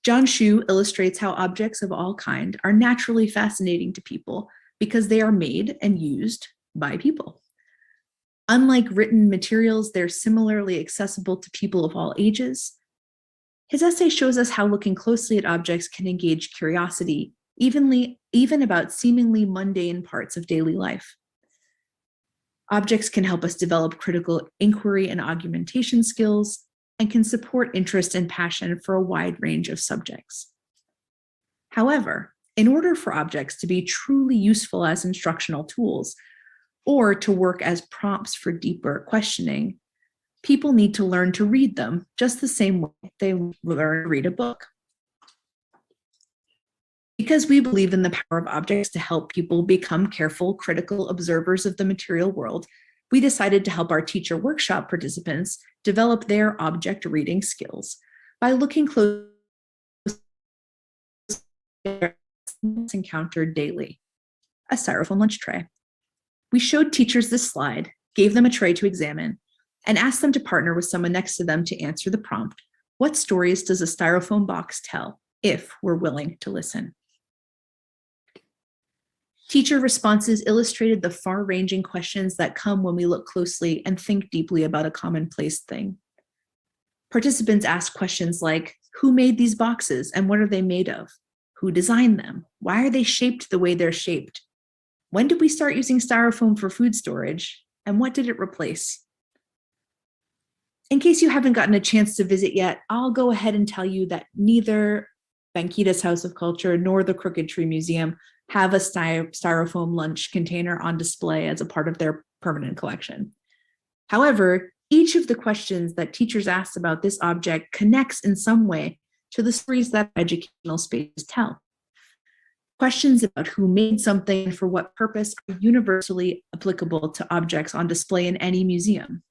John Shu illustrates how objects of all kind are naturally fascinating to people because they are made and used by people. Unlike written materials, they're similarly accessible to people of all ages. His essay shows us how looking closely at objects can engage curiosity, even about seemingly mundane parts of daily life. Objects can help us develop critical inquiry and argumentation skills, and can support interest and passion for a wide range of subjects. However, in order for objects to be truly useful as instructional tools, or to work as prompts for deeper questioning, people need to learn to read them just the same way they learn to read a book. Because we believe in the power of objects to help people become careful, critical observers of the material world, we decided to help our teacher workshop participants develop their object reading skills by looking closely at what's encountered daily, a styrofoam lunch tray. We showed teachers this slide, gave them a tray to examine, and asked them to partner with someone next to them to answer the prompt, what stories does a styrofoam box tell, if we're willing to listen? Teacher responses illustrated the far-ranging questions that come when we look closely and think deeply about a commonplace thing. Participants asked questions like, who made these boxes and what are they made of? Who designed them? Why are they shaped the way they're shaped? When did we start using styrofoam for food storage? And what did it replace? In case you haven't gotten a chance to visit yet, I'll go ahead and tell you that neither Banquita's House of Culture nor the Crooked Tree Museum have a styrofoam lunch container on display as a part of their permanent collection. However, Each of the questions that teachers asked about this object connects in some way to the stories that educational spaces tell. Questions about who made something and for what purpose are universally applicable to objects on display in any museum.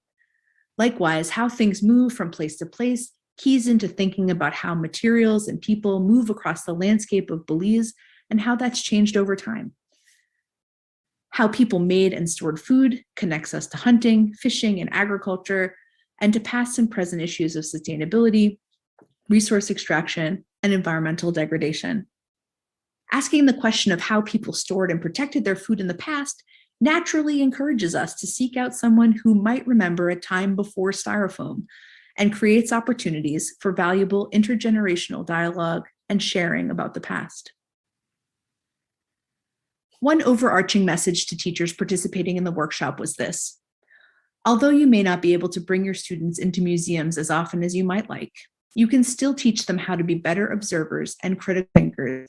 Likewise, how things move from place to place keys into thinking about how materials and people move across the landscape of Belize and how that's changed over time. How people made and stored food connects us to hunting, fishing, and agriculture, and to past and present issues of sustainability, resource extraction, and environmental degradation. Asking the question of how people stored and protected their food in the past naturally encourages us to seek out someone who might remember a time before styrofoam and creates opportunities for valuable intergenerational dialogue and sharing about the past. One overarching message to teachers participating in the workshop was this: although you may not be able to bring your students into museums as often as you might like, you can still teach them how to be better observers and critical thinkers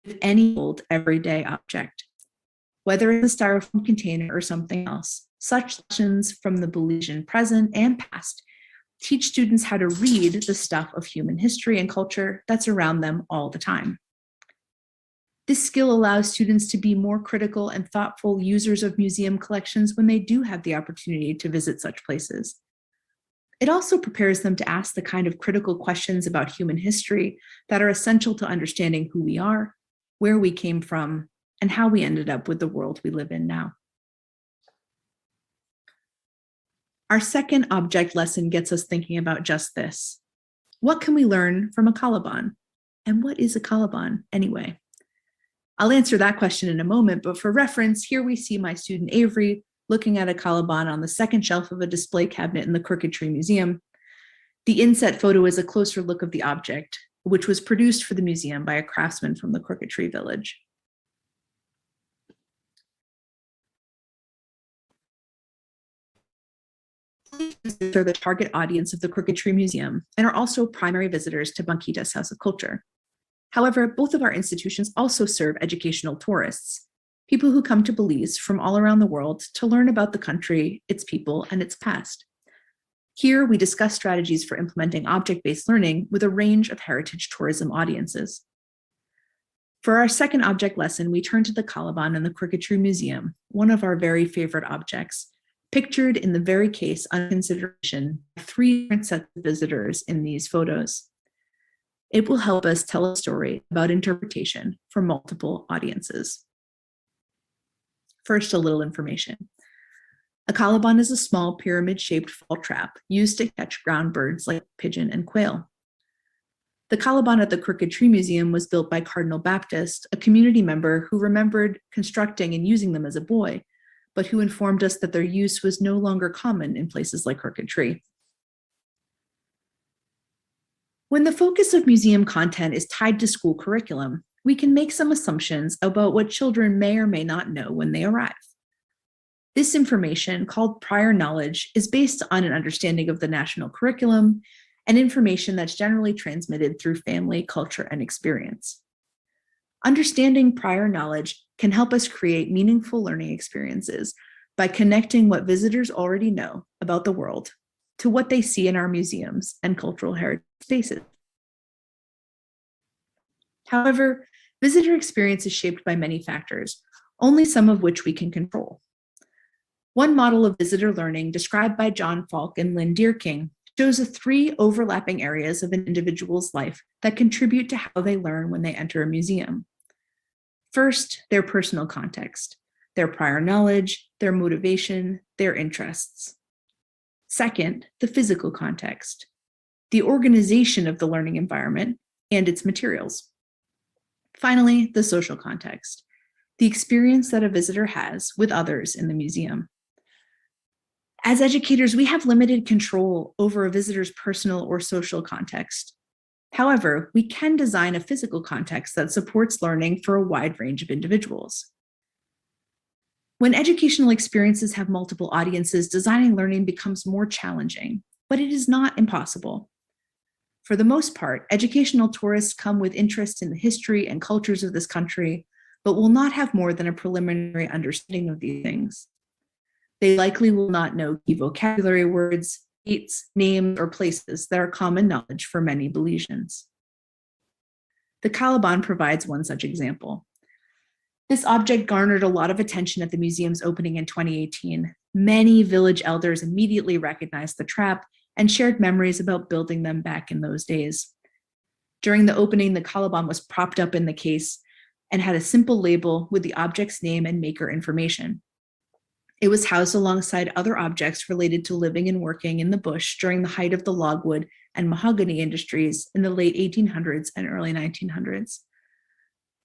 with any old everyday object. Whether it's a styrofoam container or something else, such lessons from the Belizean present and past teach students how to read the stuff of human history and culture that's around them all the time. This skill allows students to be more critical and thoughtful users of museum collections when they do have the opportunity to visit such places. It also prepares them to ask the kind of critical questions about human history that are essential to understanding who we are, where we came from, and how we ended up with the world we live in now. Our second object lesson gets us thinking about just this. What can we learn from a Calaban? And what is a Calaban anyway? I'll answer that question in a moment, but for reference, here we see my student Avery looking at a Calaban on the second shelf of a display cabinet in the Crooked Tree Museum. The inset photo is a closer look of the object, which was produced for the museum by a craftsman from the Crooked Tree village. They're the target audience of the Crooked Tree Museum and are also primary visitors to Banquita's House of Culture. However, both of our institutions also serve educational tourists, people who come to Belize from all around the world to learn about the country, its people, and its past. Here, we discuss strategies for implementing object-based learning with a range of heritage tourism audiences. For our second object lesson, we turn to the Calaban in the Crooked Tree Museum, one of our very favorite objects, pictured in the very case under consideration by 3 different sets of visitors in these photos. It will help us tell a story about interpretation for multiple audiences. First, a little information. A Calaban is a small pyramid-shaped fall trap used to catch ground birds like pigeon and quail. The Calaban at the Crooked Tree Museum was built by Cardinal Baptist, a community member who remembered constructing and using them as a boy, but who informed us that their use was no longer common in places like Crooked Tree. When the focus of museum content is tied to school curriculum, we can make some assumptions about what children may or may not know when they arrive. This information, called prior knowledge, is based on an understanding of the national curriculum and information that's generally transmitted through family, culture, and experience. Understanding prior knowledge can help us create meaningful learning experiences by connecting what visitors already know about the world to what they see in our museums and cultural heritage spaces. However, visitor experience is shaped by many factors, only some of which we can control. One model of visitor learning described by John Falk and Lynn Deerking shows the 3 overlapping areas of an individual's life that contribute to how they learn when they enter a museum. First, their personal context, their prior knowledge, their motivation, their interests. Second, the physical context, the organization of the learning environment and its materials. Finally, the social context, the experience that a visitor has with others in the museum. As educators, we have limited control over a visitor's personal or social context. However, we can design a physical context that supports learning for a wide range of individuals. When educational experiences have multiple audiences, designing learning becomes more challenging, but it is not impossible. For the most part, educational tourists come with interest in the history and cultures of this country, but will not have more than a preliminary understanding of these things. They likely will not know key vocabulary words, dates, names, or places that are common knowledge for many Belizeans. The Calaban provides one such example. This object garnered a lot of attention at the museum's opening in 2018. Many village elders immediately recognized the trap and shared memories about building them back in those days. During the opening, the Calaban was propped up in the case and had a simple label with the object's name and maker information. It was housed alongside other objects related to living and working in the bush during the height of the logwood and mahogany industries in the late 1800s and early 1900s.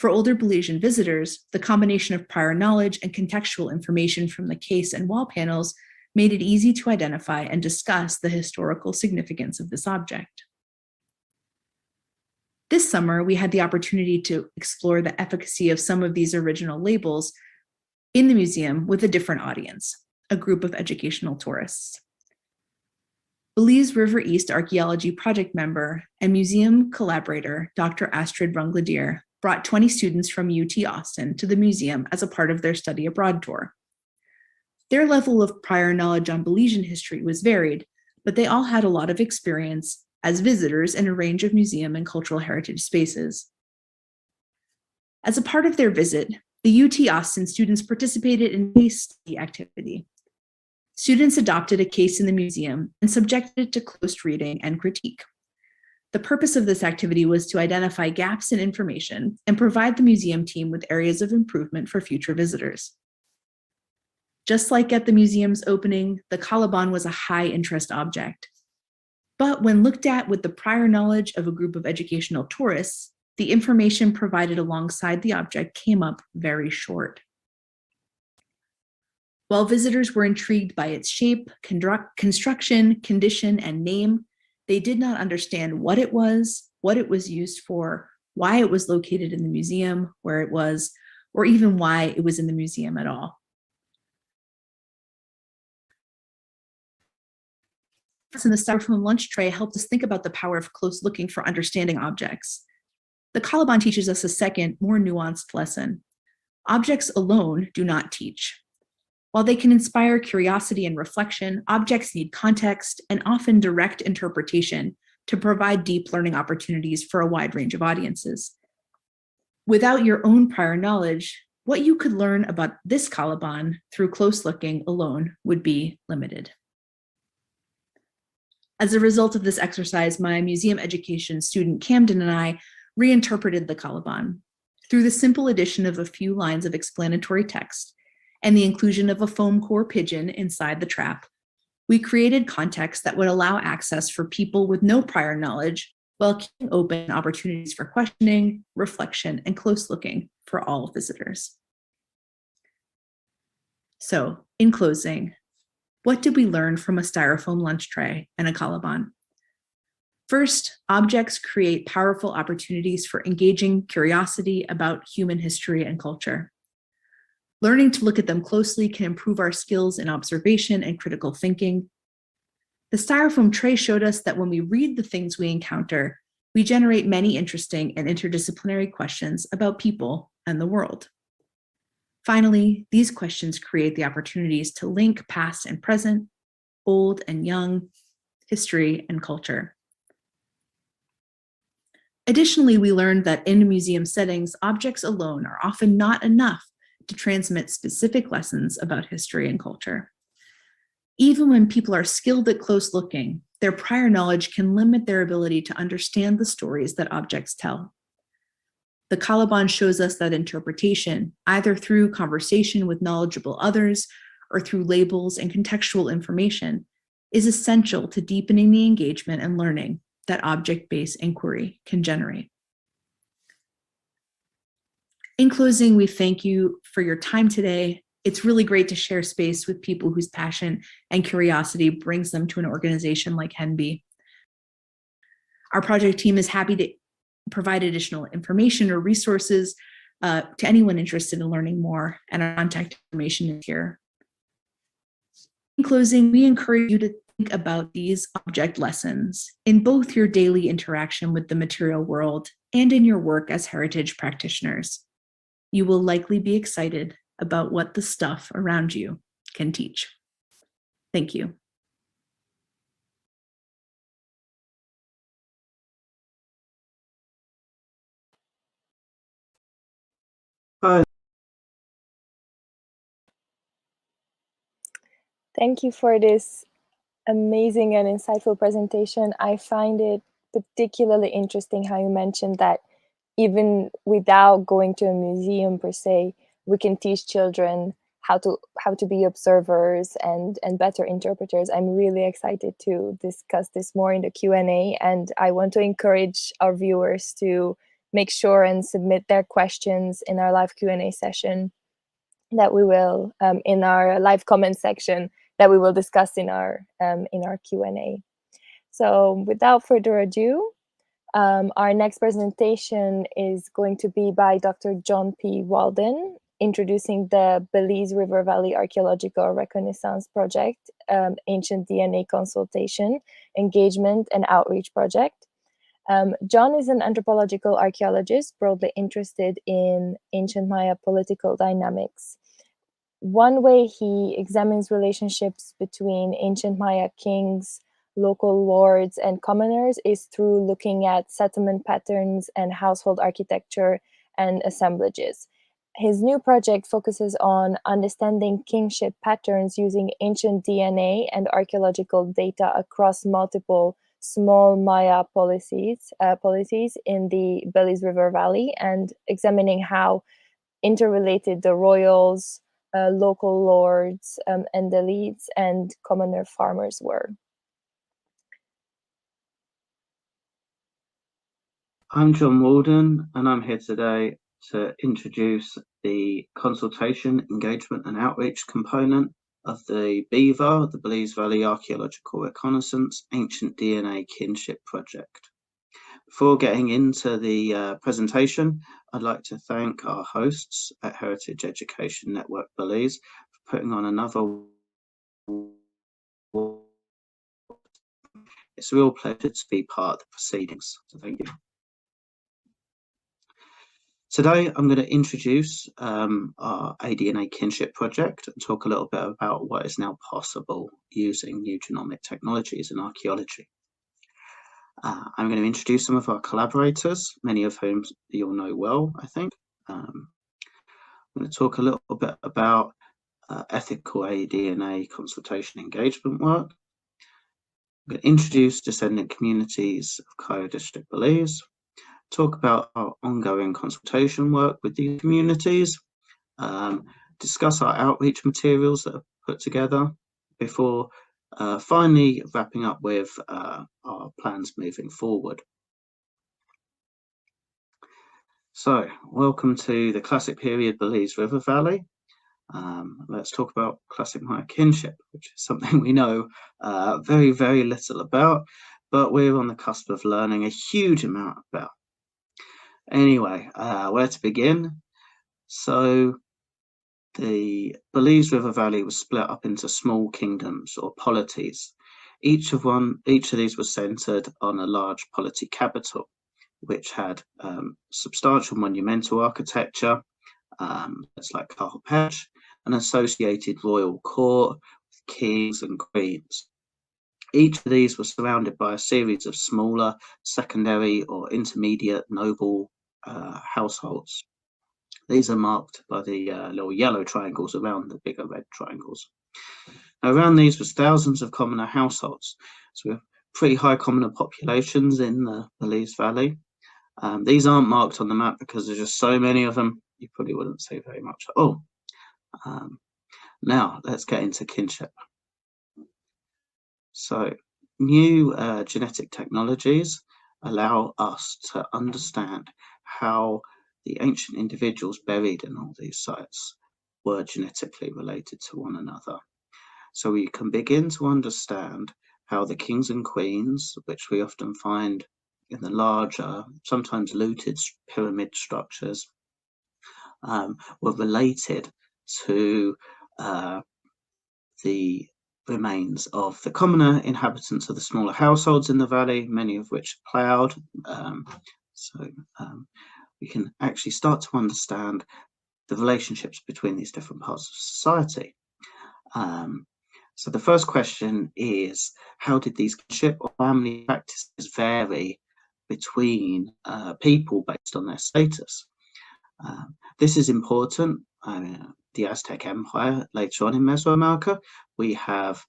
For older Belizean visitors, the combination of prior knowledge and contextual information from the case and wall panels made it easy to identify and discuss the historical significance of this object. This summer, we had the opportunity to explore the efficacy of some of these original labels in the museum with a different audience, a group of educational tourists. Belize River East Archaeology project member and museum collaborator, Dr. Astrid Rungladier, brought 20 students from UT Austin to the museum as a part of their study abroad tour. Their level of prior knowledge on Belizean history was varied, but they all had a lot of experience as visitors in a range of museum and cultural heritage spaces. As a part of their visit, the UT Austin students participated in a case study activity. Students adopted a case in the museum and subjected it to close reading and critique. The purpose of this activity was to identify gaps in information and provide the museum team with areas of improvement for future visitors. Just like at the museum's opening, the Calaban was a high-interest object. But when looked at with the prior knowledge of a group of educational tourists, the information provided alongside the object came up very short. While visitors were intrigued by its shape, construction, condition, and name, they did not understand what it was used for, why it was located in the museum, where it was, or even why it was in the museum at all. In the styrofoam lunch tray helped us think about the power of close looking for understanding objects. The Calaban teaches us a second, more nuanced lesson. Objects alone do not teach. While they can inspire curiosity and reflection, objects need context and often direct interpretation to provide deep learning opportunities for a wide range of audiences. Without your own prior knowledge, what you could learn about this Calaban through close looking alone would be limited. As a result of this exercise, my museum education student Camden and I reinterpreted the Calaban through the simple addition of a few lines of explanatory text and the inclusion of a foam core pigeon inside the trap. We created context that would allow access for people with no prior knowledge while keeping open opportunities for questioning, reflection, and close looking for all visitors. So, in closing, what did we learn from a styrofoam lunch tray and a Calaban? First, objects create powerful opportunities for engaging curiosity about human history and culture. Learning to look at them closely can improve our skills in observation and critical thinking. The styrofoam tray showed us that when we read the things we encounter, we generate many interesting and interdisciplinary questions about people and the world. Finally, these questions create the opportunities to link past and present, old and young, history and culture. Additionally, we learned that in museum settings, objects alone are often not enough to transmit specific lessons about history and culture. Even when people are skilled at close looking, their prior knowledge can limit their ability to understand the stories that objects tell. The Calaban shows us that interpretation, either through conversation with knowledgeable others or through labels and contextual information, is essential to deepening the engagement and learning that object-based inquiry can generate. In closing, we thank you for your time today. It's really great to share space with people whose passion and curiosity brings them to an organization like HENB. Our project team is happy to provide additional information or resources to anyone interested in learning more, and our contact information is here. In closing, we encourage you to think about these object lessons in both your daily interaction with the material world and in your work as heritage practitioners. You will likely be excited about what the stuff around you can teach. Thank you. Thank you for this amazing and insightful presentation. I find it particularly interesting how you mentioned that even without going to a museum per se, we can teach children how to be observers and better interpreters. I'm really excited to discuss this more in the Q&A, and I want to encourage our viewers to make sure and submit their questions in our live Q&A session that we will in our live comment section that we will discuss in our Q&A. So without further ado, our next presentation is going to be by Dr. John P. Walden, introducing the Belize River Valley Archaeological Reconnaissance Project, Ancient DNA Consultation, Engagement and Outreach Project. John is an anthropological archaeologist broadly interested in ancient Maya political dynamics. One way he examines relationships between ancient Maya kings, local lords, and commoners is through looking at settlement patterns and household architecture and assemblages. His new project focuses on understanding kingship patterns using ancient DNA and archaeological data across multiple small Maya policies in the Belize River Valley, and examining how interrelated the royals, local lords, and elites and commoner farmers were. I'm John Walden, and I'm here today to introduce the consultation, engagement and outreach component of the BVAR, the Belize Valley Archaeological Reconnaissance Ancient DNA Kinship Project. Before getting into the presentation, I'd like to thank our hosts at Heritage Education Network Belize for putting on another. It's a real pleasure to be part of the proceedings, so thank you. Today, I'm going to introduce our ADNA Kinship Project and talk a little bit about what is now possible using new genomic technologies in archaeology. I'm going to introduce some of our collaborators, many of whom you'll know well, I think. I'm going to talk a little bit about ethical ADNA consultation engagement work. I'm going to introduce descendant communities of Cairo District Belize, talk about our ongoing consultation work with these communities, discuss our outreach materials that are put together before finally wrapping up with our plans moving forward. So, welcome to the Classic Period Belize River Valley. Let's talk about Classic Maya kinship, which is something we know very, very little about, but we're on the cusp of learning a huge amount about. Anyway, where to begin? So the Belize River Valley was split up into small kingdoms or polities. Each of these was centered on a large polity capital, which had substantial monumental architecture, it's like Kathryn, an associated royal court with kings and queens. Each of these was surrounded by a series of smaller, secondary or intermediate noble households. These are marked by the little yellow triangles around the bigger red triangles. Now, around these was thousands of commoner households. So we have pretty high commoner populations in the Belize Valley. These aren't marked on the map because there's just so many of them, you probably wouldn't see very much at all. Now, let's get into kinship. So, new genetic technologies allow us to understand how the ancient individuals buried in all these sites were genetically related to one another. So we can begin to understand how the kings and queens, which we often find in the larger, sometimes looted pyramid structures, were related to the remains of the commoner inhabitants of the smaller households in the valley, many of which ploughed. We can actually start to understand the relationships between these different parts of society. So the first question is, how did these kinship or family practices vary between people based on their status? This is important. The Aztec Empire, later on in Mesoamerica, we have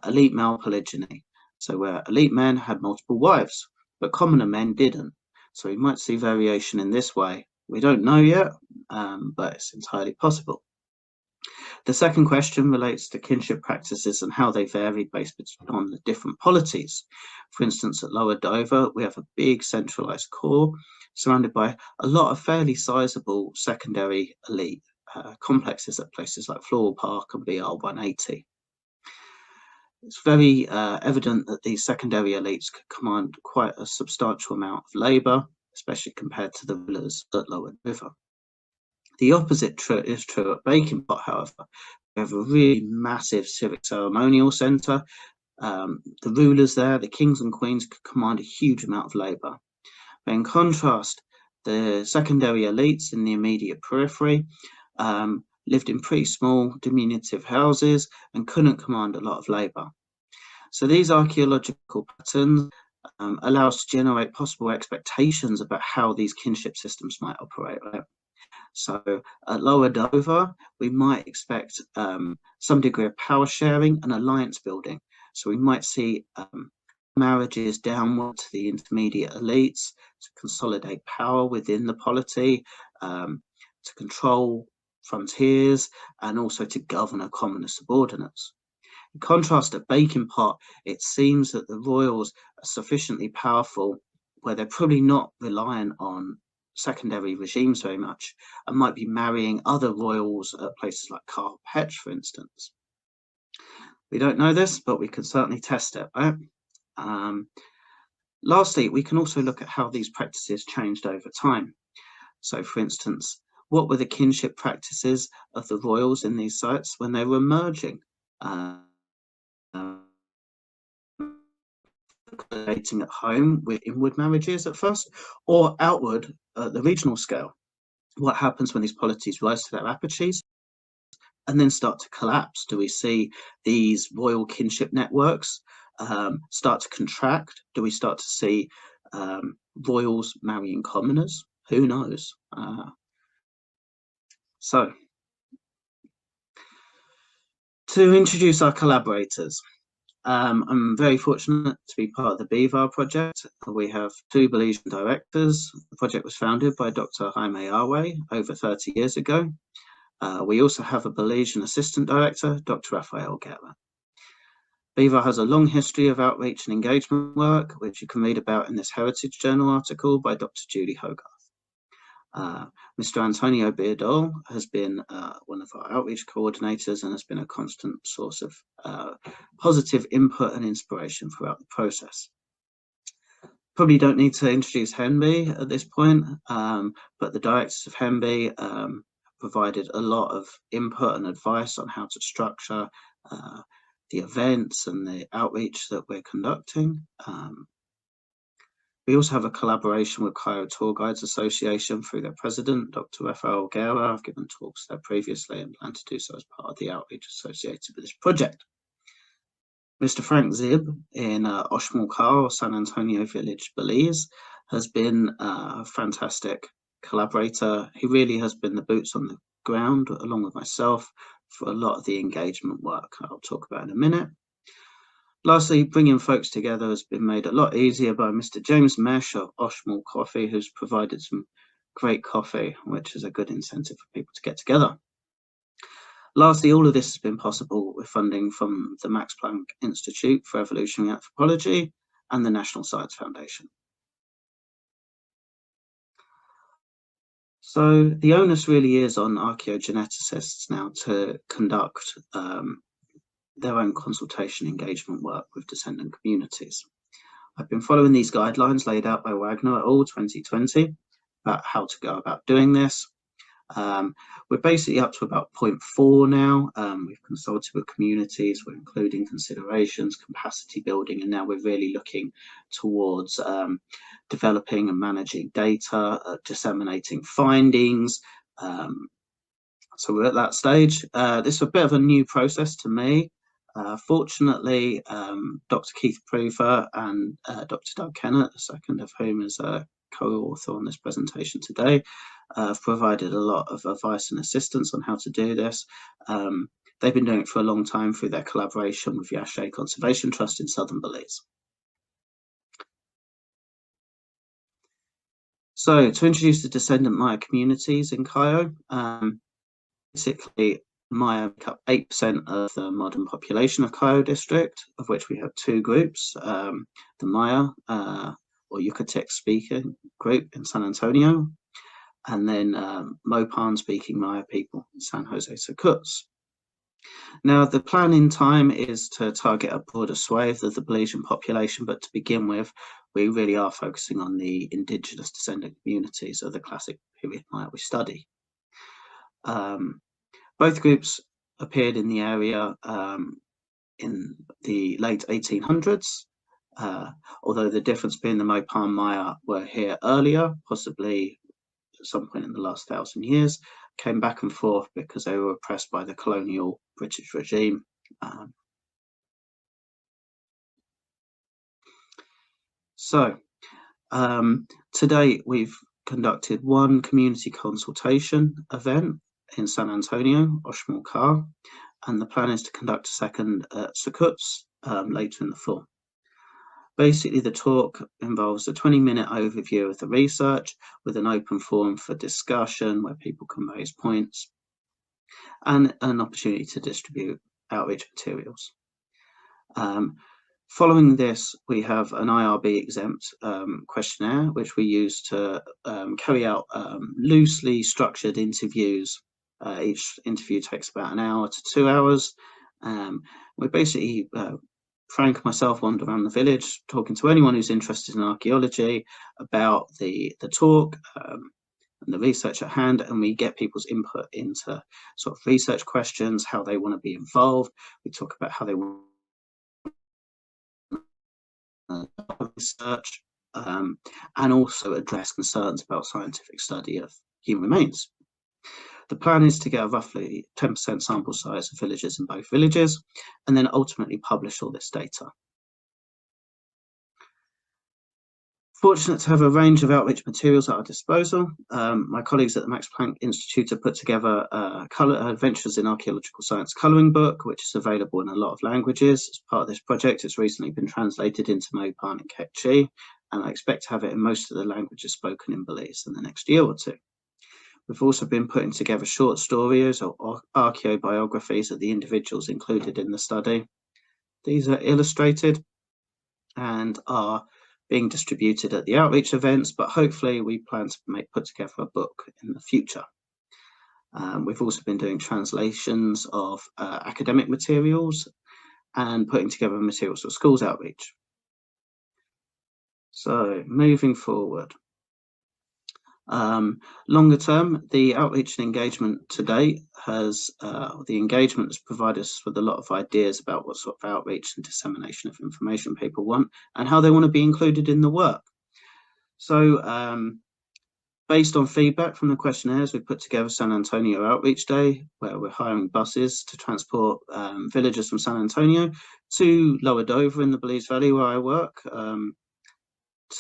elite male polygyny. So where elite men had multiple wives, but commoner men didn't. So we might see variation in this way. We don't know yet, but it's entirely possible. The second question relates to kinship practices and how they varied based on the different polities. For instance, at Lower Dover, we have a big centralized core surrounded by a lot of fairly sizable secondary elite complexes at places like Floral Park and BR 180. It's very evident that these secondary elites could command quite a substantial amount of labour, especially compared to the rulers at Lower Dover. The opposite is true at Bacon Pot, however. We have a really massive civic ceremonial centre. The rulers there, the kings and queens, could command a huge amount of labour. But in contrast, the secondary elites in the immediate periphery lived in pretty small, diminutive houses and couldn't command a lot of labour. So these archaeological patterns allow us to generate possible expectations about how these kinship systems might operate. Right? So at Lower Dover, we might expect some degree of power sharing and alliance building. So we might see marriages downward to the intermediate elites to consolidate power within the polity, to control frontiers, and also to govern a commoner subordinates. In contrast, at Bacon Pot, it seems that the royals are sufficiently powerful where they're probably not reliant on secondary regimes very much and might be marrying other royals at places like Carpetch, for instance. We don't know this, but we can certainly test it, right? Lastly, we can also look at how these practices changed over time. So, for instance, what were the kinship practices of the royals in these sites when they were merging? Dating at home with inward marriages at first, or outward at the regional scale? What happens when these polities rise to their apogees and then start to collapse? Do we see these royal kinship networks start to contract? Do we start to see royals marrying commoners? Who knows? So, to introduce our collaborators, I'm very fortunate to be part of the BVAR project. We have 2 Belizean directors. The project was founded by Dr. Jaime Arwe over 30 years ago. We also have a Belizean assistant director, Dr. Rafael Guerra. BVAR has a long history of outreach and engagement work, which you can read about in this Heritage Journal article by Dr. Judy Hogarth. Mr. Antonio Beardall has been one of our outreach coordinators and has been a constant source of positive input and inspiration throughout the process. Probably don't need to introduce HENBE at this point, but the directors of HENBE provided a lot of input and advice on how to structure the events and the outreach that we're conducting. We also have a collaboration with Cairo Tour Guides Association through their president, Dr. Rafael Guerra. I've given talks there previously and plan to do so as part of the outreach associated with this project. Mr. Frank Zib in Oshmulcar, or San Antonio Village, Belize, has been a fantastic collaborator. He really has been the boots on the ground, along with myself, for a lot of the engagement work I'll talk about in a minute. Lastly, bringing folks together has been made a lot easier by Mr. James Mesh of Oshmul Coffee, who's provided some great coffee, which is a good incentive for people to get together. Lastly, all of this has been possible with funding from the Max Planck Institute for Evolutionary Anthropology and the National Science Foundation. So the onus really is on archaeogeneticists now to conduct their own consultation engagement work with descendant communities. I've been following these guidelines laid out by Wagner et al. 2020 about how to go about doing this. We're basically up to about 0.4 now. We've consulted with communities, we're including considerations, capacity building, and now we're really looking towards developing and managing data, disseminating findings. So we're at that stage. This is a bit of a new process to me. Fortunately, Dr. Keith Prufer and Dr. Doug Kennett, the second of whom is co-author on this presentation today, have provided a lot of advice and assistance on how to do this. They've been doing it for a long time through their collaboration with Yaeger Conservation Trust in southern Belize. So, to introduce the descendant Maya communities in Cayo, basically Maya make up 8% of the modern population of Cayo district, of which we have two groups, the Maya or Yucatec speaking group in San Antonio, and then Mopan speaking Maya people in San Jose Sucuts. Now, the plan in time is to target a broader swathe of the Belizean population, but to begin with, we really are focusing on the indigenous descendant communities of the classic period Maya we study. Both groups appeared in the area in the late 1800s, although the difference being the Mopan Maya were here earlier, possibly at some point in the last 1,000 years, came back and forth because they were oppressed by the colonial British regime. Today we've conducted one community consultation event in San Antonio, Oshmulkar, and the plan is to conduct a second at Sucuts later in the fall. Basically, the talk involves a 20-minute overview of the research with an open forum for discussion where people can raise points and an opportunity to distribute outreach materials. Following this, we have an IRB exempt questionnaire, which we use to carry out loosely structured interviews. Each interview takes about an hour to 2 hours. We basically, Frank and myself, wander around the village talking to anyone who's interested in archaeology about the talk and the research at hand, and we get people's input into sort of research questions, how they want to be involved. We talk about how they want research and also address concerns about scientific study of human remains. The plan is to get a roughly 10% sample size of villages in both villages and then ultimately publish all this data. Fortunate to have a range of outreach materials at our disposal. My colleagues at the Max Planck Institute have put together a Adventures in Archaeological Science colouring book, which is available in a lot of languages. As part of this project, it's recently been translated into Mopan and Quechua, and I expect to have it in most of the languages spoken in Belize in the next year or two. We've also been putting together short stories or archaeobiographies of the individuals included in the study. These are illustrated and are being distributed at the outreach events, but hopefully we plan to put together a book in the future. We've also been doing translations of academic materials and putting together materials for schools outreach. So moving forward. Longer term, the outreach and engagement to date has provided us with a lot of ideas about what sort of outreach and dissemination of information people want and how they want to be included in the work. So based on feedback from the questionnaires, we've put together San Antonio Outreach Day, where we're hiring buses to transport villagers from San Antonio to Lower Dover in the Belize Valley where I work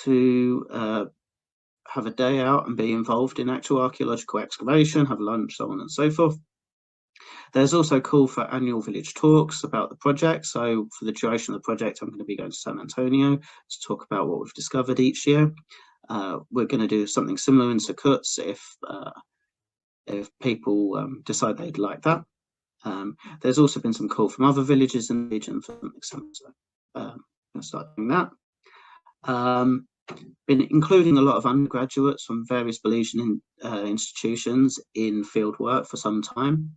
to have a day out and be involved in actual archaeological excavation, have lunch, so on and so forth. There's also a call for annual village talks about the project. So for the duration of the project, I'm going to be going to San Antonio to talk about what we've discovered each year. We're going to do something similar in Sucuts if people decide they'd like that. There's also been some call from other villages in the region for some, so I'm going to start doing that. Been including a lot of undergraduates from various Belizean institutions in field work for some time.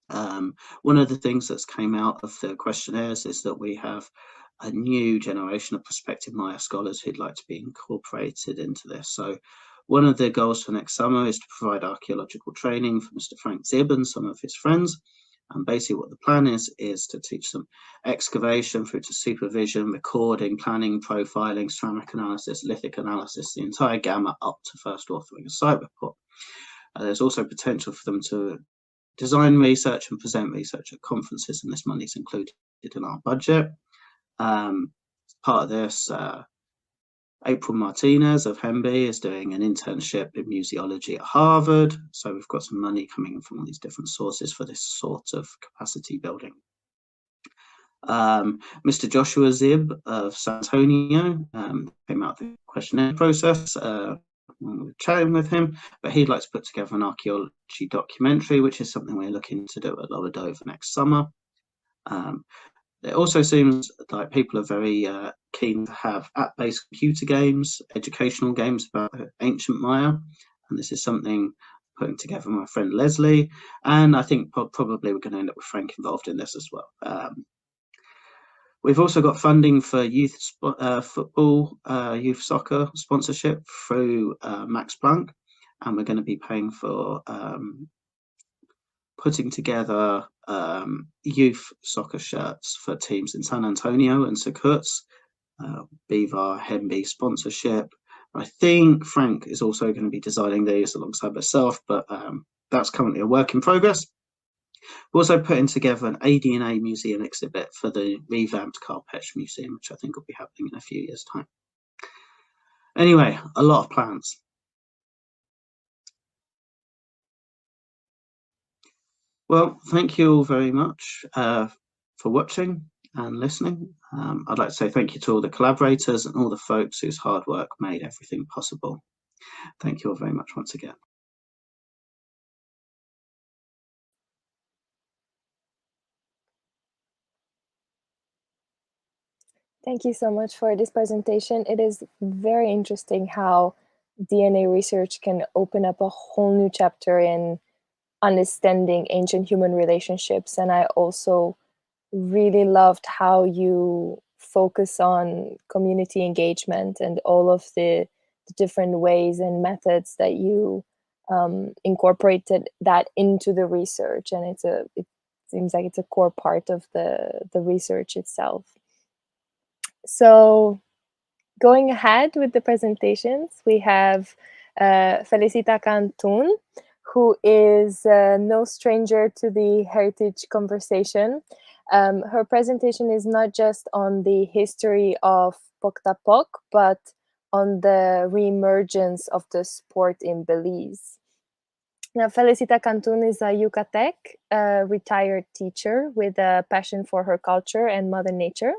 One of the things that's came out of the questionnaires is that we have a new generation of prospective Maya scholars who'd like to be incorporated into this. So one of the goals for next summer is to provide archaeological training for Mr. Frank Zibb and some of his friends. And basically what the plan is to teach them excavation through to supervision, recording, planning, profiling, ceramic analysis, lithic analysis, the entire gamut up to first authoring a site report. There's also potential for them to design research and present research at conferences, and this money is included in our budget. Part of this, April Martinez of Hemby is doing an internship in museology at Harvard. So we've got some money coming in from all these different sources for this sort of capacity building. Mr. Joshua Zib of San Antonio came out of the questionnaire process when we were chatting with him, but he'd like to put together an archaeology documentary, which is something we're looking to do at Lower Dover next summer. It also seems like people are very keen to have app-based computer games, educational games about ancient Maya, and this is something putting together my friend Leslie, and I think probably we're going to end up with Frank involved in this as well. We've also got funding for youth football, youth soccer sponsorship through Max Planck, and we're going to be paying for putting together youth soccer shirts for teams in San Antonio and Secrets, Beaver, Hemby sponsorship. I think Frank is also going to be designing these alongside myself, but that's currently a work in progress. We're also putting together an AD&A museum exhibit for the revamped Carpetch Museum, which I think will be happening in a few years' time. Anyway, a lot of plans. Well, thank you all very much for watching and listening. I'd like to say thank you to all the collaborators and all the folks whose hard work made everything possible. Thank you all very much once again. Thank you so much for this presentation. It is very interesting how DNA research can open up a whole new chapter in understanding ancient human relationships. And I also really loved how you focus on community engagement and all of the different ways and methods that you incorporated that into the research. And it seems like it's a core part of the research itself. So going ahead with the presentations, we have Felicita Cantun, who is no stranger to the heritage conversation. Her presentation is not just on the history of Poctapoc, but on the reemergence of the sport in Belize. Now, Felicita Cantun is a Yucatec retired teacher with a passion for her culture and Mother Nature.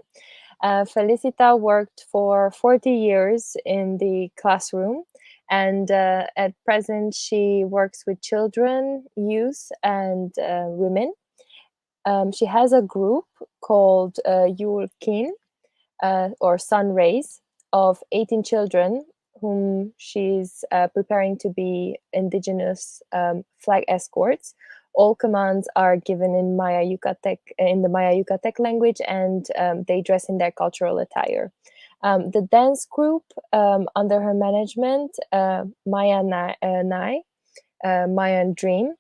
Felicita worked for 40 years in the classroom, and at present she works with children, youth, and women. She has a group called Yulkin, or Sun Rays, of 18 children whom she's preparing to be indigenous flag escorts. All commands are given in Maya Yucatec, in the Maya Yucatec language, and they dress in their cultural attire. The dance group under her management, Maya and Dream,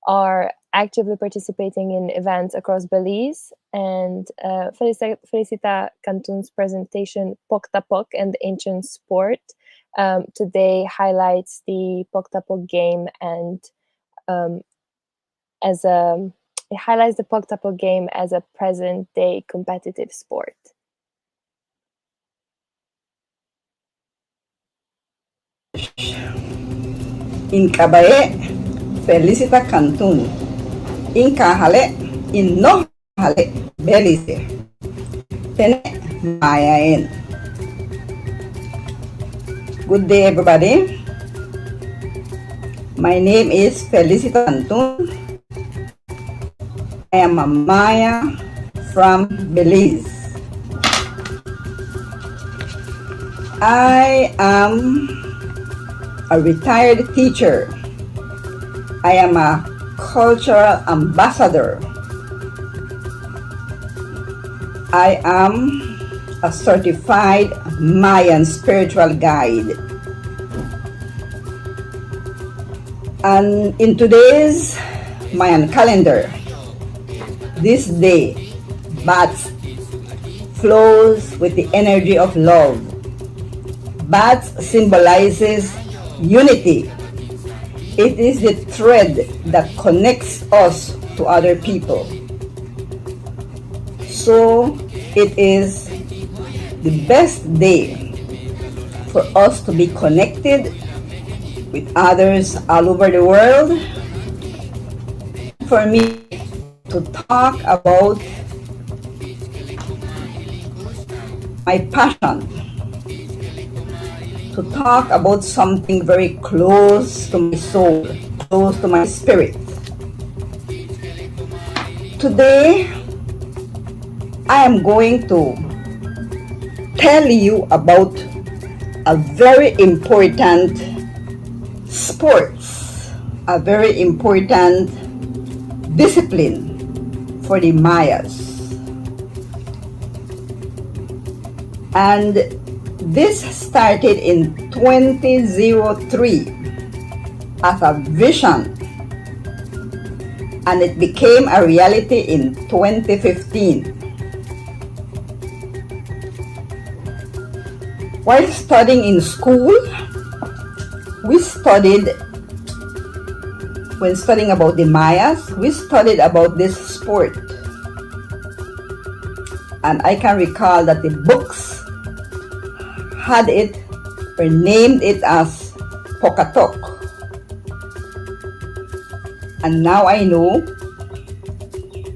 are actively participating in events across Belize, and Felicita Cantun's presentation, Poctapoc and the Ancient Sport, today highlights the Poctapoc game and it highlights the Poctapoc game as a present-day competitive sport. Inkabae Felicita Cantun, Inkahale, Innohale, Belize, Tene Mayaen. Good day, everybody. My name is Felicita Cantun. I am a Maya from Belize. I am a retired teacher. I am a cultural ambassador. I am a certified Mayan spiritual guide. And in today's Mayan calendar, this day, Bats flows with the energy of love. Bats symbolizes unity. It is the thread that connects us to other people. So it is the best day for us to be connected with others all over the world, for me to talk about my passion, to talk about something very close to my soul, close to my spirit. Today, I am going to tell you about a very important sports, a very important discipline for the Mayas. And this started in 2003 as a vision, and it became a reality in 2015. While studying in school, when studying about the Mayas, we studied about this sport. And I can recall that the books had it or named it as Pokatok. And now I know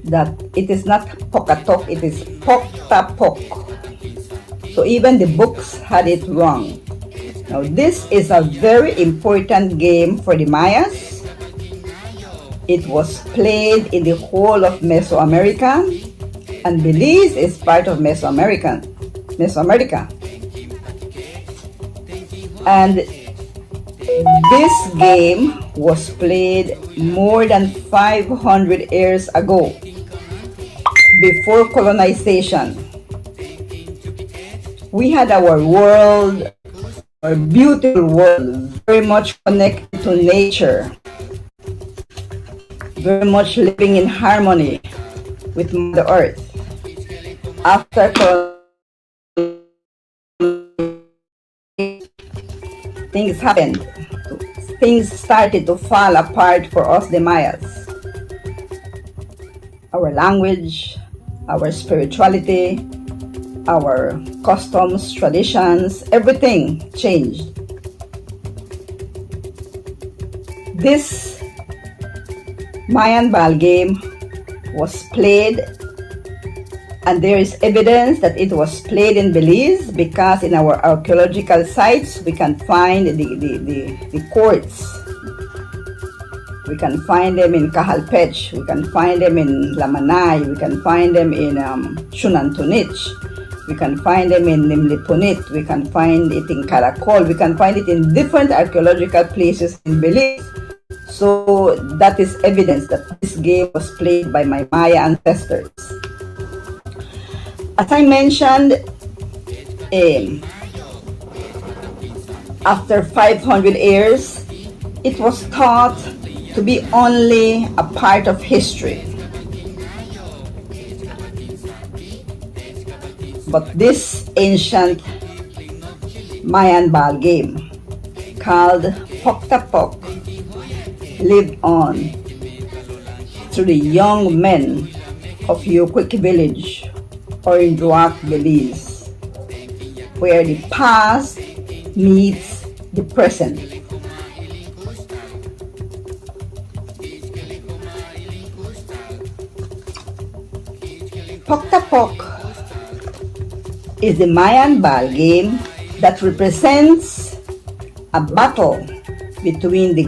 that it is not Pokatok, it is Poktapok. So even the books had it wrong. Now this is a very important game for the Mayas. It was played in the whole of Mesoamerica, and Belize is part of Mesoamerica. And this game was played more than 500 years ago, before colonization. We had our world, our beautiful world, very much connected to nature, very much living in harmony with Mother Earth. After things happened, things started to fall apart for us, the Mayas. Our language, our spirituality, our customs, traditions, everything changed. This Mayan ball game was played, and there is evidence that it was played in Belize, because in our archaeological sites we can find the courts. We can find them in Cajalpech, we can find them in Lamanay, we can find them in Chunantunich, we can find them in Nimlipunit, we can find it in Caracol, we can find it in different archaeological places in Belize. So that is evidence that this game was played by my Maya ancestors. As I mentioned, after 500 years, it was thought to be only a part of history. But this ancient Mayan ball game, called Poktapok, lived on through the young men of Yokwik village, or in Druak, Belize, where the past meets the present. Poktapok is the Mayan ball game that represents a battle between the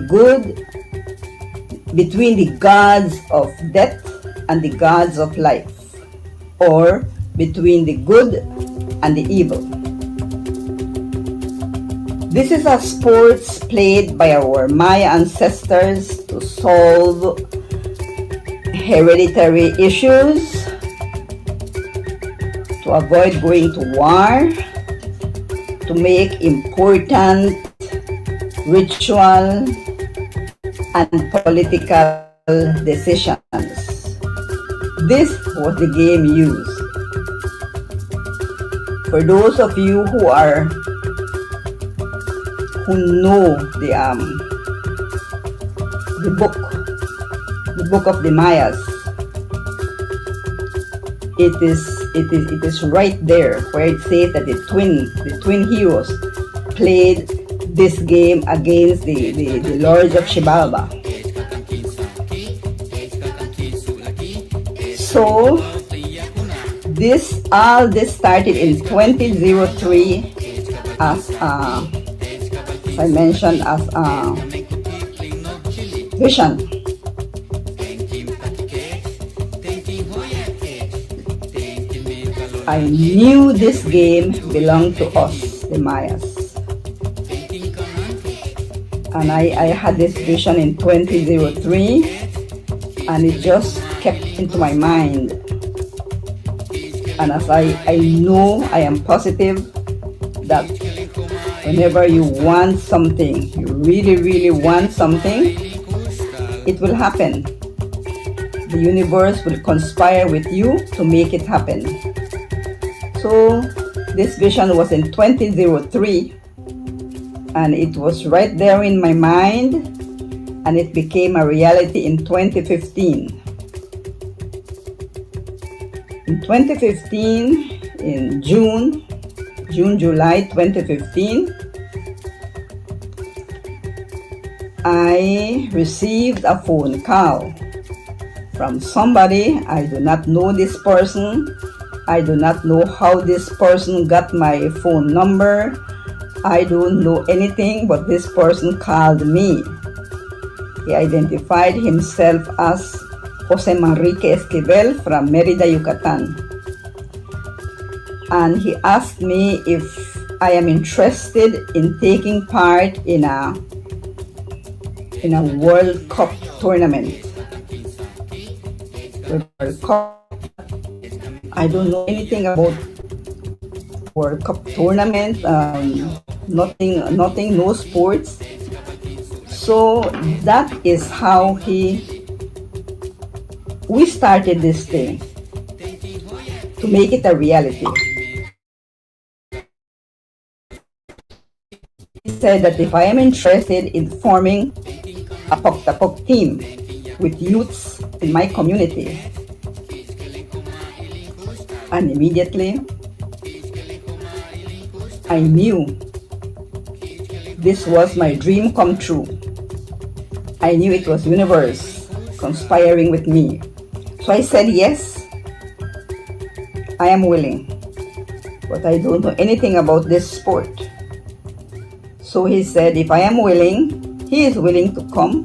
gods of death and the gods of life, or between the good and the evil. This is a sport played by our Maya ancestors to solve hereditary issues, to avoid going to war, to make important ritual and political decisions. This was the game used. For those of you who know the book of the Mayas, it is right there where it says that the twin heroes played this game against the Lords of Xibalba. So all this started in 2003 as I mentioned, as a vision. I knew this game belonged to us, the Mayas. And I had this vision in 2003, and it just kept into my mind. And as I know, I am positive that whenever you want something, you really, really want something, it will happen. The universe will conspire with you to make it happen. So this vision was in 2003, and it was right there in my mind, and it became a reality in 2015. In 2015, in July 2015, I received a phone call from somebody. I do not know this person. I do not know how this person got my phone number. I don't know anything, but this person called me. He identified himself as Jose Manrique Esquivel from Mérida, Yucatan. And he asked me if I am interested in taking part in a World Cup tournament. World Cup. I don't know anything about World Cup tournament. Nothing, no sports. So that is how we started this thing to make it a reality. He said that if I am interested in forming a Pok team with youths in my community, and immediately I knew this was my dream come true. I knew it was universe conspiring with me. So I said, yes, I am willing, but I don't know anything about this sport. So he said, if I am willing, he is willing to come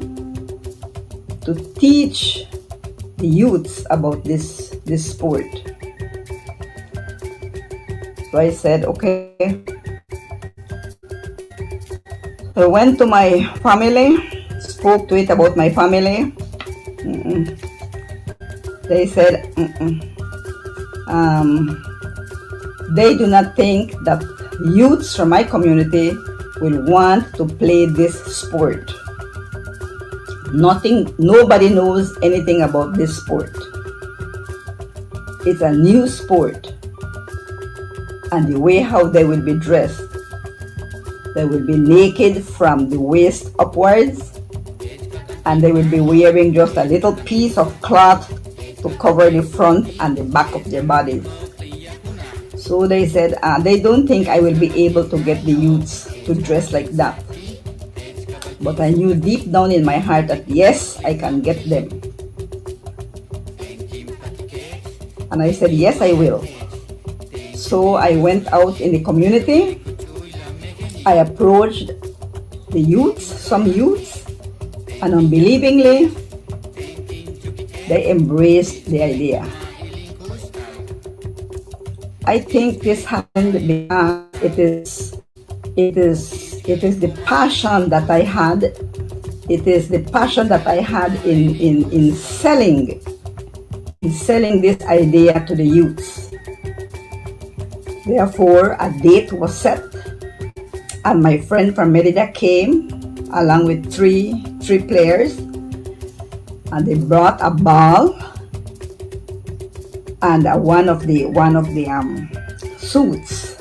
to teach the youths about this sport. So I said, okay. So I went to my family, spoke to it about my family. They said, they do not think that youths from my community will want to play this sport. Nobody knows anything about this sport. It's a new sport. And the way how they will be dressed, they will be naked from the waist upwards, and they will be wearing just a little piece of cloth to cover the front and the back of their bodies. So they said they don't think I will be able to get the youths to dress like that. But I knew deep down in my heart that yes, I can get them. And I said, yes, I will. So I went out in the community. I approached the youths, some youths, and unbelievingly, they embraced the idea. I think this happened because it is the passion that I had. It is the passion that I had in selling this idea to the youths. Therefore, a date was set, and my friend from Merida came along with three players, and they brought a ball and one of the suits.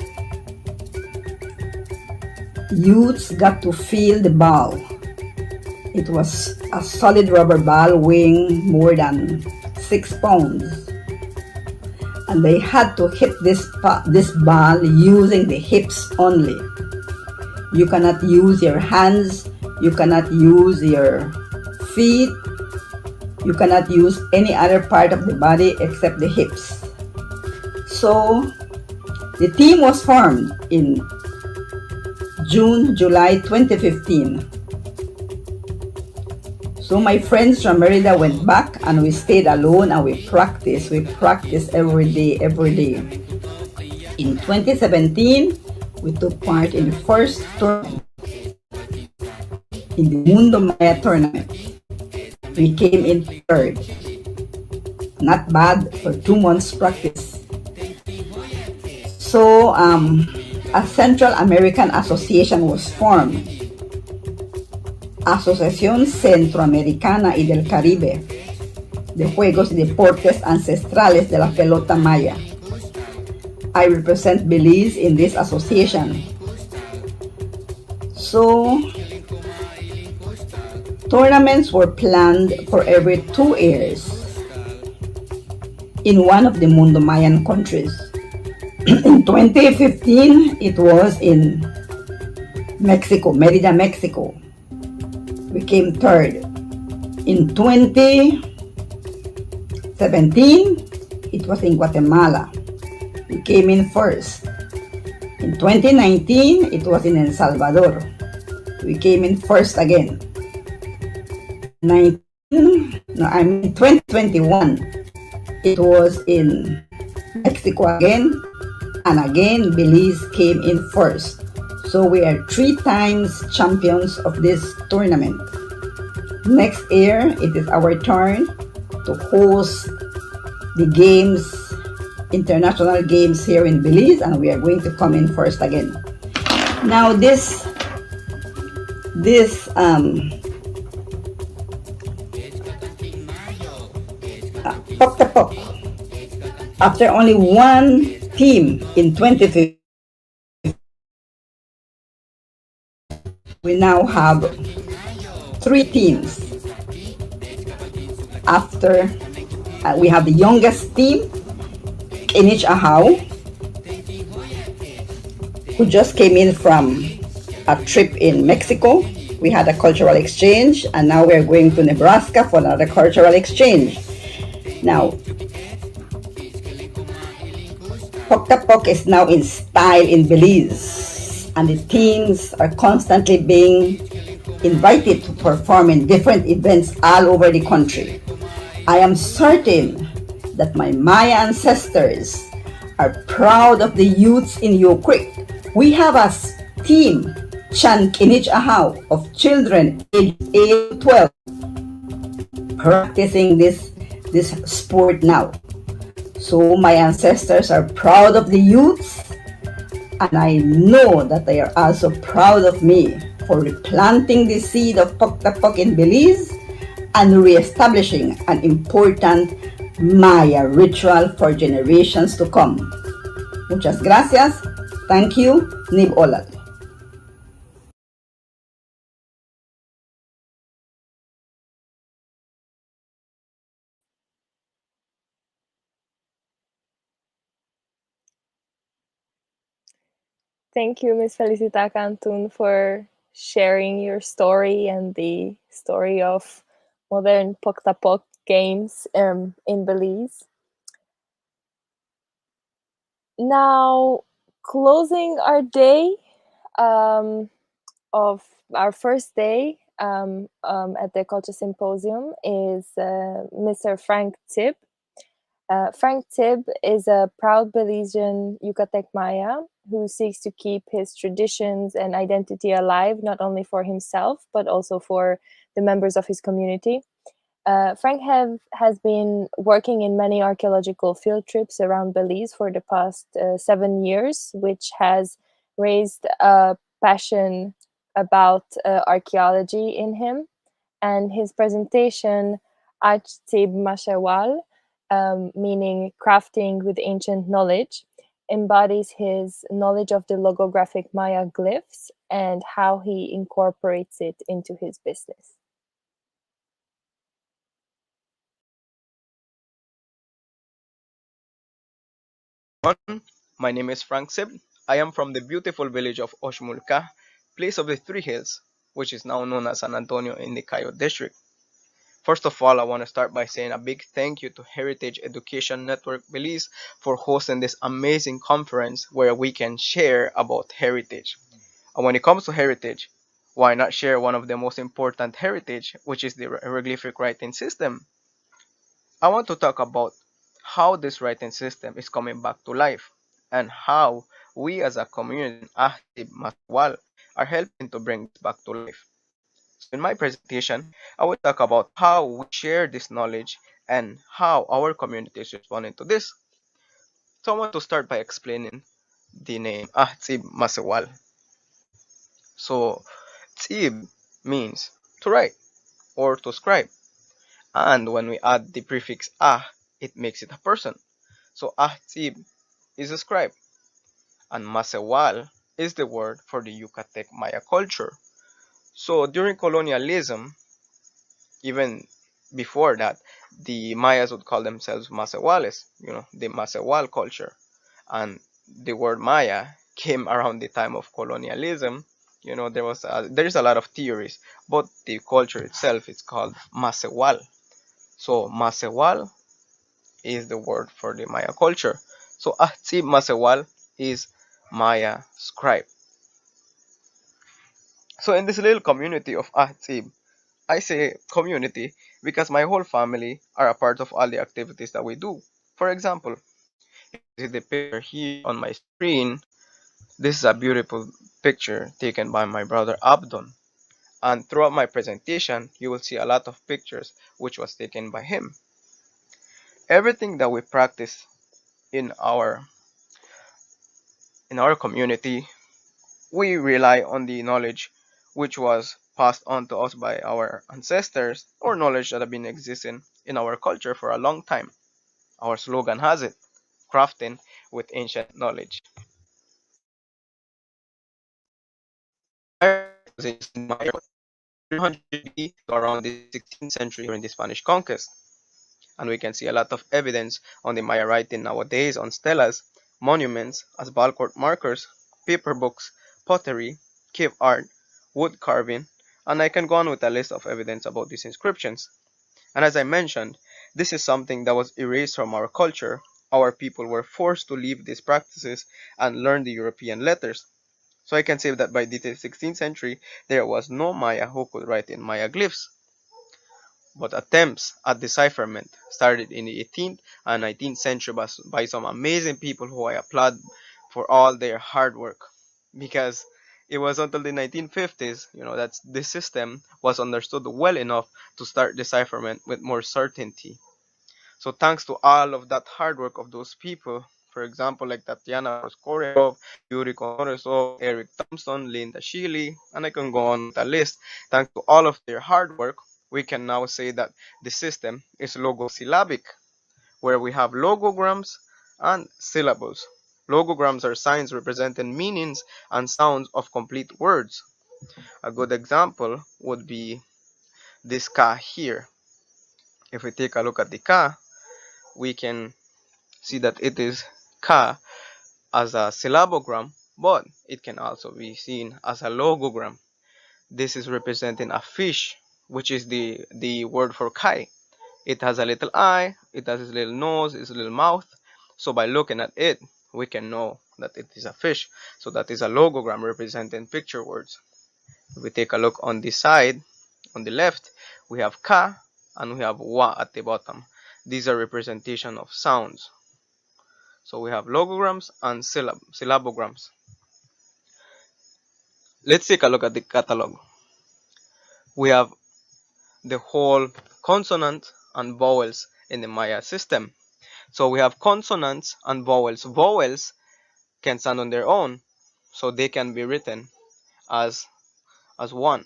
Youths got to feel the ball. It was a solid rubber ball weighing more than 6 pounds. And they had to hit this ball using the hips only. You cannot use your hands, you cannot use your feet, you cannot use any other part of the body except the hips. So the team was formed in July 2015. So my friends from Merida went back and we stayed alone and we practiced. We practiced every day. In 2017, we took part in the first tournament, in the Mundo Maya tournament. We came in third. Not bad for 2 months practice. So a Central American Association was formed, Asociación Centroamericana y del Caribe, de Juegos y Deportes Ancestrales de la Pelota Maya. I represent Belize in this association. So, tournaments were planned for every 2 years in one of the Mundo Mayan countries. In 2015, it was in Mexico, Merida, Mexico. We came third. In 2017, it was in Guatemala. We came in first. In 2019, it was in El Salvador. We came in first again. 2021, it was in Mexico again, and again Belize came in first. So we are 3 times champions of this tournament. Next year, it is our turn to host the games, international games here in Belize, and we are going to come in first again. Now this Pok, after only 1 team in 2015, we now have 3 teams. After we have the youngest team, Inich Ahau, who just came in from a trip in Mexico. We had a cultural exchange, and now we're going to Nebraska for another cultural exchange. Now, Pok is now in style in Belize, and the teams are constantly being invited to perform in different events all over the country. I am certain that my Maya ancestors are proud of the youths in Yo Creek. We have a team, Chan Kinich Ahau, of children aged 8 to 12, practicing this sport now. So my ancestors are proud of the youths, and I know that they are also proud of me for replanting the seed of Pok in Belize and re-establishing an important Maya ritual for generations to come. Muchas gracias. Thank you. Nib Olad. Thank you, Ms. Felicita Cantun, for sharing your story and the story of modern Pok games in Belize. Now, closing our day of our first day at the Culture Symposium is Mr. Frank Tibb. Frank Tibb is a proud Belizean Yucatec Maya who seeks to keep his traditions and identity alive, not only for himself, but also for the members of his community. Frank has been working in many archaeological field trips around Belize for the past 7 years, which has raised a passion about archaeology in him. And his presentation, Tib Mashawal, meaning crafting with ancient knowledge, embodies his knowledge of the logographic Maya glyphs and how he incorporates it into his business. My name is Frank Sib. I am from the beautiful village of Oshmulka, place of the Three Hills, which is now known as San Antonio in the Cayo district. First of all, I want to start by saying a big thank you to Heritage Education Network Belize for hosting this amazing conference where we can share about heritage. And when it comes to heritage, why not share one of the most important heritage, which is the hieroglyphic writing system? I want to talk about how this writing system is coming back to life and how we as a community in Ahtib Maswal are helping to bring this back to life. So in my presentation, I will talk about how we share this knowledge and how our community is responding to this. So I want to start by explaining the name Ahtib Maswal. So Tib means to write or to scribe. And when we add the prefix ah, it makes it a person. So Ahtib is a scribe. And Masewal is the word for the Yucatec Maya culture. So during colonialism, even before that, the Mayas would call themselves Masewales, the Masewal culture. And the word Maya came around the time of colonialism. There is a lot of theories, but the culture itself is called Masewal. So Masewal is the word for the Maya culture. So Ahtib Masewal is Maya scribe. So in this little community of Ahtib, I say community because my whole family are a part of all the activities that we do. For example, if you see the picture here on my screen, this is a beautiful picture taken by my brother Abdon. And throughout my presentation, you will see a lot of pictures which was taken by him. Everything that we practice in our community, we rely on the knowledge which was passed on to us by our ancestors or knowledge that have been existing in our culture for a long time. Our slogan has it, crafting with ancient knowledge. Was used in Maya 300 BC to around the 16th century during the Spanish conquest. And we can see a lot of evidence on the Maya writing nowadays on stelas, monuments as ballcourt markers, paper books, pottery, cave art, wood carving, and I can go on with a list of evidence about these inscriptions. And as I mentioned, this is something that was erased from our culture. Our people were forced to leave these practices and learn the European letters. So I can say that by the 16th century, there was no Maya who could write in Maya glyphs. But attempts at decipherment started in the 18th and 19th century by some amazing people who I applaud for all their hard work. Because it was until the 1950s, that this system was understood well enough to start decipherment with more certainty. So thanks to all of that hard work of those people, for example, like Tatiana Proskorov, Yuri Konoresov, Eric Thompson, Linda Shealy, and I can go on with a list. Thanks to all of their hard work, we can now say that the system is logosyllabic, where we have logograms and syllables. Logograms are signs representing meanings and sounds of complete words. A good example would be this ka here. If we take a look at the ka, we can see that it is ka as a syllabogram, but it can also be seen as a logogram. This is representing a fish, which is the word for kai. It has a little eye, it has its little nose, its little mouth. So by looking at it, we can know that it is a fish. So that is a logogram representing picture words. If we take a look on this side, on the left, we have ka and we have wa at the bottom. These are representation of sounds. So we have logograms and syllabograms. Let's take a look at the catalog. We have the whole consonant and vowels in the Maya system. So we have consonants and vowels. Vowels can stand on their own, so they can be written as one.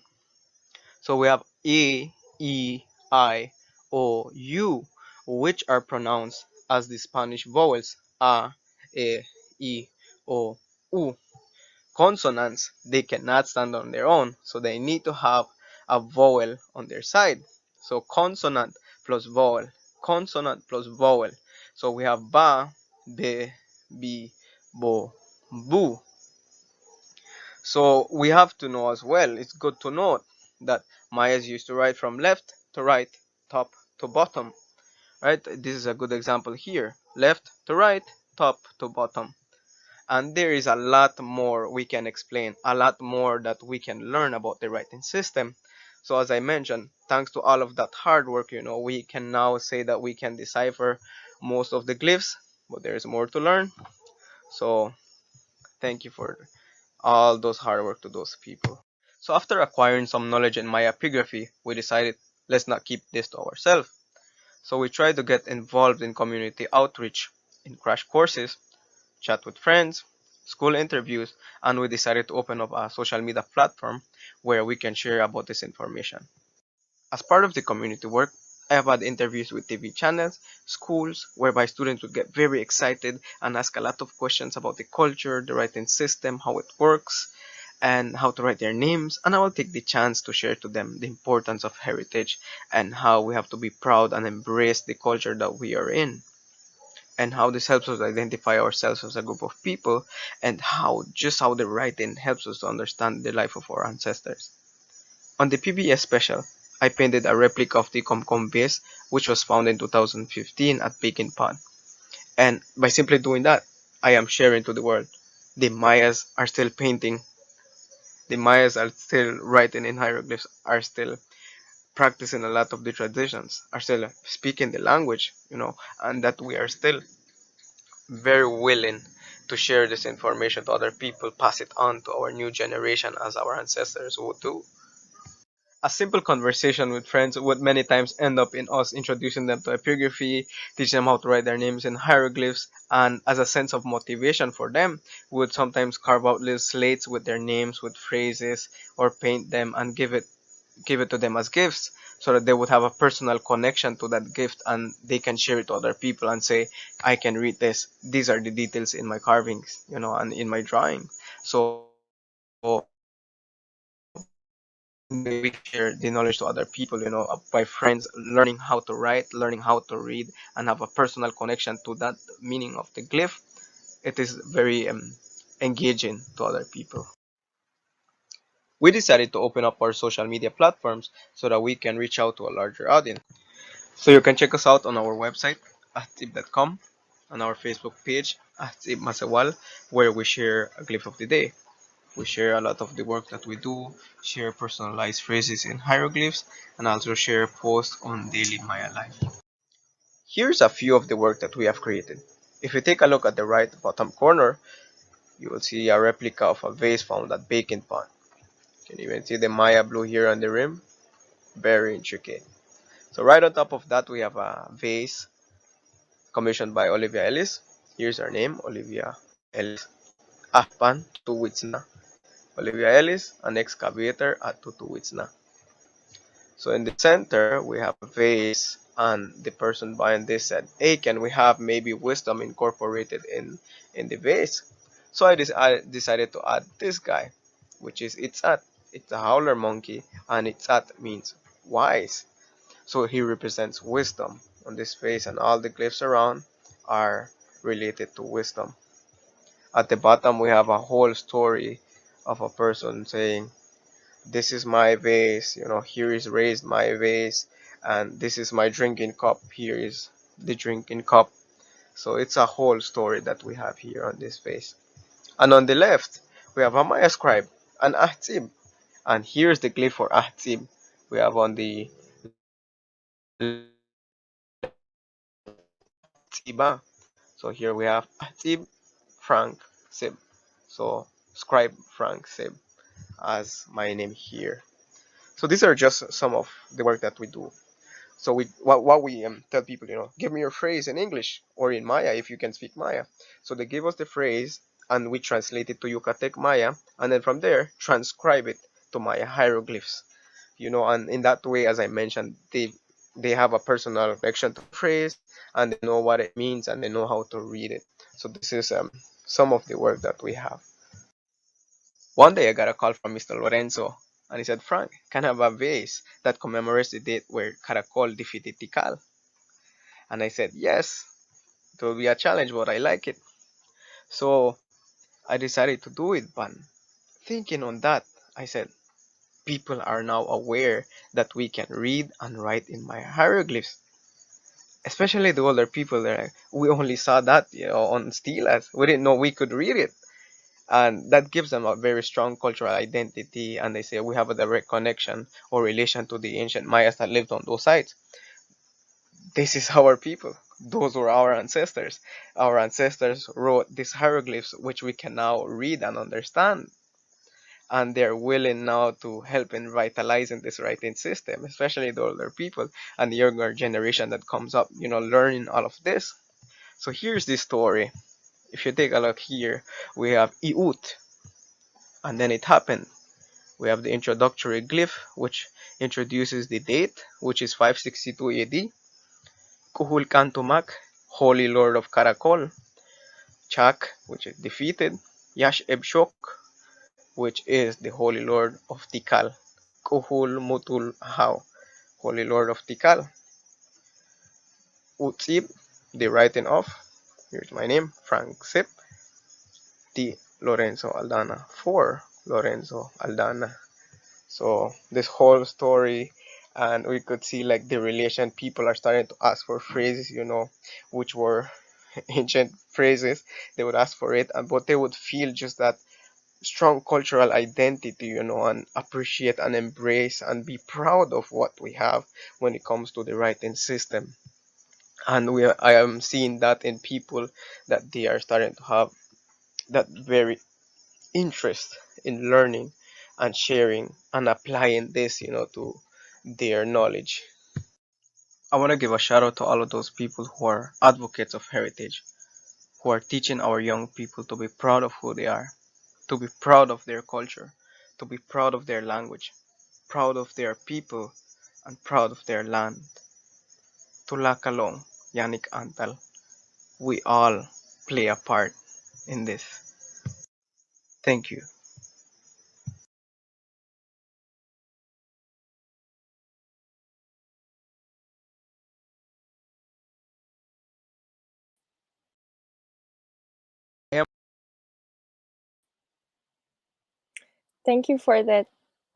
So we have A, E, I, O, U, which are pronounced as the Spanish vowels A, E, O, U. Consonants, they cannot stand on their own, so they need to have a vowel on their side. So consonant plus vowel, consonant plus vowel. So we have ba, be, bi, bo, bu. So we have to know as well, it's good to note that Mayas used to write from left to right, top to bottom, right? This is a good example here, left to right, top to bottom. And there is a lot more we can explain, a lot more that we can learn about the writing system. So as I mentioned, thanks to all of that hard work, we can now say that we can decipher most of the glyphs, but there is more to learn. So thank you for all those hard work to those people. So after acquiring some knowledge in Maya epigraphy, we decided let's not keep this to ourselves. So we tried to get involved in community outreach, in crash courses, chat with friends, school interviews, and we decided to open up a social media platform where we can share about this information. As part of the community work, I have had interviews with TV channels, schools, whereby students would get very excited and ask a lot of questions about the culture, the writing system, how it works, and how to write their names. And I will take the chance to share to them the importance of heritage and how we have to be proud and embrace the culture that we are in, and how this helps us identify ourselves as a group of people, and how the writing helps us to understand the life of our ancestors. On the PBS special, I painted a replica of the Comcom vase, which was found in 2015 at Bacon Pond. And by simply doing that, I am sharing to the world, the Mayas are still painting, the Mayas are still writing in hieroglyphs, are still practicing a lot of the traditions, are still speaking the language, and that we are still very willing to share this information to other people, pass it on to our new generation as our ancestors would do. A simple conversation with friends would many times end up in us introducing them to epigraphy, teaching them how to write their names in hieroglyphs, and as a sense of motivation for them, we would sometimes carve out little slates with their names, with phrases, or paint them and give it to them as gifts, so that they would have a personal connection to that gift and they can share it to other people and say, I can read this. These are the details in my carvings, and in my drawing. So we can share the knowledge to other people, by friends, learning how to write, learning how to read, and have a personal connection to that meaning of the glyph. It is very engaging to other people. We decided to open up our social media platforms so that we can reach out to a larger audience. So you can check us out on our website, ahtib.com, on our Facebook page, Ahtib Masawal, where we share a glyph of the day. We share a lot of the work that we do, share personalized phrases in hieroglyphs, and also share posts on daily Maya life. Here's a few of the work that we have created. If you take a look at the right bottom corner, you will see a replica of a vase found at Bacon Pond. You can even see the Maya blue here on the rim, very intricate. So right on top of that, we have a vase commissioned by Olivia Ellis. Here's her name, Olivia Ellis. Ahpan Tutuwitsna. Olivia Ellis, an excavator at Tutuwitsna. So in the center, we have a vase, and the person buying this said, hey, can we have maybe wisdom incorporated in the vase? So I decided to add this guy, which is Itzat. It's a howler monkey, and Itzat means wise. So he represents wisdom on this face, and all the glyphs around are related to wisdom. At the bottom, we have a whole story of a person saying, this is my vase, here is raised my vase, and this is my drinking cup, here is the drinking cup. So it's a whole story that we have here on this vase. And on the left, we have a Maya scribe, an Ahtib, and here's the glyph for Ahtib. We have on the Tiba. So here we have Ahtib Frank Sib. So scribe Frank Sib as my name here. So these are just some of the work that we do. So what we tell people, give me your phrase in English or in Maya if you can speak Maya. So they give us the phrase and we translate it to Yucatec Maya, and then from there transcribe it to Maya hieroglyphs. And in that way, as I mentioned, they have a personal connection to the phrase, and they know what it means, and they know how to read it. So this is some of the work that we have. One day I got a call from Mr. Lorenzo, and he said, Frank, can I have a vase that commemorates the date where Caracol defeated Tikal? And I said, yes, it will be a challenge, but I like it. So I decided to do it, but Thinking on that, I said, people are now aware that we can read and write in Maya hieroglyphs. Especially the older people, they're like, we only saw that, on stelas. We didn't know we could read it. And that gives them a very strong cultural identity, and they say we have a direct connection or relation to the ancient Mayas that lived on those sites. This is our people. Those were our ancestors. Our ancestors wrote these hieroglyphs, which we can now read and understand. And they're willing now to help in revitalizing this writing system, especially the older people and the younger generation that comes up, learning all of this. So here's the story. If you take a look here, we have Iut, and then it happened. We have the introductory glyph, which introduces the date, which is 562 AD. Kuhulkantumak, Holy Lord of Karakol. Chak, which is defeated. Yash Ebshok, which is the Holy Lord of Tikal. Kuhul Mutul Hao, Holy Lord of Tikal. Utsib, the writing of, here's my name, Frank Sip. T. Lorenzo Aldana, for Lorenzo Aldana. So this whole story, and we could see like the relation, people are starting to ask for phrases, which were ancient phrases. They would ask for it, but they would feel just that strong cultural identity, and appreciate and embrace and be proud of what we have when it comes to the writing system. And I am seeing that in people, that they are starting to have that very interest in learning and sharing and applying this, to their knowledge. I want to give a shout out to all of those people who are advocates of heritage, who are teaching our young people to be proud of who they are, to be proud of their culture, to be proud of their language, proud of their people, and proud of their land. Tulakalong, Yannick Antal, we all play a part in this. Thank you. Thank you for that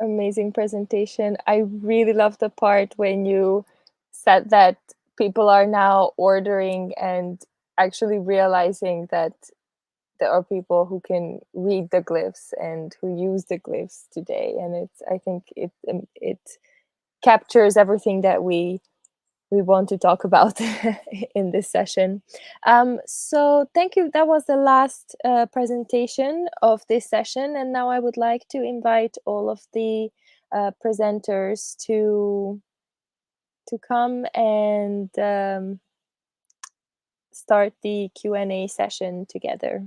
amazing presentation. I really love the part when you said that people are now ordering and actually realizing that there are people who can read the glyphs and who use the glyphs today. And I think it captures everything that we want to talk about in this session. So thank you. That was the last presentation of this session. And now I would like to invite all of the presenters to come and start the Q&A session together.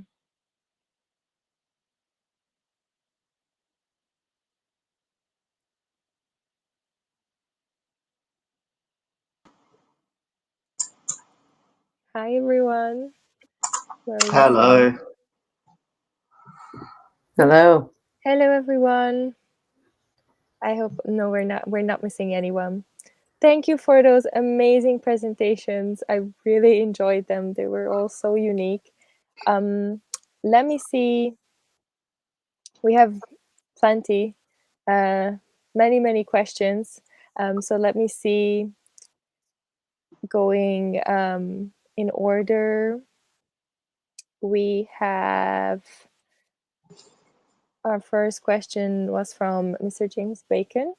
Hi, everyone. Hello. Hello. Hello, everyone. I hope we're not missing anyone. Thank you for those amazing presentations. I really enjoyed them. They were all so unique. Let me see. We have plenty, many questions. So let me see. Going in order, we have our first question was from Mr. James Bacon.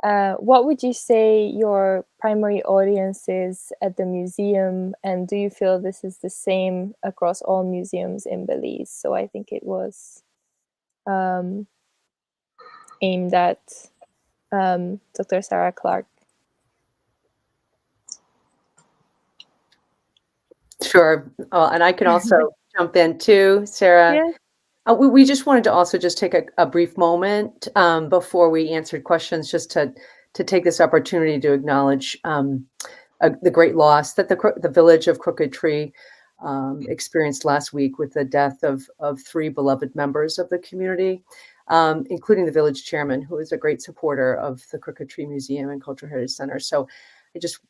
What would you say your primary audience is at the museum, and do you feel this is the same across all museums in Belize? So I think it was aimed at Dr. Sara Clarke. Sure. And I can also jump in too, Sara. Yeah. We just wanted to also just take a brief moment before we answered questions, just to take this opportunity to acknowledge the great loss that the village of Crooked Tree experienced last week with the death of 3 beloved members of the community, including the village chairman, who is a great supporter of the Crooked Tree Museum and Cultural Heritage Center. So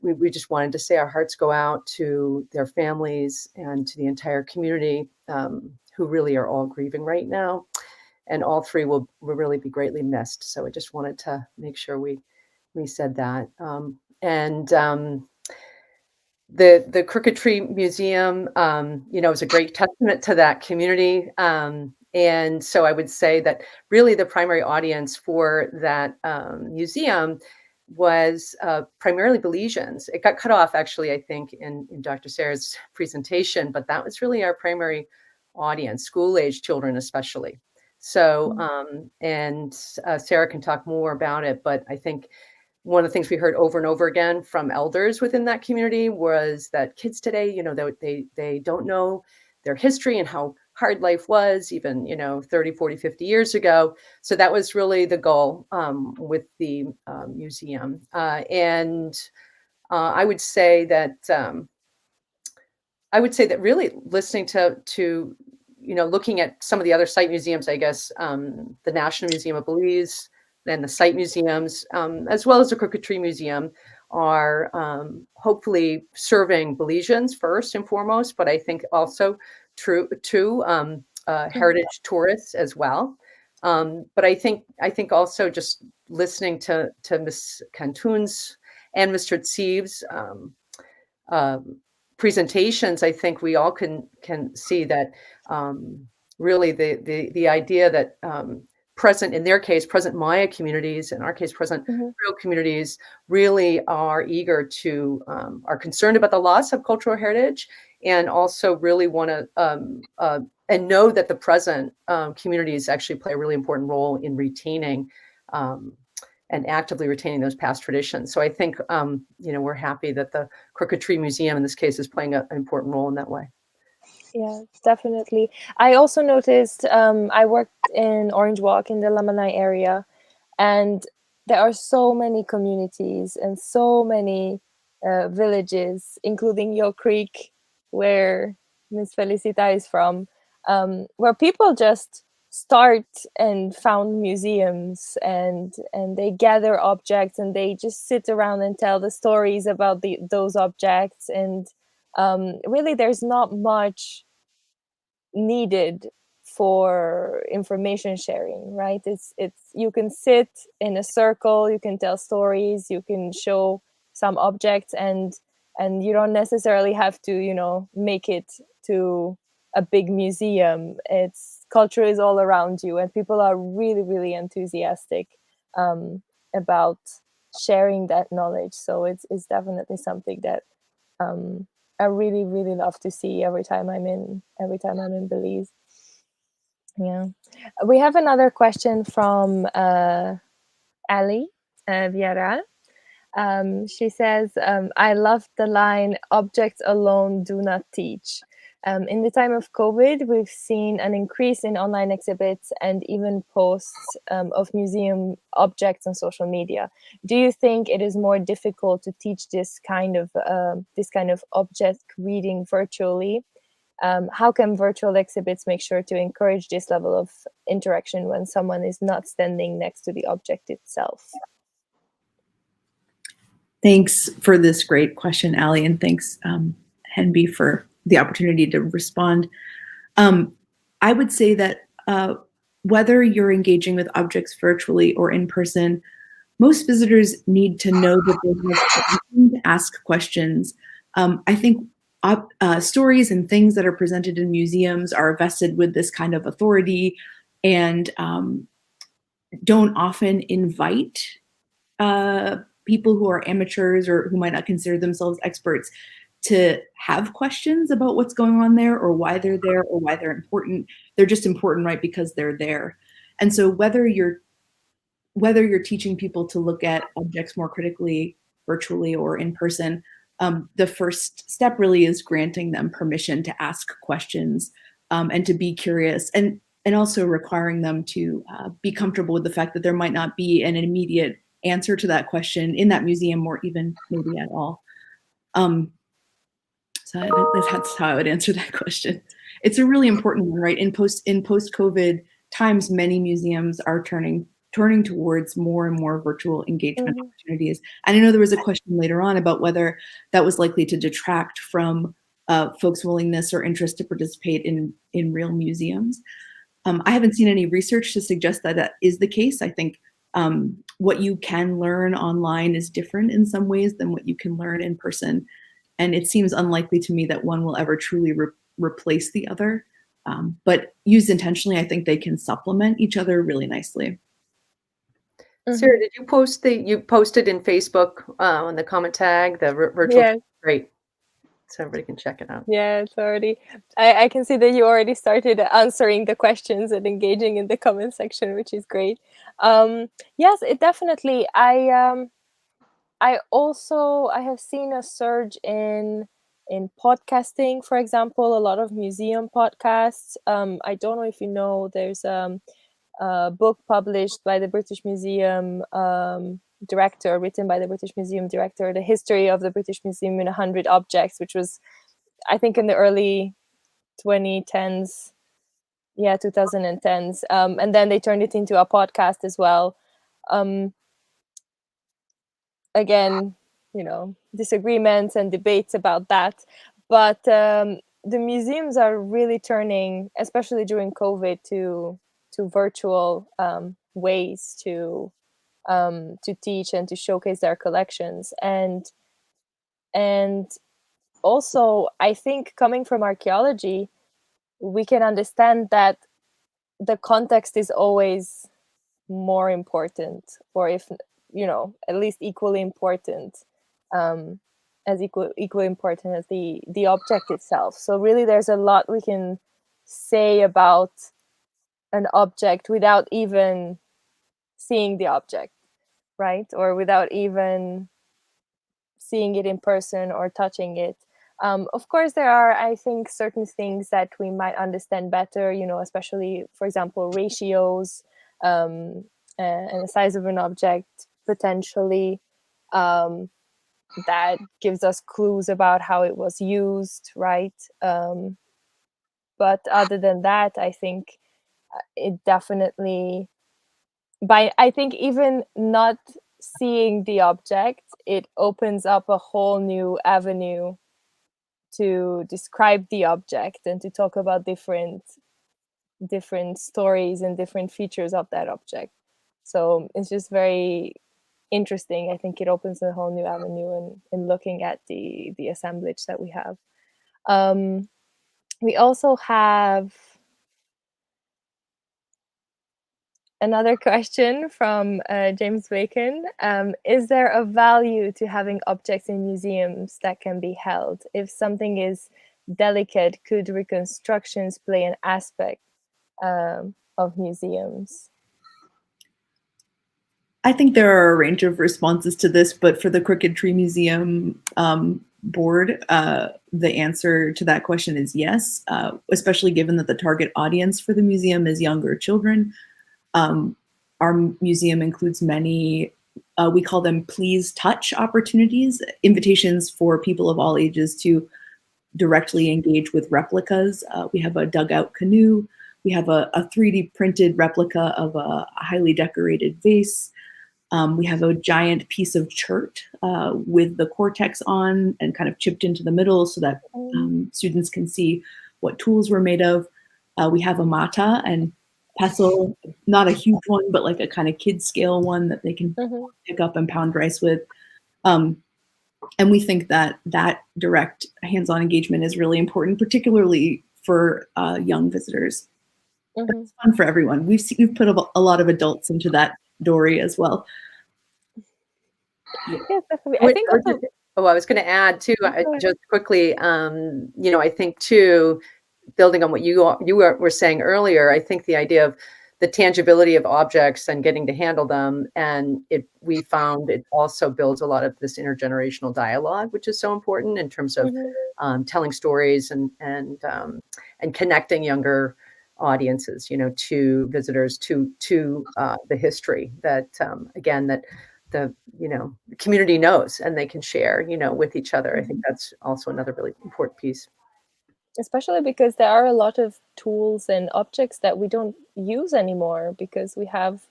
we just wanted to say our hearts go out to their families and to the entire community who really are all grieving right now. and all three will really be greatly missed. So I just wanted to make sure we said that. The Crooked Tree Museum, is a great testament to that community. And so I would say that really the primary audience for that museum was primarily Belizeans. It got cut off, actually, I think, in Dr. Sara's presentation, but that was really our primary audience, school-age children especially. So, Sara can talk more about it, but I think one of the things we heard over and over again from elders within that community was that kids today, they don't know their history and how hard life was even, 30, 40, 50 years ago. So that was really the goal with the museum. I would say that really listening to looking at some of the other site museums, I guess, the National Museum of Belize and the site museums, as well as the Crooked Tree Museum, are hopefully serving Belizeans first and foremost, but I think also heritage tourists as well. But I think also just listening to Ms. Cantun's and Mr. Tsiev's presentations, I think we all can see that really the idea that present Maya communities, in our case, present Creole communities, really are eager to, are concerned about the loss of cultural heritage, and also really want to, and know that the present communities actually play a really important role in retaining and actively retaining those past traditions. So I think, we're happy that the Crooked Tree Museum in this case is playing an important role in that way. Yeah, definitely. I also noticed, I worked in Orange Walk in the Lamanai area, and there are so many communities and so many villages, including Yo Creek, where Miss Felicita is from, where people just start and found museums and they gather objects and they just sit around and tell the stories about those objects. And really there's not much needed for information sharing, right? It's you can sit in a circle, you can tell stories, you can show some objects, and you don't necessarily have to make it to a big museum. It's culture is all around you, and people are really, really enthusiastic about sharing that knowledge. So it's definitely something that I really, really love to see every time I'm in Belize. Yeah, we have another question from Ali Villarreal. She says, I love the line, "Objects alone do not teach." In the time of COVID, we've seen an increase in online exhibits and even posts of museum objects on social media. Do you think it is more difficult to teach this kind of object reading virtually? How can virtual exhibits make sure to encourage this level of interaction when someone is not standing next to the object itself? Thanks for this great question, Ali, and thanks, Henby, for the opportunity to respond. I would say that whether you're engaging with objects virtually or in person, most visitors need to know that they have to ask questions. I think stories and things that are presented in museums are vested with this kind of authority and don't often invite people who are amateurs or who might not consider themselves experts to have questions about what's going on there or why they're there or why they're important. They're just important, right, because they're there. And so whether you're teaching people to look at objects more critically, virtually or in person, the first step really is granting them permission to ask questions and to be curious, and also requiring them to be comfortable with the fact that there might not be an immediate answer to that question in that museum or even maybe at all. So that's how I would answer that question. It's a really important one, right? In post-COVID times, many museums are turning towards more and more virtual engagement opportunities. And I know there was a question later on about whether that was likely to detract from folks' willingness or interest to participate in real museums. I haven't seen any research to suggest that that is the case. I think what you can learn online is different in some ways than what you can learn in person. And it seems unlikely to me that one will ever truly replace the other. But used intentionally, I think they can supplement each other really nicely. Sara, did you post you posted in Facebook on the comment tag, the virtual? Yes. Great. So everybody can check it out. Yeah, it's already, I can see that you already started answering the questions and engaging in the comment section, which is great. Yes, it definitely, I have seen a surge in podcasting, for example, a lot of museum podcasts. I don't know if you know, there's a book published by the British Museum director, written by the British Museum director, The History of the British Museum in 100 Objects, which was, I think, in the early 2010s. Yeah, 2010s. And then they turned it into a podcast as well. Again, disagreements and debates about that. But the museums are really turning, especially during COVID, to virtual ways to teach and to showcase their collections. And also, I think, coming from archaeology, we can understand that the context is always more important, or if at least equally important, as equally important as the object itself. So really, there's a lot we can say about an object without even seeing the object, right? Or without even seeing it in person or touching it. Of course, there are, I think, certain things that we might understand better, especially, for example, ratios and the size of an object, potentially, that gives us clues about how it was used, right? But other than that, I think it definitely, I think even not seeing the object, it opens up a whole new avenue to describe the object and to talk about different stories and different features of that object. So it's just very interesting. I think it opens a whole new avenue in looking at the assemblage that we have. We also have another question from James Bacon. Is there a value to having objects in museums that can be held? If something is delicate, could reconstructions play an aspect of museums? I think there are a range of responses to this, but for the Crooked Tree Museum board, the answer to that question is yes, especially given that the target audience for the museum is younger children. Our museum includes many, we call them please touch opportunities, invitations for people of all ages to directly engage with replicas. We have a dugout canoe. We have a 3D printed replica of a highly decorated vase. We have a giant piece of chert with the cortex on and kind of chipped into the middle so that students can see what tools were made of. We have a mata and pestle, not a huge one, but like a kind of kid scale one that they can pick up and pound rice with. And we think that that direct hands-on engagement is really important, particularly for young visitors. But it's fun for everyone. We've put a lot of adults into that dory as well. Yes, definitely. I think also, I was going to add too, just quickly, I think too, building on what you were saying earlier, I think the idea of the tangibility of objects and getting to handle them, and we found it also builds a lot of this intergenerational dialogue, which is so important in terms of telling stories and connecting younger audiences, to visitors, to the history that again that the community knows and they can share with each other. I think that's also another really important piece. Especially because there are a lot of tools and objects that we don't use anymore because we have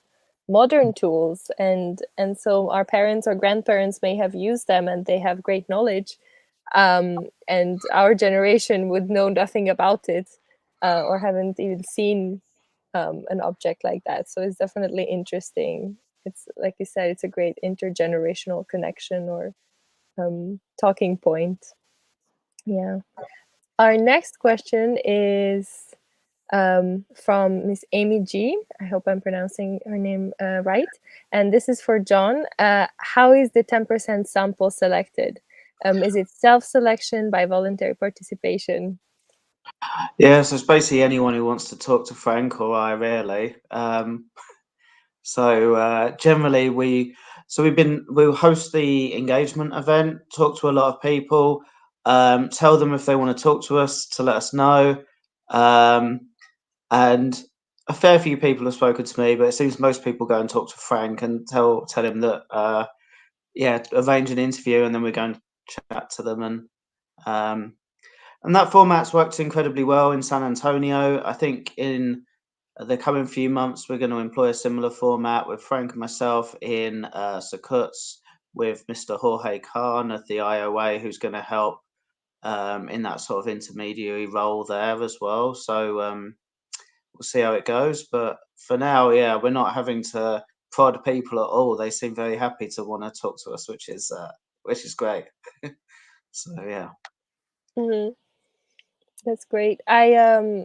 modern tools, and so our parents or grandparents may have used them and they have great knowledge, and our generation would know nothing about it, or haven't even seen an object like that. So it's definitely interesting. It's like you said, it's a great intergenerational connection or talking point. Yeah. Our next question is from Miss Amy G. I hope I'm pronouncing her name right. And this is for John. How is the 10% sample selected? Is it self-selection by voluntary participation? Yeah, so it's basically anyone who wants to talk to Frank or I, really. Generally we'll host the engagement event, talk to a lot of people, tell them if they want to talk to us to let us know. And a fair few people have spoken to me, but it seems most people go and talk to Frank and tell him that arrange an interview, and then we're going to chat to them. And that format's worked incredibly well in San Antonio. I think in the coming few months, we're going to employ a similar format with Frank and myself in Sakut's, with Mr. Jorge Khan of the IOA, who's going to help in that sort of intermediary role there as well. So we'll see how it goes. But for now, yeah, we're not having to prod people at all. They seem very happy to want to talk to us, which is great. So yeah. Mm-hmm. That's great. I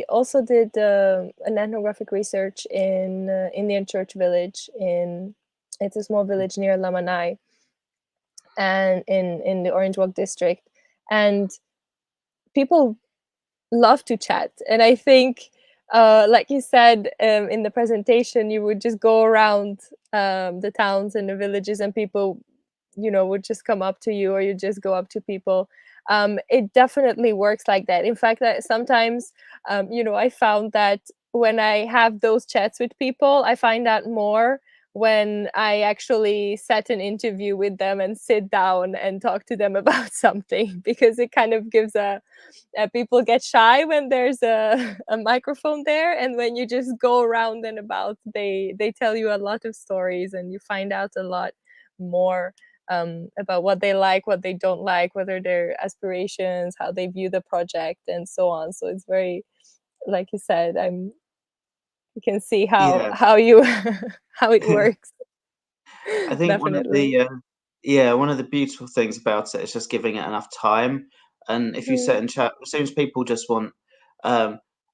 also did an ethnographic research in Indian Church Village. It's a small village near Lamanai, and in the Orange Walk district, and people love to chat. And I think, like you said in the presentation, you would just go around the towns and the villages, and people, would just come up to you, or you just go up to people. It definitely works like that. In fact, that sometimes, I found that when I have those chats with people, I find out more when I actually set an interview with them and sit down and talk to them about something, because it kind of gives people get shy when there's a microphone there, and when you just go around and about, they tell you a lot of stories, and you find out a lot more about what they like, what they don't like, whether their aspirations, how they view the project, and so on. So it's very, like you said, you can see how you how it works. I think Definitely. one of the beautiful things about it is just giving it enough time. And if you sit and chat, it seems people just want.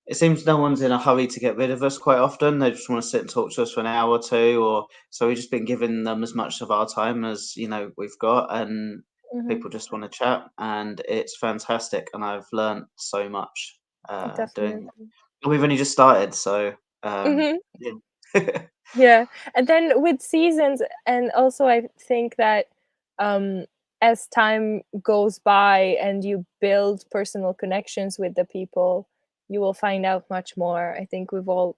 It seems no one's in a hurry to get rid of us quite often. They just want to sit and talk to us for an hour or two, or so we've just been giving them as much of our time as we've got, and people just want to chat, and it's fantastic. And I've learned so much doing it. And we've only just started, so yeah. Yeah, and then with seasons, and also I think that as time goes by and you build personal connections with the people, you will find out much more. I think we've all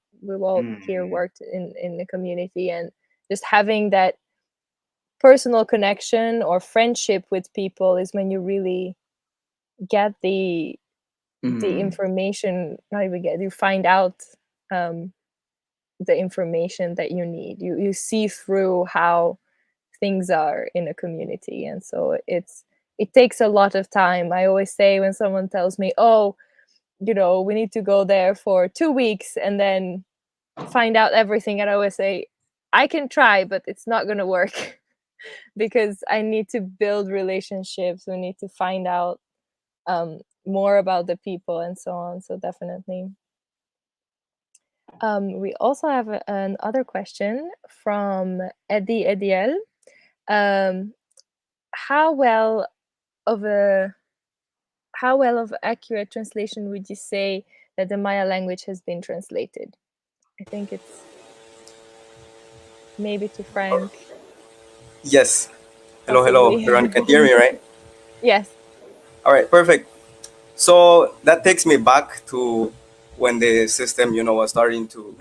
here worked in the community, and just having that personal connection or friendship with people is when you really get the information. Not even get, you find out the information that you need. You see through how things are in a community, and so it takes a lot of time. I always say, when someone tells me, oh, we need to go there for 2 weeks and then find out everything, and I always say, I can try, but it's not going to work because I need to build relationships. We need to find out more about the people and so on. So definitely. We also have another question from Eddie Ediel. How well of accurate translation would you say that the Maya language has been translated? I think it's maybe to Frank. Yes. Hello, everyone can hear me, right? Yes. All right, perfect. So that takes me back to when the system, was starting to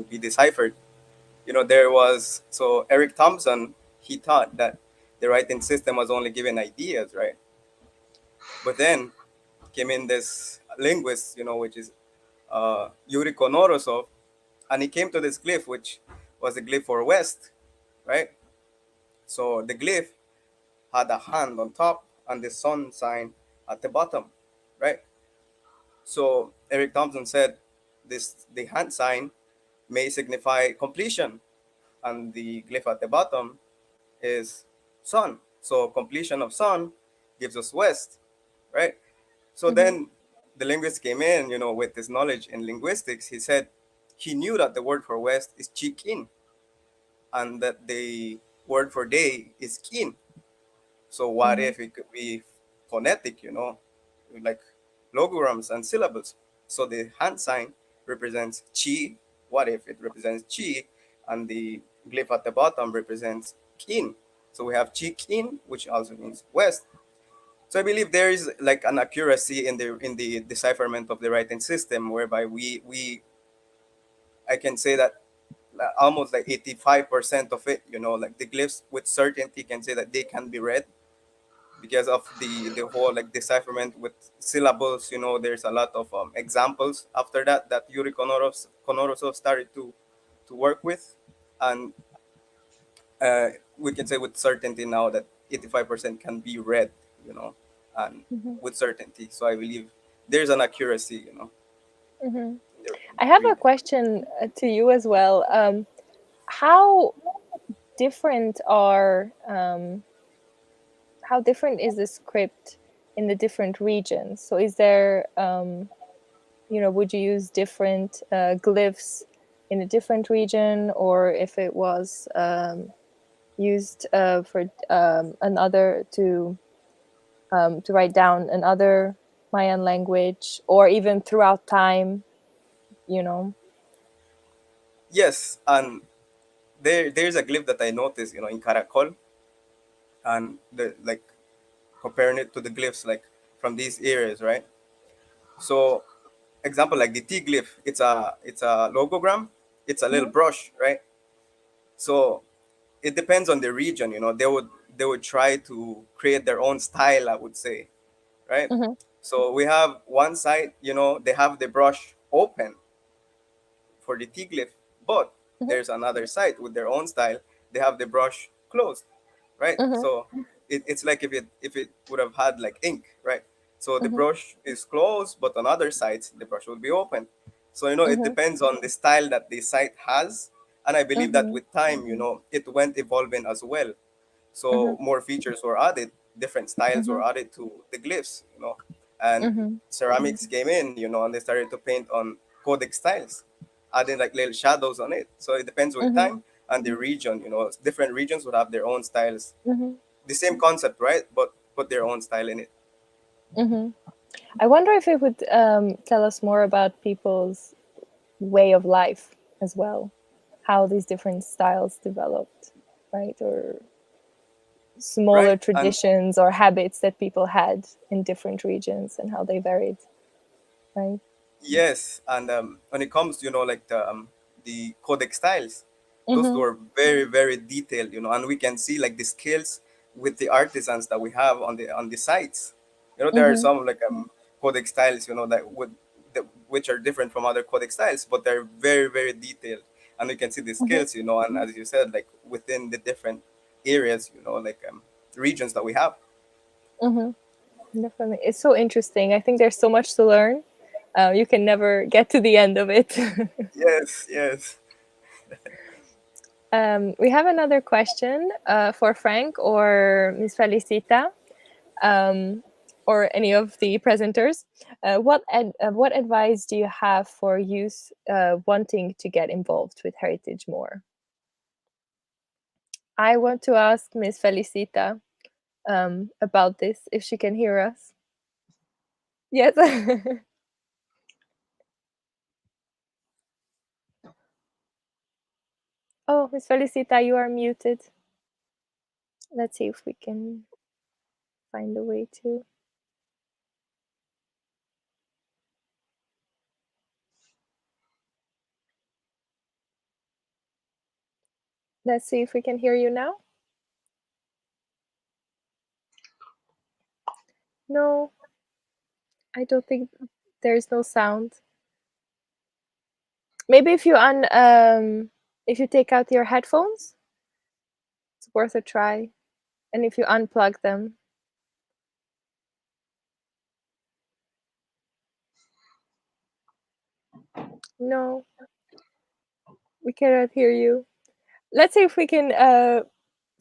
be deciphered. There was, so Eric Thompson, he thought that the writing system was only giving ideas, right? But then came in this linguist, which is Yuri Konorosov, and he came to this glyph, which was the glyph for West, right? So the glyph had a hand on top and the sun sign at the bottom, right? So Eric Thompson said, the hand sign may signify completion, and the glyph at the bottom is sun. So completion of sun gives us west, right? So then the linguist came in, with his knowledge in linguistics. He said he knew that the word for west is chikin, and that the word for day is kin. So what if it could be phonetic, like logograms and syllables? So the hand sign represents chi. What if it represents chi, and the glyph at the bottom represents kin? So we have chi kin, which also means west. So I believe there is like an accuracy in the decipherment of the writing system, whereby we I can say that almost like 85% of it, like the glyphs with certainty can say that they can be read because of the whole like decipherment with syllables. There's a lot of examples after that Yuri Konorosov started to work with, and we can say with certainty now that 85% can be read, and with certainty. So I believe there's an accuracy. I have a question to you as well. How different is the script in the different regions? So is there, would you use different glyphs in a different region, or if it was used for another to write down another Mayan language, or even throughout time, Yes, and there's a glyph that I noticed, in Caracol, and like comparing it to the glyphs like from these areas, right? So, example like the T glyph, it's a logogram, it's a little brush, right? So it depends on the region, they would try to create their own style, I would say, right? So we have one side, they have the brush open for the T glyph, but there's another side with their own style. They have the brush closed, right? So it's like if it would have had like ink, right? So the brush is closed, but on other sides the brush will be open. So it depends on the style that the site has, and I believe that with time, it went evolving as well. So more features were added, different styles were added to the glyphs, and ceramics came in, and they started to paint on codic styles, adding like little shadows on it. So it depends with time and the region. Different regions would have their own styles. The same concept, right? But put their own style in it. I wonder if it would tell us more about people's way of life as well, how these different styles developed, right? Or smaller traditions or habits that people had in different regions and how they varied, right? Yes, and when it comes to like the codec styles, those were very very detailed, and we can see like the skills with the artisans that we have on the sites. There are some like codec styles, which are different from other codec styles, but they're very very detailed, and we can see the skills, and as you said, like within the different areas, like regions that we have. Definitely, it's so interesting. I think there's so much to learn. You can never get to the end of it. Yes. We have another question for Frank or Ms. Felicita, or any of the presenters. What advice do you have for youth wanting to get involved with heritage more? I want to ask Ms. Felicita about this, if she can hear us. Yes. Oh, Ms. Felicita, you are muted. Let's see if we can find a way to. Let's see if we can hear you now. No, I don't think there's no sound. Maybe if you if you take out your headphones, it's worth a try. And if you unplug them. No, we cannot hear you. Let's see if we can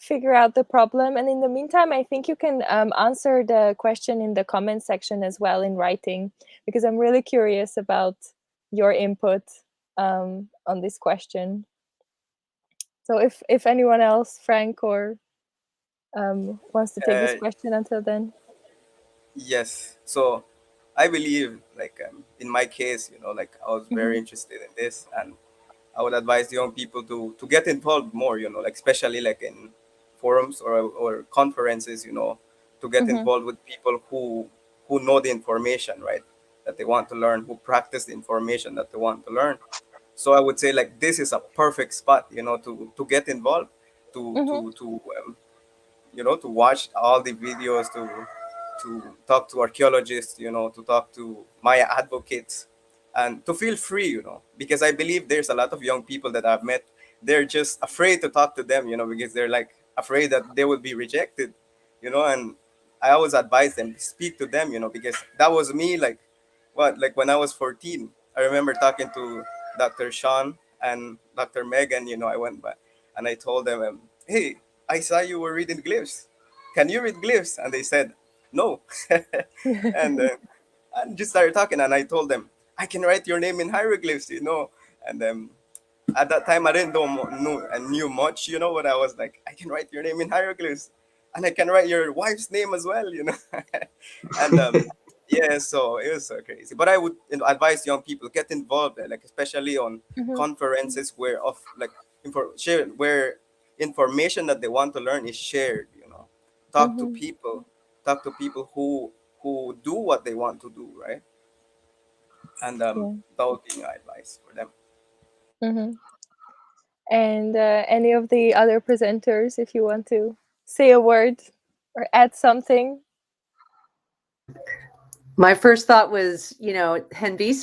figure out the problem. And in the meantime, I think you can answer the question in the comment section as well in writing, because I'm really curious about your input on this question. So if anyone else, Frank or wants to take this question until then. Yes. So I believe, like, in my case, like, I was very interested in this, and I would advise young people to get involved more, like, especially like in forums or conferences, to get involved with people who know the information, right, that they want to learn, who practice the information that they want to learn. So I would say, like, this is a perfect spot, to get involved, to watch all the videos, to talk to archaeologists, to talk to Maya advocates, and to feel free, because I believe there's a lot of young people that I've met. They're just afraid to talk to them, because they're like afraid that they will be rejected, and I always advise them to speak to them, because that was me, like when I was 14. I remember talking to Dr. Shawn and Dr. Meaghan, I went by and I told them, hey, I saw you were reading glyphs. Can you read glyphs? And they said, no. and just started talking, and I told them, I can write your name in hieroglyphs, And at that time, I didn't knew much, but I was like, I can write your name in hieroglyphs, and I can write your wife's name as well, And yeah, so it was so crazy. But I would advise young people, get involved, like, especially on conferences where where information that they want to learn is shared. Talk to people who do what they want to do, right? And that would be my advice for them. And any of the other presenters, if you want to say a word or add something. My first thought was, Henby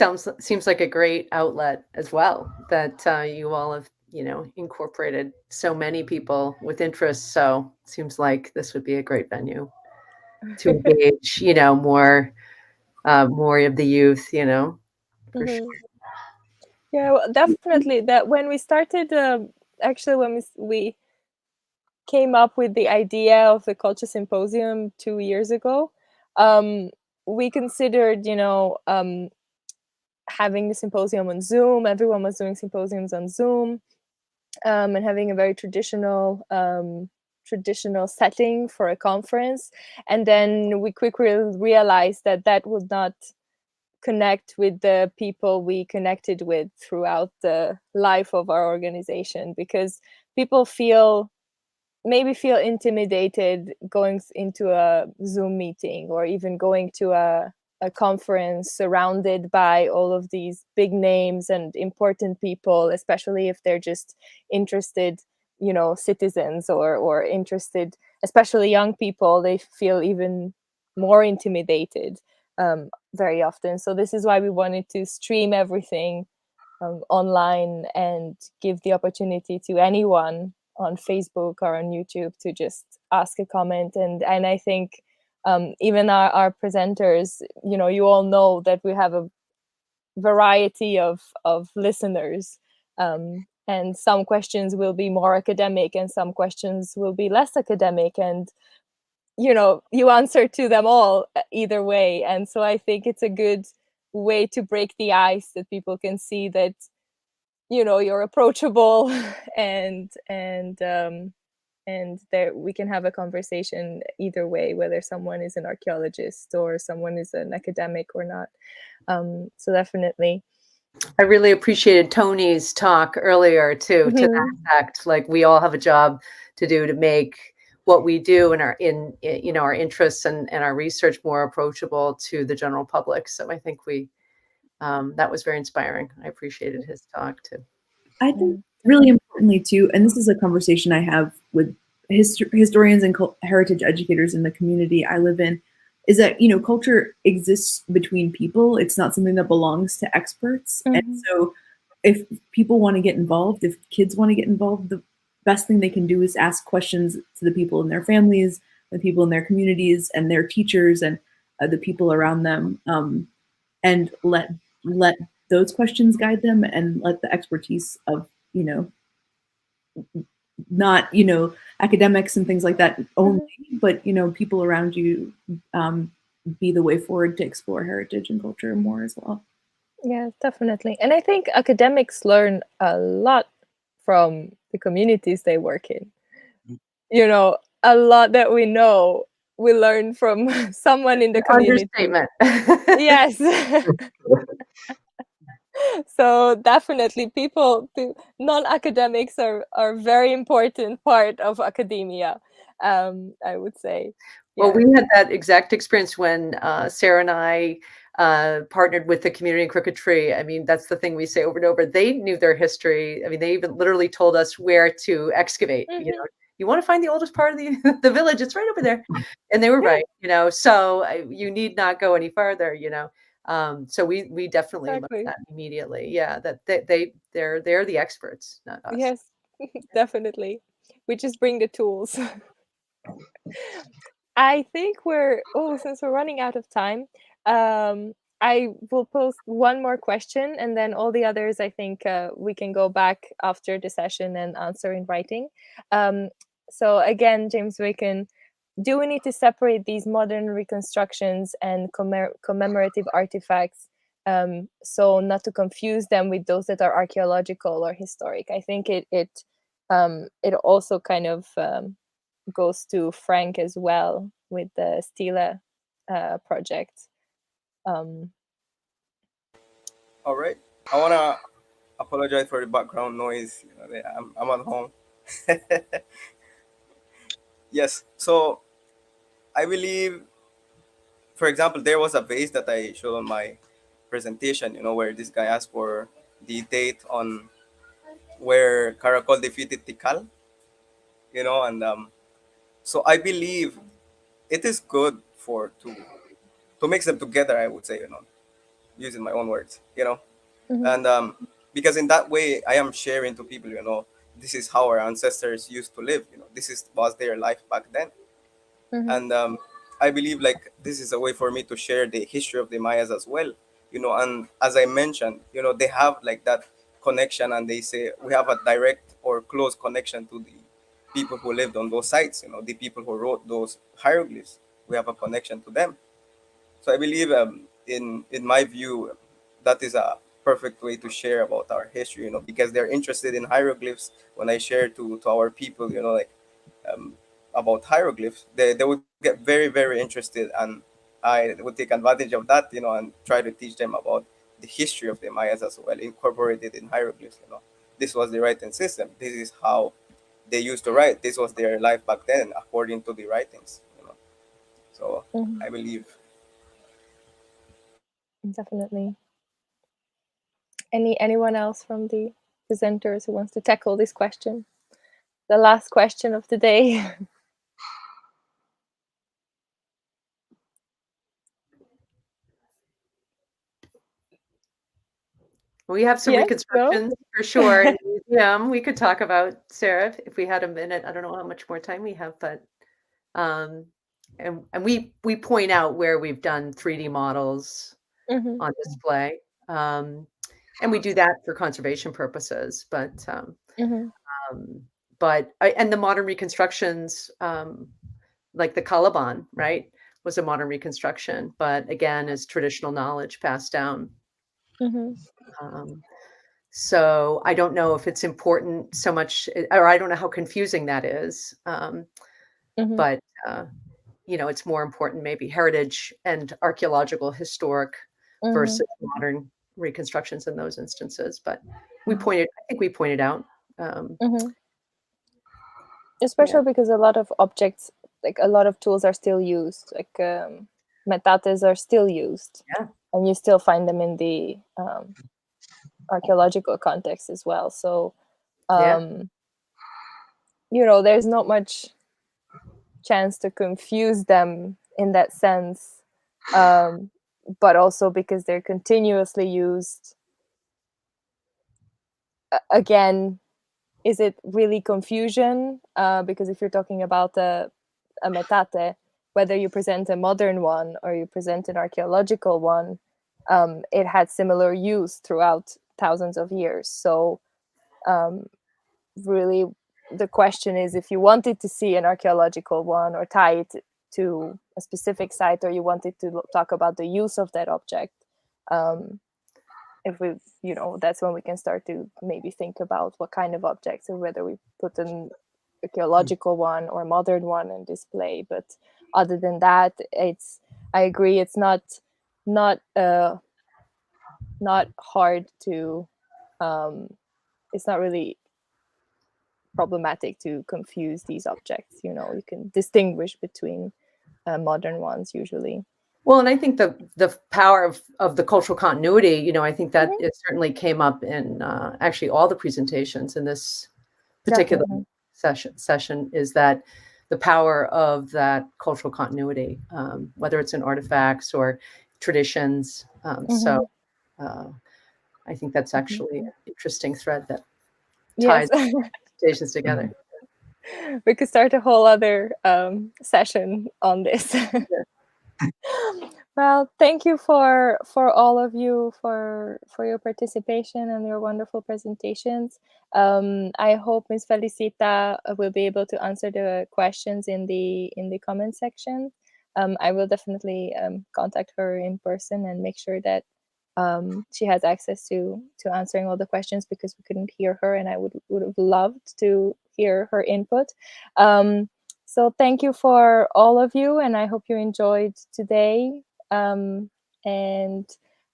seems like a great outlet as well, that you all have, incorporated so many people with interests. So it seems like this would be a great venue to engage, more of the youth, for sure. Yeah, well, definitely. That when we started, actually, when we came up with the idea of the KULCHA Symposium 2 years ago, we considered, having the symposium on Zoom. Everyone was doing symposiums on Zoom, and having a very traditional setting for a conference. And then we quickly realized that would not connect with the people we connected with throughout the life of our organization, because people maybe feel intimidated going into a Zoom meeting, or even going to a conference surrounded by all of these big names and important people, especially if they're just interested, citizens or interested, especially young people. They feel even more intimidated very often. So this is why we wanted to stream everything online and give the opportunity to anyone on Facebook or on YouTube to just ask a comment. And I think even our presenters, you all know that we have a variety of listeners, and some questions will be more academic and some questions will be less academic, and you answer to them all either way. And so I think it's a good way to break the ice, that people can see that you're approachable, and there we can have a conversation either way, whether someone is an archaeologist or someone is an academic or not. So definitely. I really appreciated Tony's talk earlier too, to that effect. Like, we all have a job to do to make what we do and our interests and our research more approachable to the general public. So I think that was very inspiring. I appreciated his talk too. I think really importantly too, and this is a conversation I have with historians and heritage educators in the community I live in, is that, culture exists between people. It's not something that belongs to experts. And so if people want to get involved, if kids want to get involved, the best thing they can do is ask questions to the people in their families, the people in their communities, and their teachers, and the people around them, and let those questions guide them, and let the expertise of, you know, not, you know, academics and things like that only, but, you know, people around you be the way forward to explore heritage and culture more as well. Yeah, definitely. And I think academics learn a lot from the communities they work in. You know, a lot that we know, we learn from someone in the community. Understatement. Yes. So definitely non-academics are very important part of academia, I would say. Well, we had that exact experience when Sara and I partnered with the community in Crooked Tree. I mean, that's the thing we say over and over. They knew their history. I mean, they even literally told us where to excavate. You know, you want to find the oldest part of the village, it's right over there. And they were right, you know, so you need not go any farther, you know. So we definitely learned that immediately. Yeah, that they're the experts, not us. Yes, definitely. We just bring the tools. I think since we're running out of time, I will post one more question, and then all the others, I think we can go back after the session and answer in writing. So again, James Wicken, do we need to separate these modern reconstructions and commemorative artifacts, so not to confuse them with those that are archaeological or historic? I think it also kind of goes to Frank as well with the Stila project. All right. I want to apologize for the background noise. You know, I'm at home. Yes. So I believe, for example, there was a vase that I showed on my presentation, you know, where this guy asked for the date on where Caracol defeated Tikal, you know, and so I believe it is good to mix them together, I would say, you know, using my own words, you know. And because in that way I am sharing to people, you know, this is how our ancestors used to live, you know, was their life back then. And I believe like this is a way for me to share the history of the Mayas as well, you know. And as I mentioned, you know, they have like that connection, and they say we have a direct or close connection to the people who lived on those sites, you know, the people who wrote those hieroglyphs. We have a connection to them. So I believe in my view, that is a perfect way to share about our history, you know, because they're interested in hieroglyphs. When I share to our people, you know, like about hieroglyphs, they would get very, very interested, and I would take advantage of that, you know, and try to teach them about the history of the Mayas as well, incorporated in hieroglyphs, you know. This was the writing system. This is how they used to write. This was their life back then, according to the writings, you know. So I believe. Definitely. Anyone else from the presenters who wants to tackle this question? The last question of the day. We have some reconstructions for sure in the museum. We could talk about, Sara, if we had a minute. I don't know how much more time we have, but and we point out where we've done 3D models on display. And we do that for conservation purposes, but and the modern reconstructions, like the Calaban, right, was a modern reconstruction, but again, is traditional knowledge passed down. So I don't know if it's important so much, or I don't know how confusing that is. But you know, it's more important maybe heritage and archaeological, historic versus modern reconstructions in those instances. But I think we pointed out. Especially because a lot of objects, like a lot of tools are still used, like metates are still used, and you still find them in the archaeological context as well. So, you know, there's not much chance to confuse them in that sense, but also because they're continuously used. Again, is it really confusion? Because if you're talking about a metate, whether you present a modern one or you present an archaeological one, it had similar use throughout thousands of years. So really, the question is, if you wanted to see an archaeological one or tie it to a specific site, or you wanted to talk about the use of that object, if we, that's when we can start to maybe think about what kind of objects, or whether we put an archaeological one or modern one in display. But other than that, I agree, it's not hard to, it's not really problematic to confuse these objects. You can distinguish between modern ones usually. Well, and I think the power of the cultural continuity, I think that it certainly came up in actually all the presentations in this particular session, is that the power of that cultural continuity, whether it's in artifacts or traditions. So I think that's actually an interesting thread that ties presentations together. We could start a whole other session on this. Well, thank you for all of you for your participation and your wonderful presentations. I hope Ms. Felicita will be able to answer the questions in the comment section. I will definitely contact her in person and make sure that she has access to answering all the questions, because we couldn't hear her, and I would have loved to hear her input. So thank you for all of you, and I hope you enjoyed today. And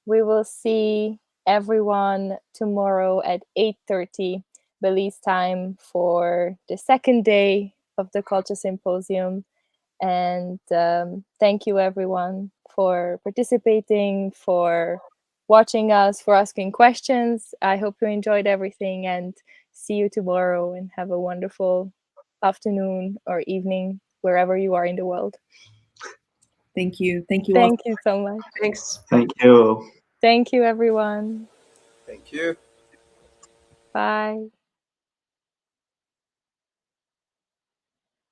we will see everyone tomorrow at 8:30 Belize time for the second day of the KULCHA Symposium. And thank you everyone for participating, for watching us, for asking questions. I hope you enjoyed everything, and see you tomorrow, and have a wonderful afternoon or evening wherever you are in the world. Thank you. Thank you. Thank you so much. Thanks. Thank you. Thank you, everyone. Thank you. Bye.